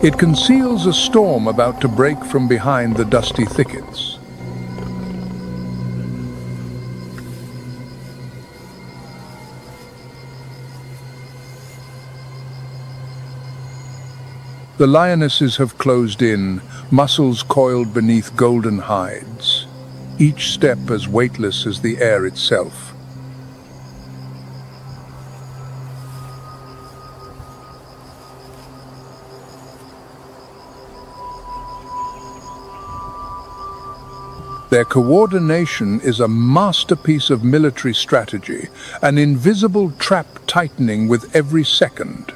It conceals a storm about to break from behind the dusty thickets. The lionesses have closed in, muscles coiled beneath golden hides, each step as weightless as the air itself. Their coordination is a masterpiece of military strategy, an invisible trap tightening with every second.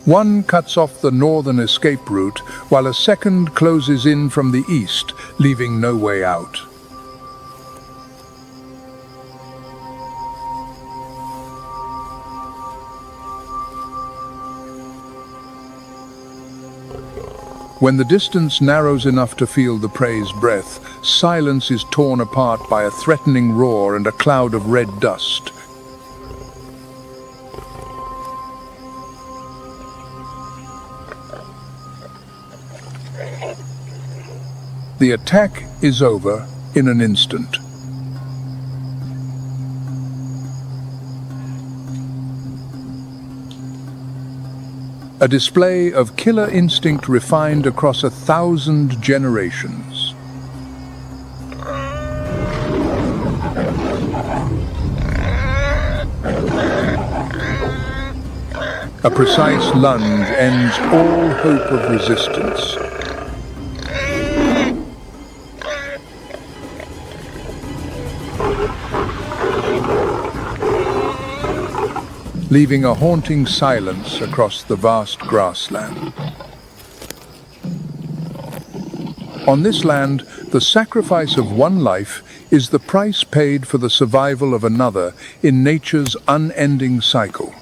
One cuts off the northern escape route, while a second closes in from the east, leaving no way out. When the distance narrows enough to feel the prey's breath, silence is torn apart by a threatening roar and a cloud of red dust. The attack is over in an instant. A display of killer instinct refined across 1,000 generations. A precise lunge ends all hope of resistance. Leaving a haunting silence across the vast grassland. On this land, the sacrifice of one life is the price paid for the survival of another in nature's unending cycle.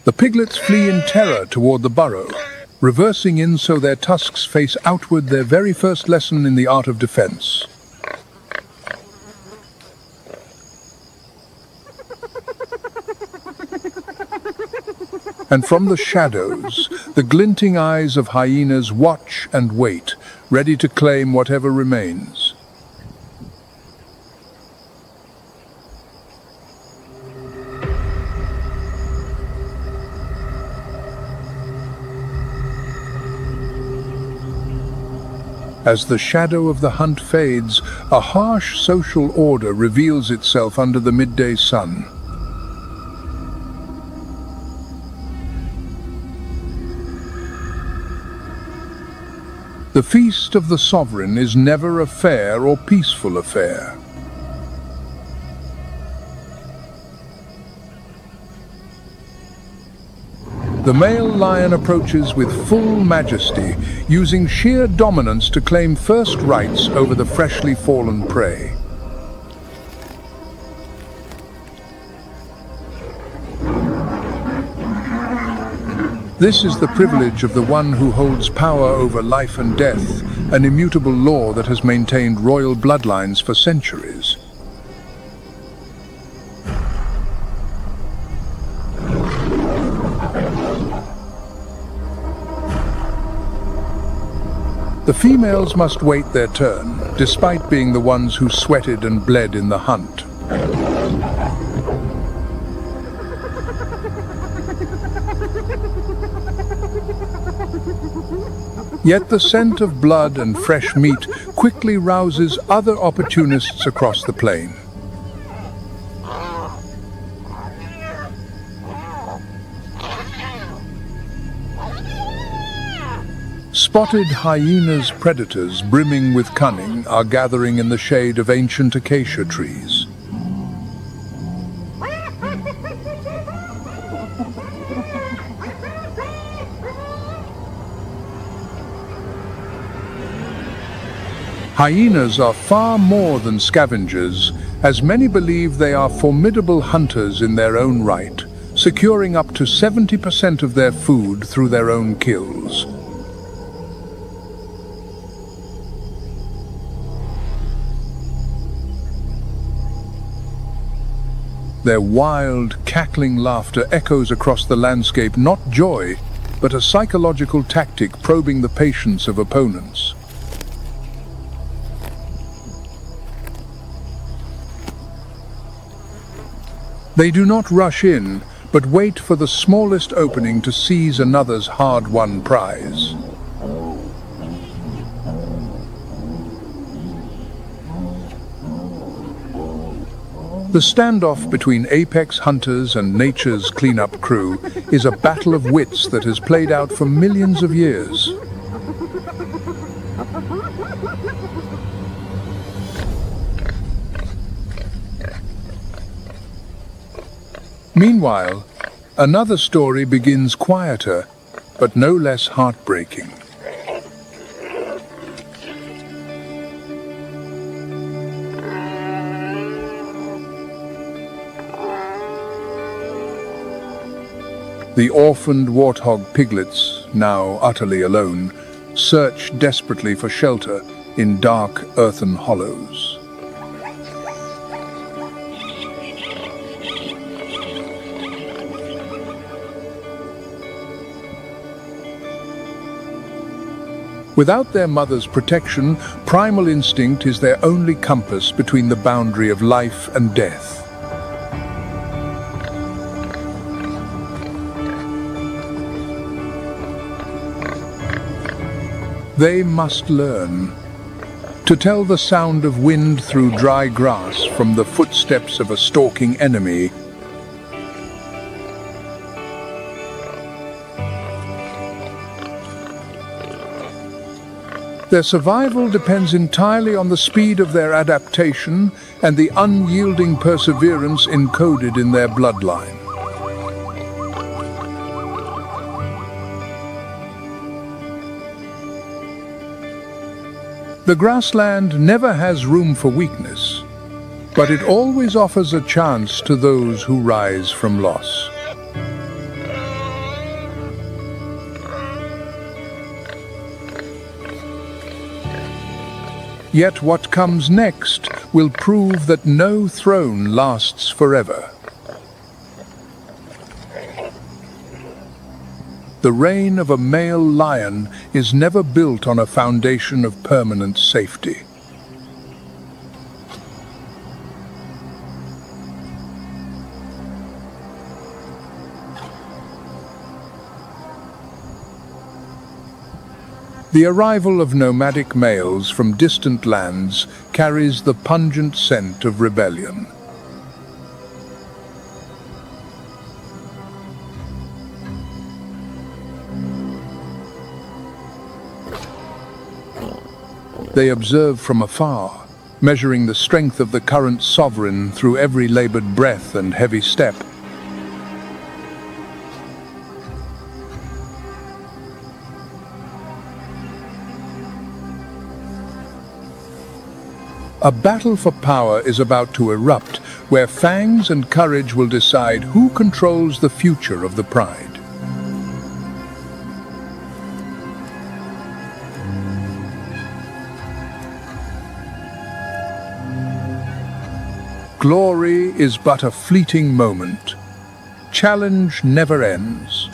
The piglets flee in terror toward the burrow, reversing in so their tusks face outward, their very first lesson in the art of defense. And from the shadows, the glinting eyes of hyenas watch and wait, ready to claim whatever remains. As the shadow of the hunt fades, a harsh social order reveals itself under the midday sun. The feast of the sovereign is never a fair or peaceful affair. The male lion approaches with full majesty, using sheer dominance to claim first rights over the freshly fallen prey. This is the privilege of the one who holds power over life and death, an immutable law that has maintained royal bloodlines for centuries. The females must wait their turn, despite being the ones who sweated and bled in the hunt. Yet the scent of blood and fresh meat quickly rouses other opportunists across the plain. Spotted hyenas, predators brimming with cunning, are gathering in the shade of ancient acacia trees. Hyenas are far more than scavengers, as many believe they are formidable hunters in their own right, securing up to 70% of their food through their own kills. Their wild, cackling laughter echoes across the landscape, not joy, but a psychological tactic probing the patience of opponents. They do not rush in, but wait for the smallest opening to seize another's hard-won prize. The standoff between apex hunters and nature's cleanup crew is a battle of wits that has played out for millions of years. Meanwhile, another story begins quieter, but no less heartbreaking. The orphaned warthog piglets, now utterly alone, search desperately for shelter in dark earthen hollows. Without their mother's protection, primal instinct is their only compass between the boundary of life and death. They must learn to tell the sound of wind through dry grass from the footsteps of a stalking enemy. Their survival depends entirely on the speed of their adaptation and the unyielding perseverance encoded in their bloodline. The grassland never has room for weakness, but it always offers a chance to those who rise from loss. Yet what comes next will prove that no throne lasts forever. The reign of a male lion is never built on a foundation of permanent safety. The arrival of nomadic males from distant lands carries the pungent scent of rebellion. They observe from afar, measuring the strength of the current sovereign through every labored breath and heavy step. A battle for power is about to erupt, where fangs and courage will decide who controls the future of the pride. Glory is but a fleeting moment. Challenge never ends.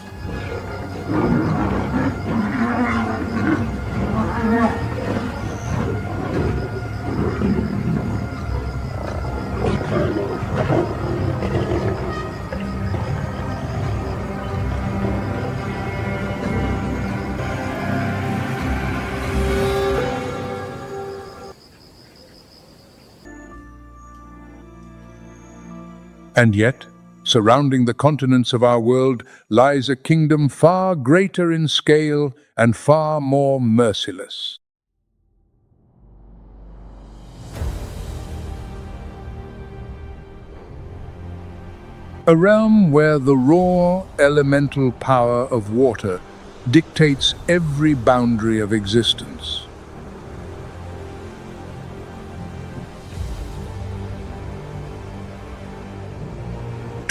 And yet, surrounding the continents of our world lies a kingdom far greater in scale and far more merciless. A realm where the raw, elemental power of water dictates every boundary of existence.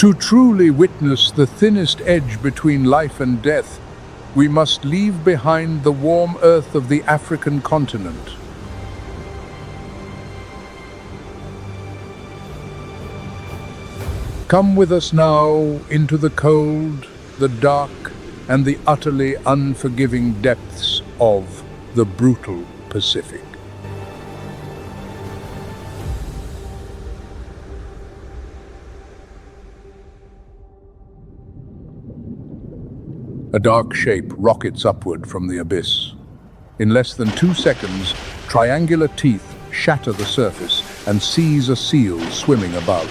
To truly witness the thinnest edge between life and death, we must leave behind the warm earth of the African continent. Come with us now into the cold, the dark, and the utterly unforgiving depths of the brutal Pacific. A dark shape rockets upward from the abyss. In less than 2 seconds, triangular teeth shatter the surface and seize a seal swimming above.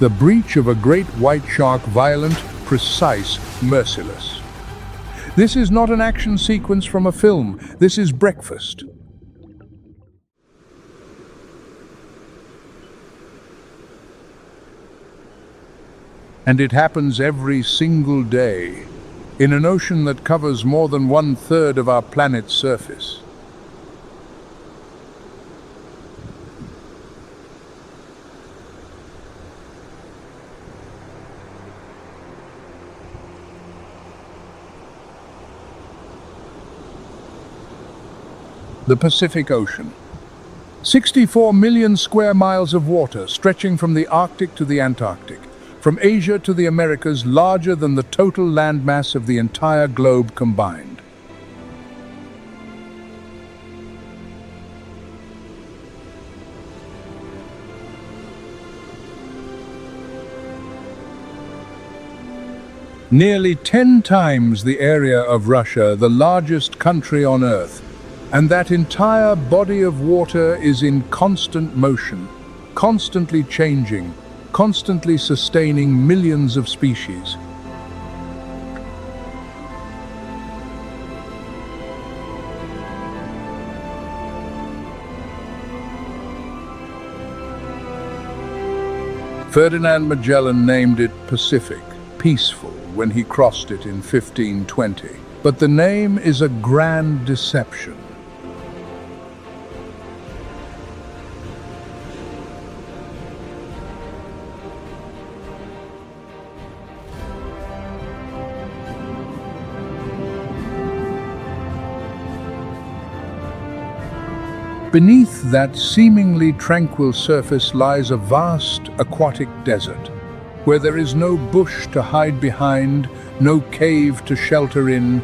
The breach of a great white shark, violent, precise, merciless. This is not an action sequence from a film. This is breakfast. And it happens every single day, in an ocean that covers more than 1/3 of our planet's surface. The Pacific Ocean. 64 million square miles of water stretching from the Arctic to the Antarctic. From Asia to the Americas, larger than the total landmass of the entire globe combined. Nearly 10 times the area of Russia, the largest country on Earth, and that entire body of water is in constant motion, constantly changing, constantly sustaining millions of species. Ferdinand Magellan named it Pacific, peaceful, when he crossed it in 1520. But the name is a grand deception. Beneath that seemingly tranquil surface lies a vast aquatic desert, where there is no bush to hide behind, no cave to shelter in.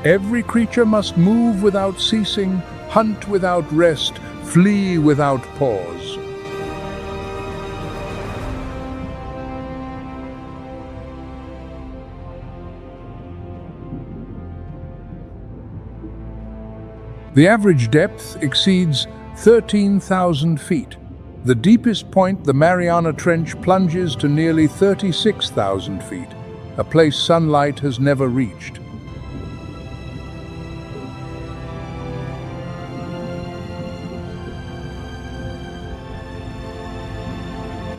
Every creature must move without ceasing, hunt without rest, flee without pause. The average depth exceeds 13,000 feet. The deepest point, the Mariana Trench, plunges to nearly 36,000 feet, a place sunlight has never reached.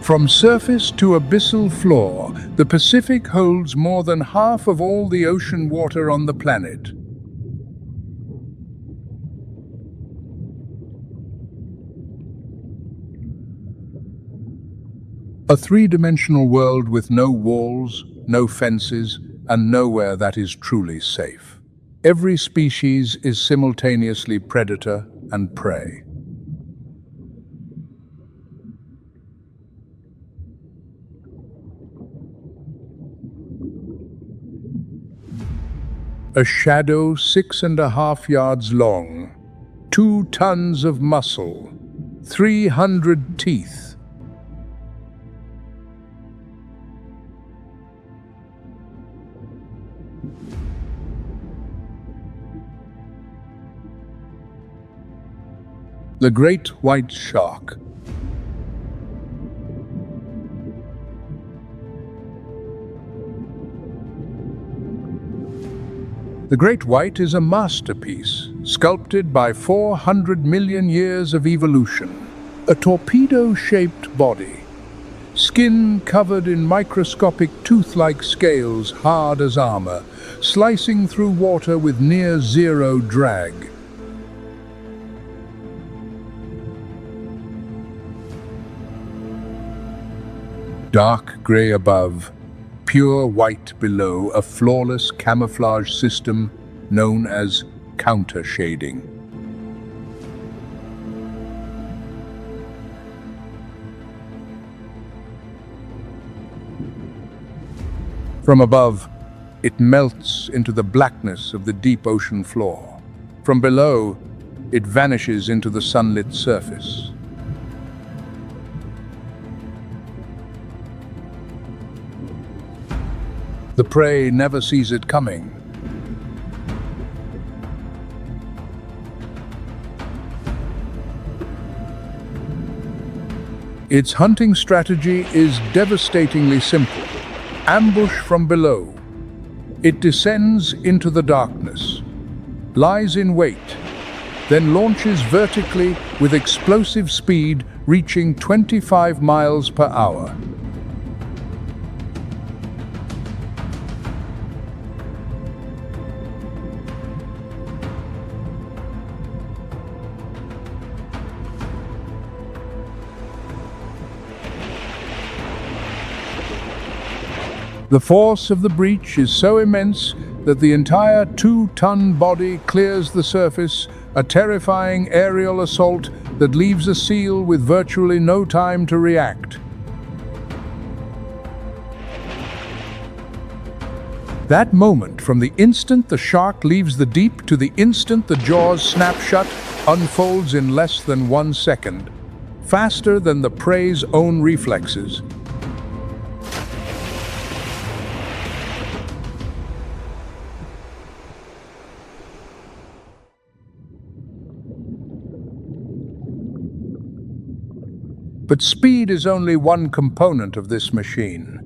From surface to abyssal floor, the Pacific holds more than half of all the ocean water on the planet. A three-dimensional world with no walls, no fences, and nowhere that is truly safe. Every species is simultaneously predator and prey. A shadow 6.5 yards long, 2 tons of muscle, 300 teeth. The great white shark. The great white is a masterpiece, sculpted by 400 million years of evolution. A torpedo-shaped body, skin covered in microscopic tooth-like scales hard as armor, slicing through water with near zero drag. Dark grey above, pure white below, a flawless camouflage system known as counter shading. From above, it melts into the blackness of the deep ocean floor. From below, it vanishes into the sunlit surface. The prey never sees it coming. Its hunting strategy is devastatingly simple. Ambush from below. It descends into the darkness, lies in wait, then launches vertically with explosive speed reaching 25 miles per hour. The force of the breach is so immense that the entire 2-ton body clears the surface, a terrifying aerial assault that leaves a seal with virtually no time to react. That moment, from the instant the shark leaves the deep to the instant the jaws snap shut, unfolds in less than 1 second, faster than the prey's own reflexes. But speed is only one component of this machine.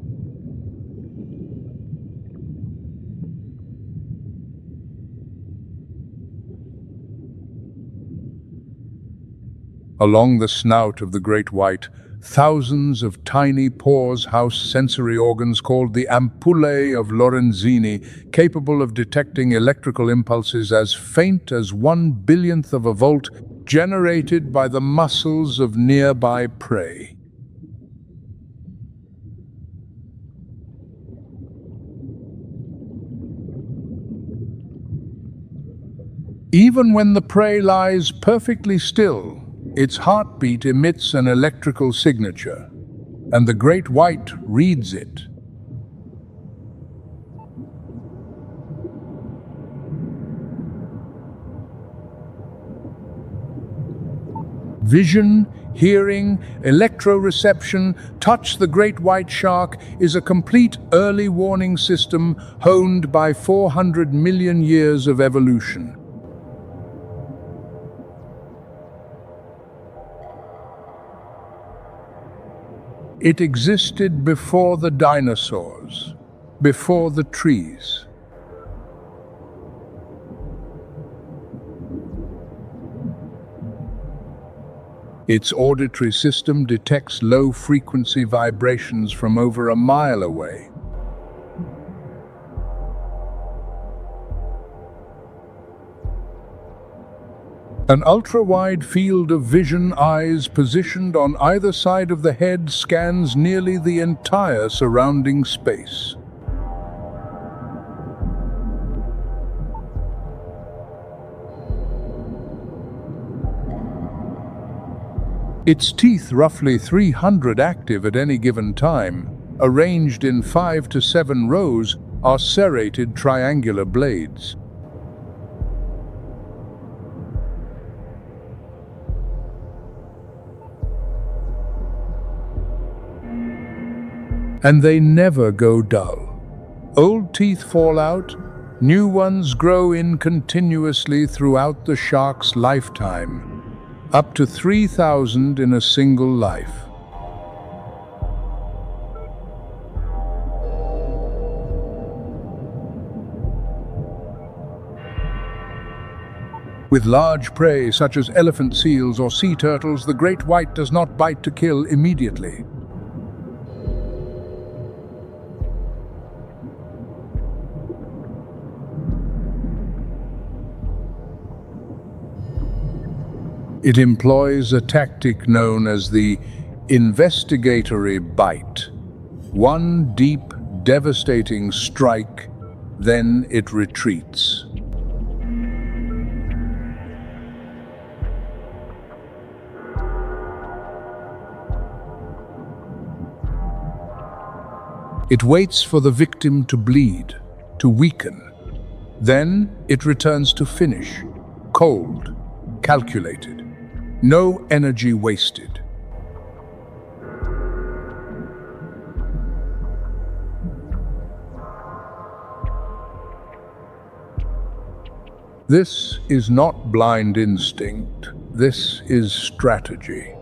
Along the snout of the great white, thousands of tiny pores house sensory organs called the ampullae of Lorenzini, capable of detecting electrical impulses as faint as 1/1000th of a volt, generated by the muscles of nearby prey. Even when the prey lies perfectly still, its heartbeat emits an electrical signature, and the great white reads it. Vision, hearing, electroreception, touch. The great white shark is a complete early warning system honed by 400 million years of evolution. It existed before the dinosaurs, before the trees. Its auditory system detects low-frequency vibrations from over a mile away. An ultra-wide field of vision eyes positioned on either side of the head scans nearly the entire surrounding space. Its teeth, roughly 300 active at any given time, arranged in 5 to 7 rows, are serrated triangular blades. And they never go dull. Old teeth fall out, new ones grow in continuously throughout the shark's lifetime. Up to 3,000 in a single life. With large prey such as elephant seals or sea turtles, the great white does not bite to kill immediately. It employs a tactic known as the investigatory bite, One deep, devastating strike, then it retreats. It waits for the victim to bleed, to weaken. Then it returns to finish, cold, calculated. No energy wasted. This is not blind instinct. This is strategy.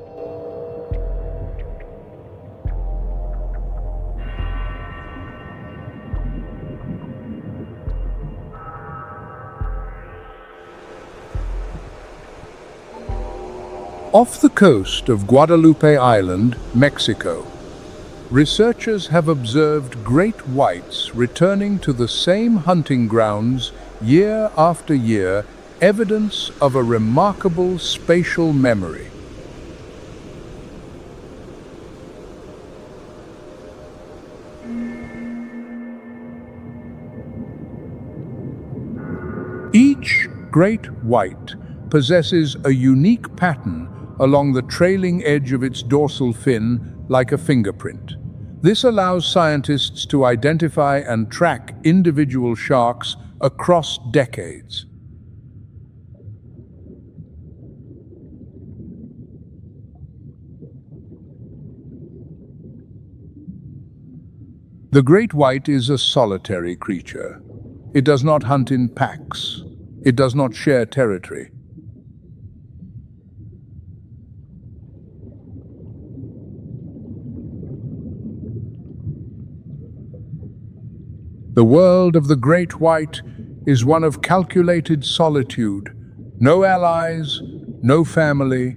Off the coast of Guadalupe Island, Mexico, researchers have observed great whites returning to the same hunting grounds year after year, evidence of a remarkable spatial memory. Each great white possesses a unique pattern along the trailing edge of its dorsal fin, like a fingerprint. This allows scientists to identify and track individual sharks across decades. The great white is a solitary creature. It does not hunt in packs. It does not share territory. The world of the great white is one of calculated solitude. No allies, no family,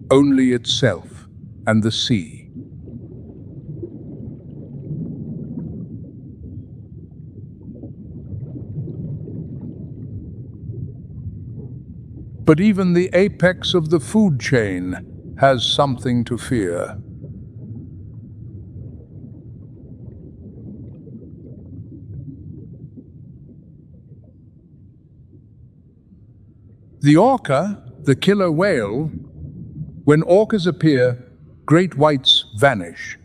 only itself and the sea. But even the apex of the food chain has something to fear. The orca, the killer whale, when orcas appear, great whites vanish.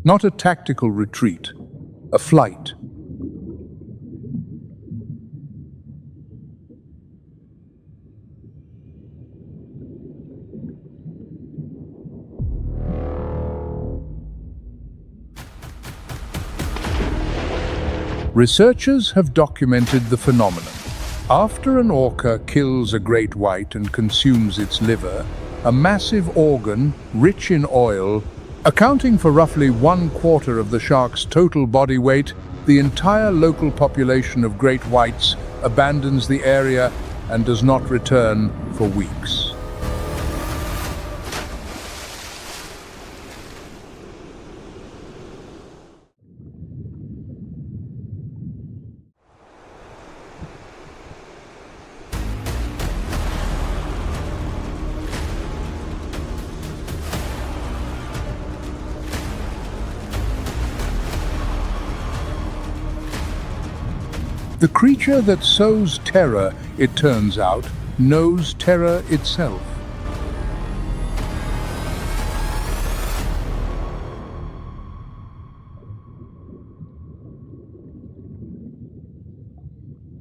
Not a tactical retreat, a flight. Researchers have documented the phenomenon. After an orca kills a great white and consumes its liver, a massive organ, rich in oil, accounting for roughly 1/4 of the shark's total body weight, the entire local population of great whites abandons the area and does not return for weeks. The creature that sows terror, it turns out, knows terror itself.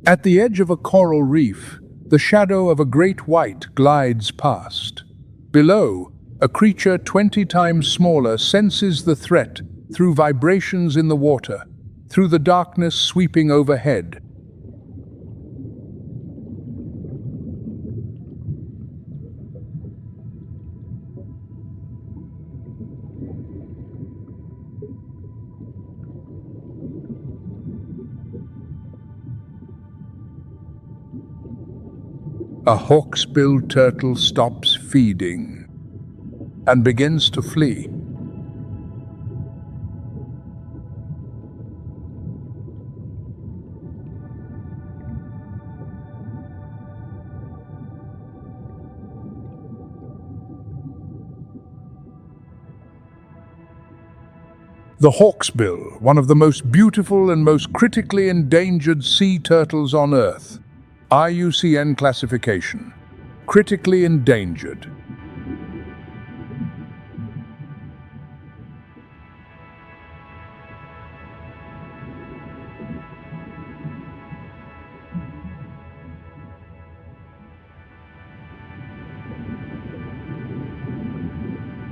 At the edge of a coral reef, the shadow of a great white glides past. Below, a creature 20 times smaller senses the threat through vibrations in the water, through the darkness sweeping overhead. A hawksbill turtle stops feeding and begins to flee. The hawksbill, one of the most beautiful and most critically endangered sea turtles on Earth. IUCN classification: critically endangered.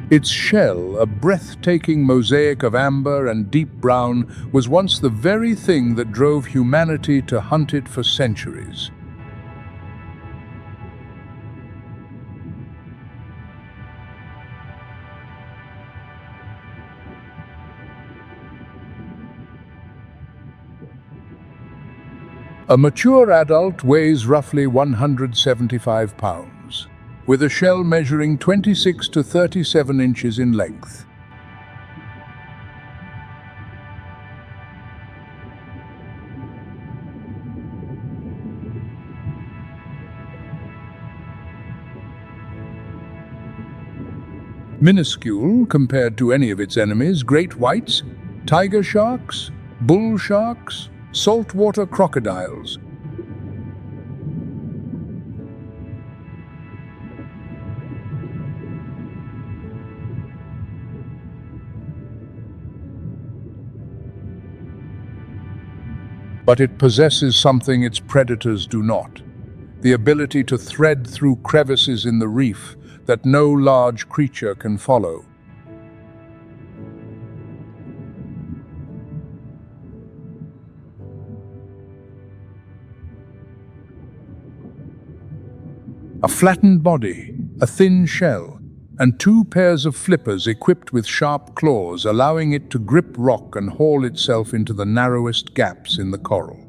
Its shell, a breathtaking mosaic of amber and deep brown, was once the very thing that drove humanity to hunt it for centuries. A mature adult weighs roughly 175 pounds, with a shell measuring 26 to 37 inches in length. Minuscule compared to any of its enemies: great whites, tiger sharks, bull sharks, saltwater crocodiles. But it possesses something its predators do not: the ability to thread through crevices in the reef that no large creature can follow. A flattened body, a thin shell, and two pairs of flippers equipped with sharp claws, allowing it to grip rock and haul itself into the narrowest gaps in the coral.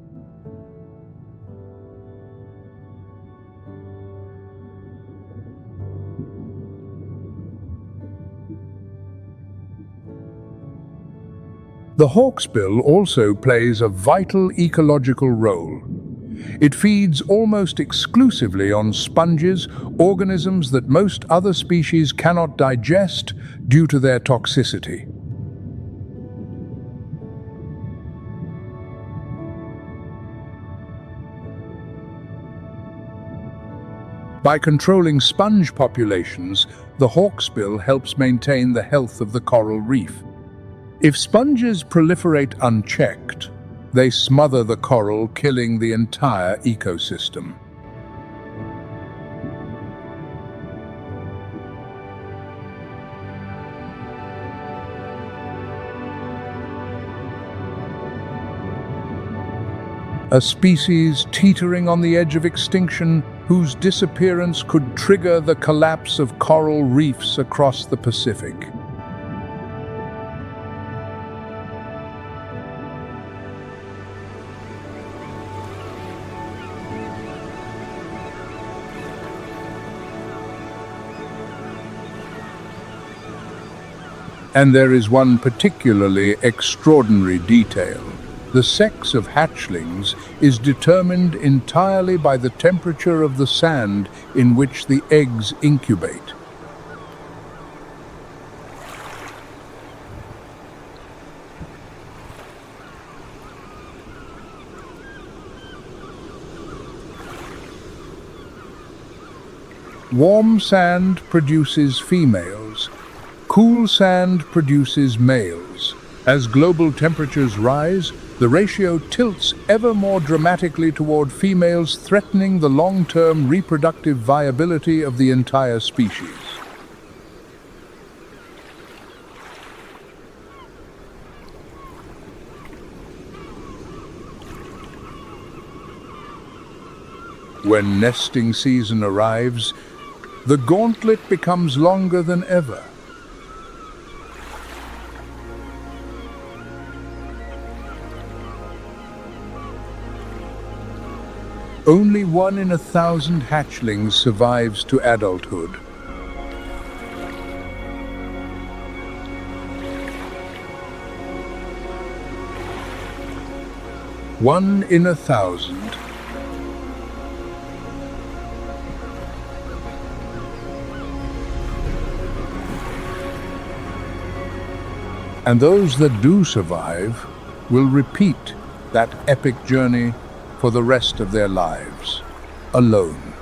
The hawksbill also plays a vital ecological role. It feeds almost exclusively on sponges, organisms that most other species cannot digest due to their toxicity. By controlling sponge populations, the hawksbill helps maintain the health of the coral reef. If sponges proliferate unchecked, they smother the coral, killing the entire ecosystem. A species teetering on the edge of extinction, whose disappearance could trigger the collapse of coral reefs across the Pacific. And there is one particularly extraordinary detail. The sex of hatchlings is determined entirely by the temperature of the sand in which the eggs incubate. Warm sand produces females. Cool sand produces males. As global temperatures rise, the ratio tilts ever more dramatically toward females, threatening the long-term reproductive viability of the entire species. When nesting season arrives, the gauntlet becomes longer than ever. Only 1 in 1,000 hatchlings survives to adulthood. One in 1,000. And those that do survive will repeat that epic journey for the rest of their lives, alone.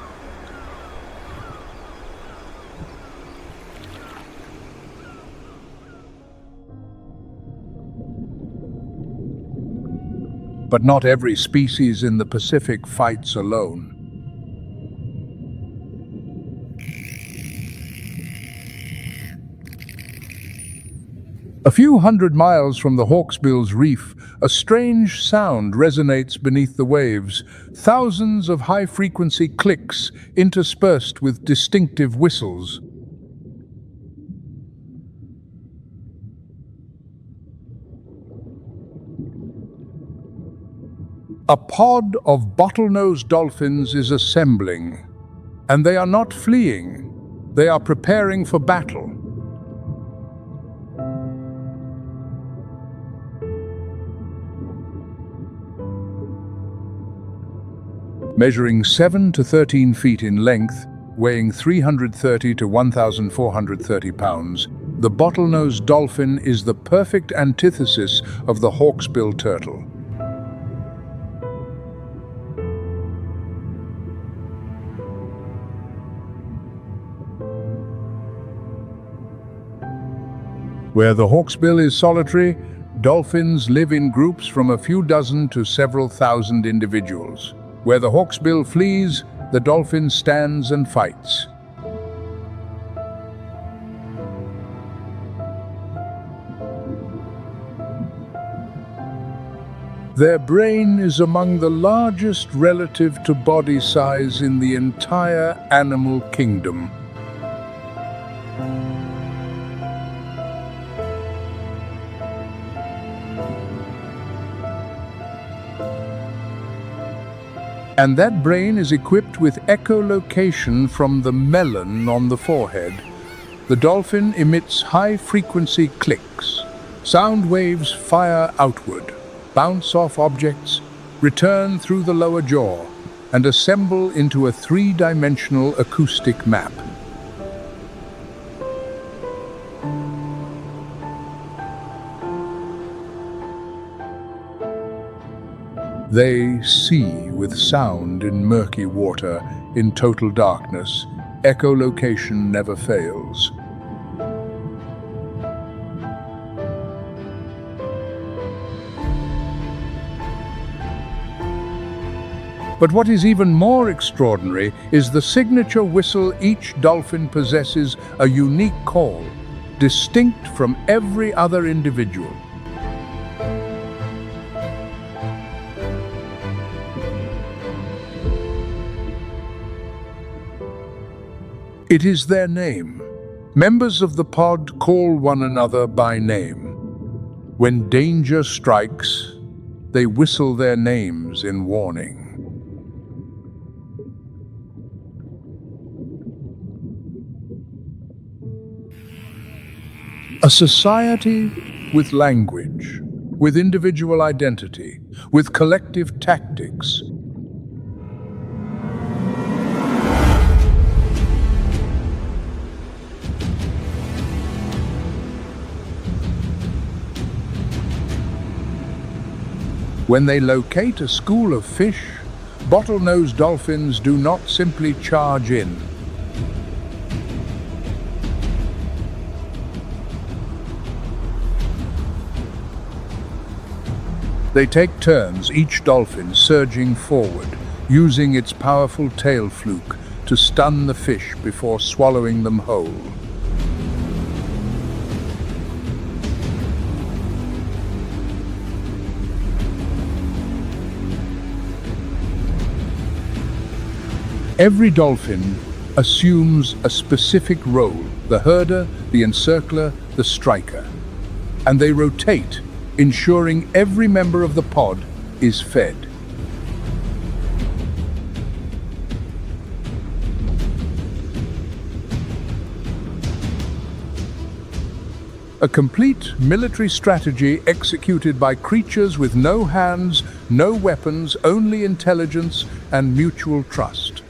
But not every species in the Pacific fights alone. A few hundred miles from the Hawksbill's reef, a strange sound resonates beneath the waves, thousands of high-frequency clicks interspersed with distinctive whistles. A pod of bottlenose dolphins is assembling, and they are not fleeing, they are preparing for battle. Measuring 7 to 13 feet in length, weighing 330 to 1,430 pounds, the bottlenose dolphin is the perfect antithesis of the hawksbill turtle. Where the hawksbill is solitary, dolphins live in groups from a few dozen to several thousand individuals. Where the hawksbill flees, the dolphin stands and fights. Their brain is among the largest relative to body size in the entire animal kingdom. And that brain is equipped with echolocation from the melon on the forehead. The dolphin emits high-frequency clicks. Sound waves fire outward, bounce off objects, return through the lower jaw, and assemble into a three-dimensional acoustic map. They see with sound in murky water, in total darkness. Echolocation never fails. But what is even more extraordinary is the signature whistle. Each dolphin possesses a unique call, distinct from every other individual. It is their name. Members of the pod call one another by name. When danger strikes, they whistle their names in warning. A society with language, with individual identity, with collective tactics. When they locate a school of fish, bottlenose dolphins do not simply charge in. They take turns, each dolphin surging forward, using its powerful tail fluke to stun the fish before swallowing them whole. Every dolphin assumes a specific role: the herder, the encircler, the striker. And they rotate, ensuring every member of the pod is fed. A complete military strategy executed by creatures with no hands, no weapons, only intelligence and mutual trust.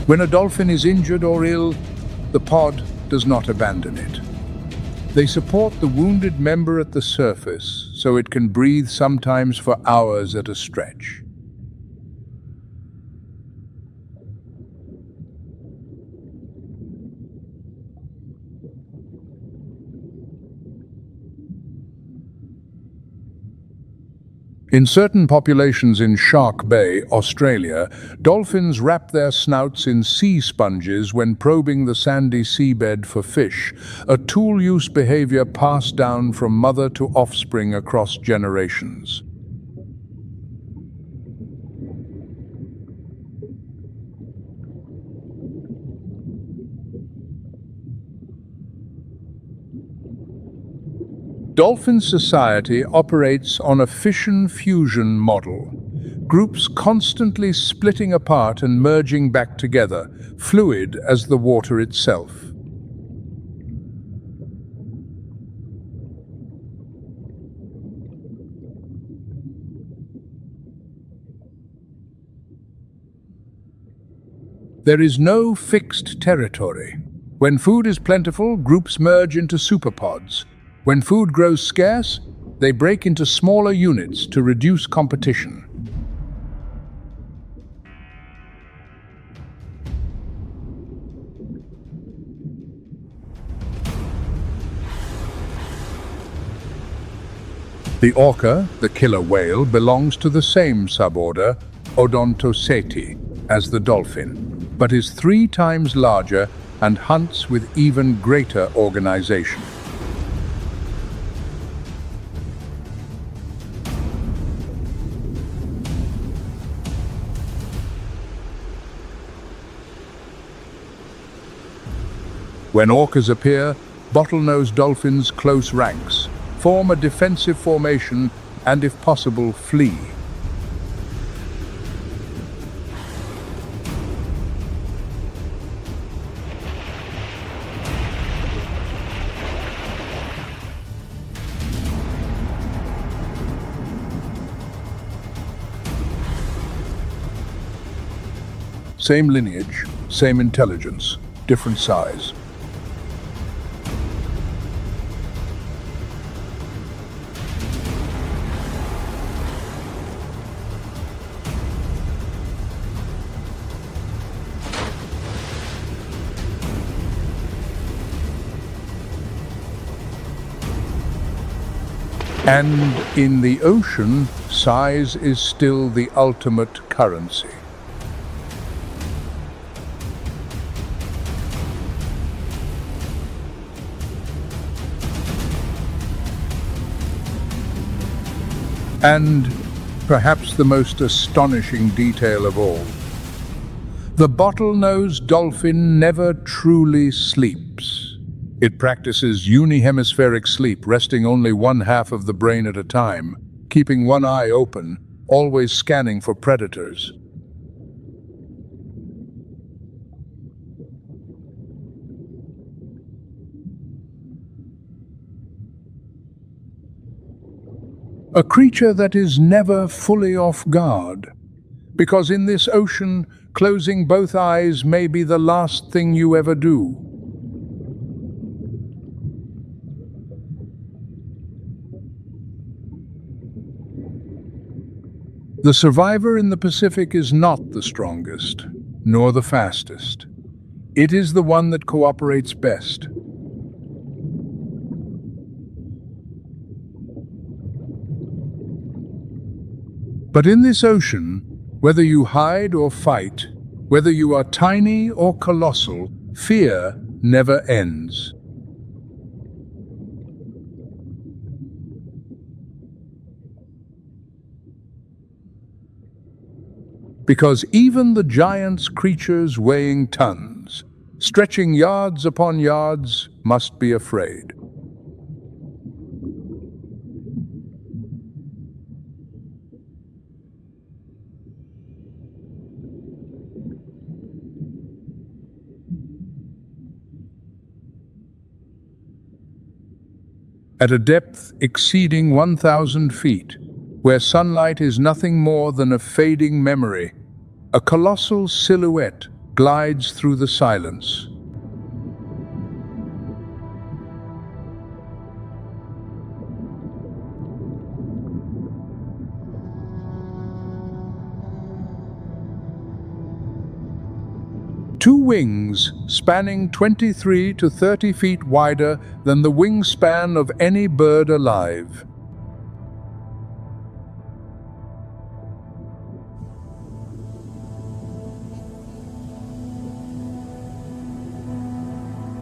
When a dolphin is injured or ill, the pod does not abandon it. They support the wounded member at the surface so it can breathe, sometimes for hours at a stretch. In certain populations in Shark Bay, Australia, dolphins wrap their snouts in sea sponges when probing the sandy seabed for fish, a tool-use behavior passed down from mother to offspring across generations. Dolphin society operates on a fission-fusion model, groups constantly splitting apart and merging back together, fluid as the water itself. There is no fixed territory. When food is plentiful, groups merge into superpods. When food grows scarce, they break into smaller units to reduce competition. The orca, the killer whale, belongs to the same suborder, Odontoceti, as the dolphin, but is 3 times larger and hunts with even greater organization. When orcas appear, bottlenose dolphins close ranks, form a defensive formation, and if possible, flee. Same lineage, same intelligence, different size. And in the ocean, size is still the ultimate currency. And perhaps the most astonishing detail of all, the bottlenose dolphin never truly sleeps. It practices unihemispheric sleep, resting only one half of the brain at a time, keeping one eye open, always scanning for predators. A creature that is never fully off guard, because in this ocean, closing both eyes may be the last thing you ever do. The survivor in the Pacific is not the strongest, nor the fastest. It is the one that cooperates best. But in this ocean, whether you hide or fight, whether you are tiny or colossal, fear never ends. Because even the giant creatures weighing tons, stretching yards upon yards, must be afraid. At a depth exceeding 1,000 feet, where sunlight is nothing more than a fading memory, a colossal silhouette glides through the silence. Two wings spanning 23 to 30 feet wider than the wingspan of any bird alive.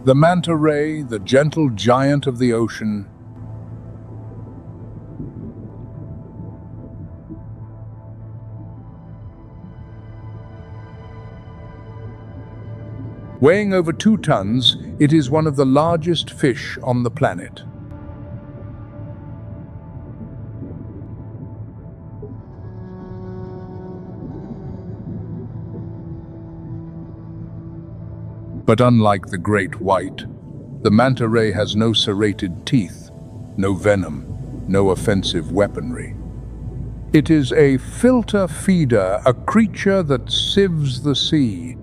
The manta ray, the gentle giant of the ocean, weighing over 2 tons, it is one of the largest fish on the planet. But unlike the great white, the manta ray has no serrated teeth, no venom, no offensive weaponry. It is a filter feeder, a creature that sieves the sea.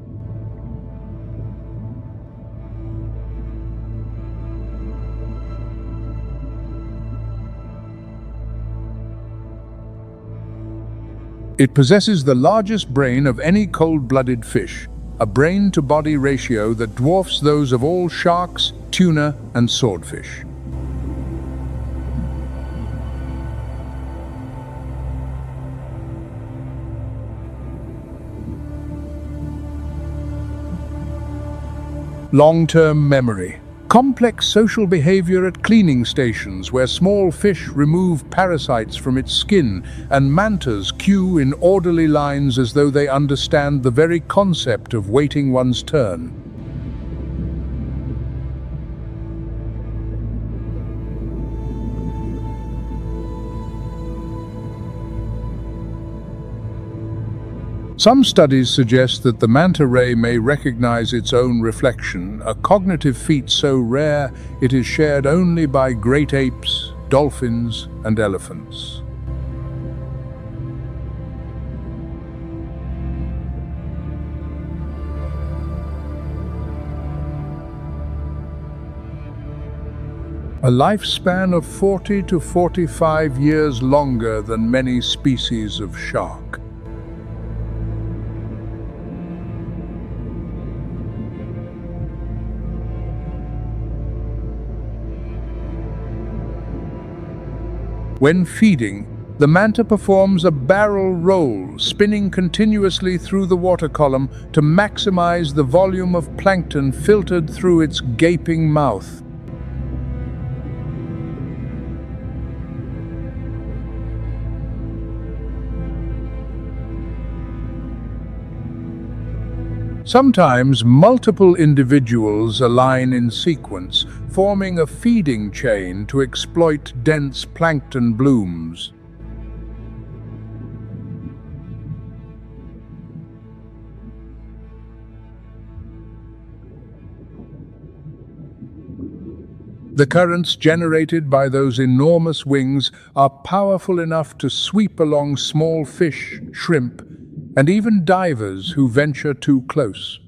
It possesses the largest brain of any cold-blooded fish, a brain-to-body ratio that dwarfs those of all sharks, tuna, and swordfish. Long-term memory. Complex social behavior at cleaning stations where small fish remove parasites from its skin and mantas queue in orderly lines as though they understand the very concept of waiting one's turn. Some studies suggest that the manta ray may recognize its own reflection, a cognitive feat so rare it is shared only by great apes, dolphins, and elephants. A lifespan of 40 to 45 years longer than many species of shark. When feeding, the manta performs a barrel roll, spinning continuously through the water column to maximize the volume of plankton filtered through its gaping mouth. Sometimes multiple individuals align in sequence, forming a feeding chain to exploit dense plankton blooms. The currents generated by those enormous wings are powerful enough to sweep along small fish, shrimp, and even divers who venture too close.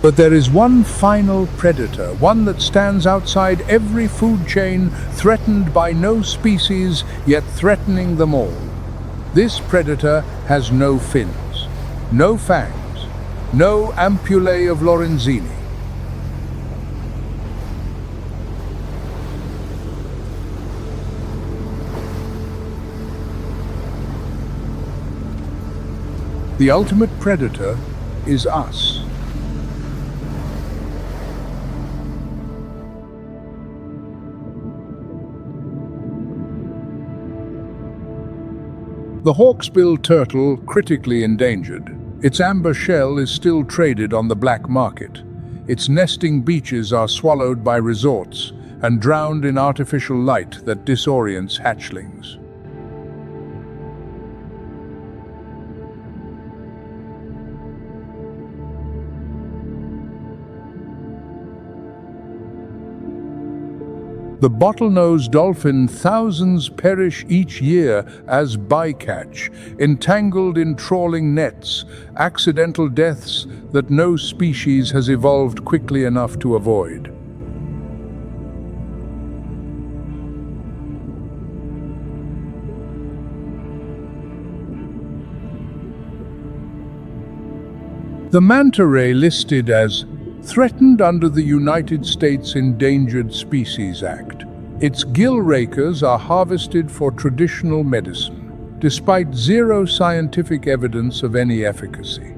But there is one final predator, one that stands outside every food chain, threatened by no species, yet threatening them all. This predator has no fins, no fangs, no ampullae of Lorenzini. The ultimate predator is us. The hawksbill turtle, critically endangered. Its amber shell is still traded on the black market. Its nesting beaches are swallowed by resorts and drowned in artificial light that disorients hatchlings. The bottlenose dolphin, thousands perish each year as bycatch, entangled in trawling nets, accidental deaths that no species has evolved quickly enough to avoid. The manta ray, listed as threatened under the United States Endangered Species Act. Its gill rakers are harvested for traditional medicine, despite zero scientific evidence of any efficacy.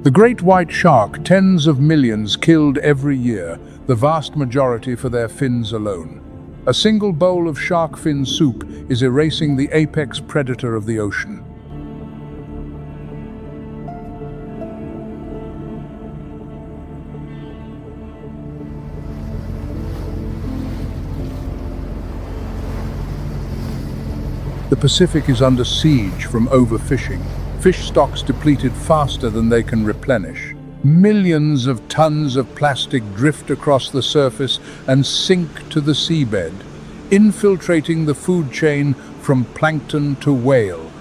The great white shark, tens of millions killed every year, the vast majority for their fins alone. A single bowl of shark fin soup is erasing the apex predator of the ocean. The Pacific is under siege from overfishing. Fish stocks depleted faster than they can replenish. Millions of tons of plastic drift across the surface and sink to the seabed, infiltrating the food chain from plankton to whale.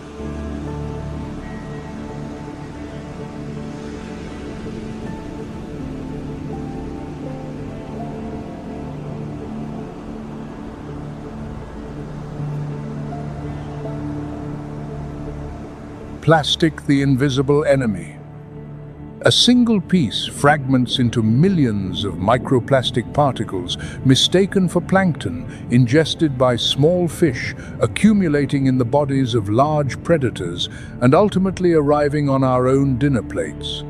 Plastic, the invisible enemy. A single piece fragments into millions of microplastic particles, mistaken for plankton, ingested by small fish, accumulating in the bodies of large predators, and ultimately arriving on our own dinner plates.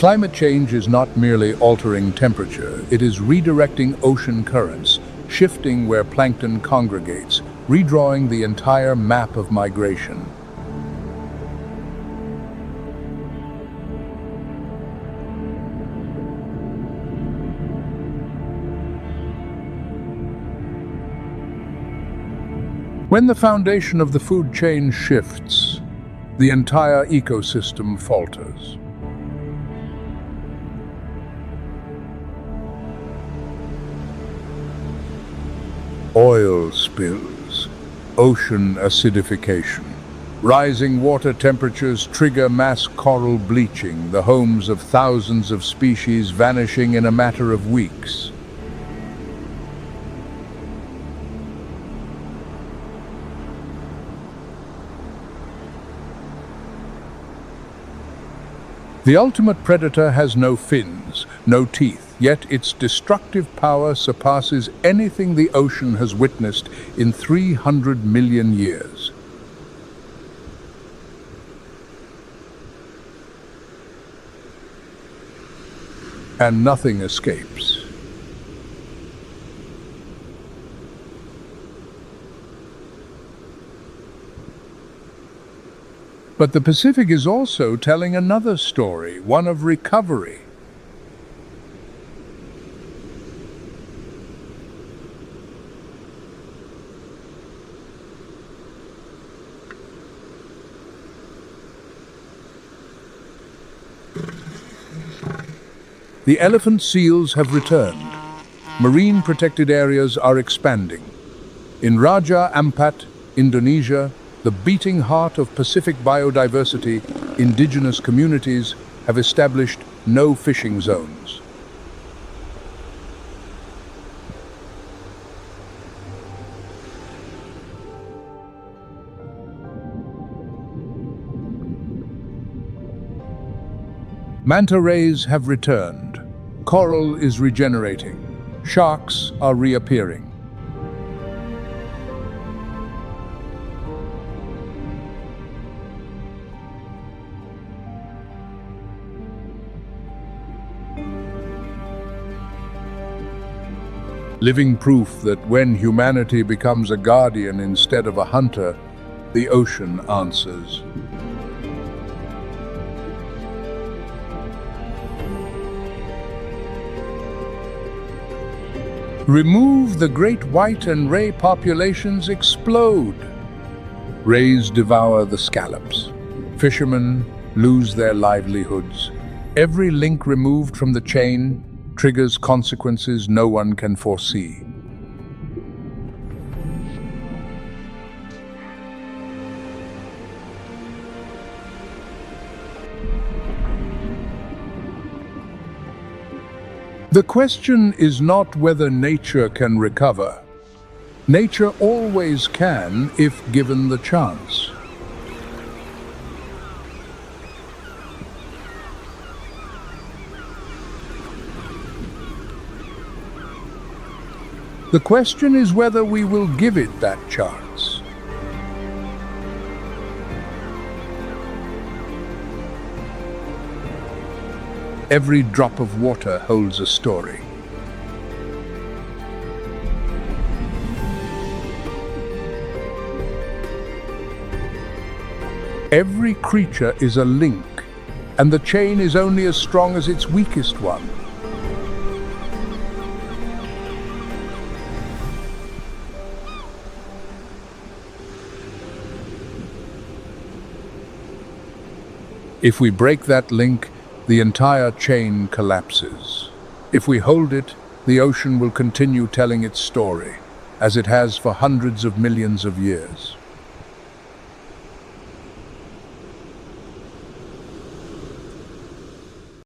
Climate change is not merely altering temperature, it is redirecting ocean currents, shifting where plankton congregates, redrawing the entire map of migration. When the foundation of the food chain shifts, the entire ecosystem falters. Oil spills, ocean acidification. Rising water temperatures trigger mass coral bleaching, the homes of thousands of species vanishing in a matter of weeks. The ultimate predator has no fins, no teeth, yet its destructive power surpasses anything the ocean has witnessed in 300 million years. And nothing escapes. But the Pacific is also telling another story, one of recovery. The elephant seals have returned. Marine protected areas are expanding. In Raja Ampat, Indonesia, the beating heart of Pacific biodiversity, indigenous communities have established no fishing zones. Manta rays have returned. Coral is regenerating. Sharks are reappearing. Living proof that when humanity becomes a guardian instead of a hunter, the ocean answers. Remove the great white and ray populations explode. Rays devour the scallops. Fishermen lose their livelihoods. Every link removed from the chain triggers consequences no one can foresee. The question is not whether nature can recover. Nature always can if given the chance. The question is whether we will give it that chance. Every drop of water holds a story. Every creature is a link, and the chain is only as strong as its weakest one. If we break that link, the entire chain collapses. If we hold it, the ocean will continue telling its story, as it has for hundreds of millions of years.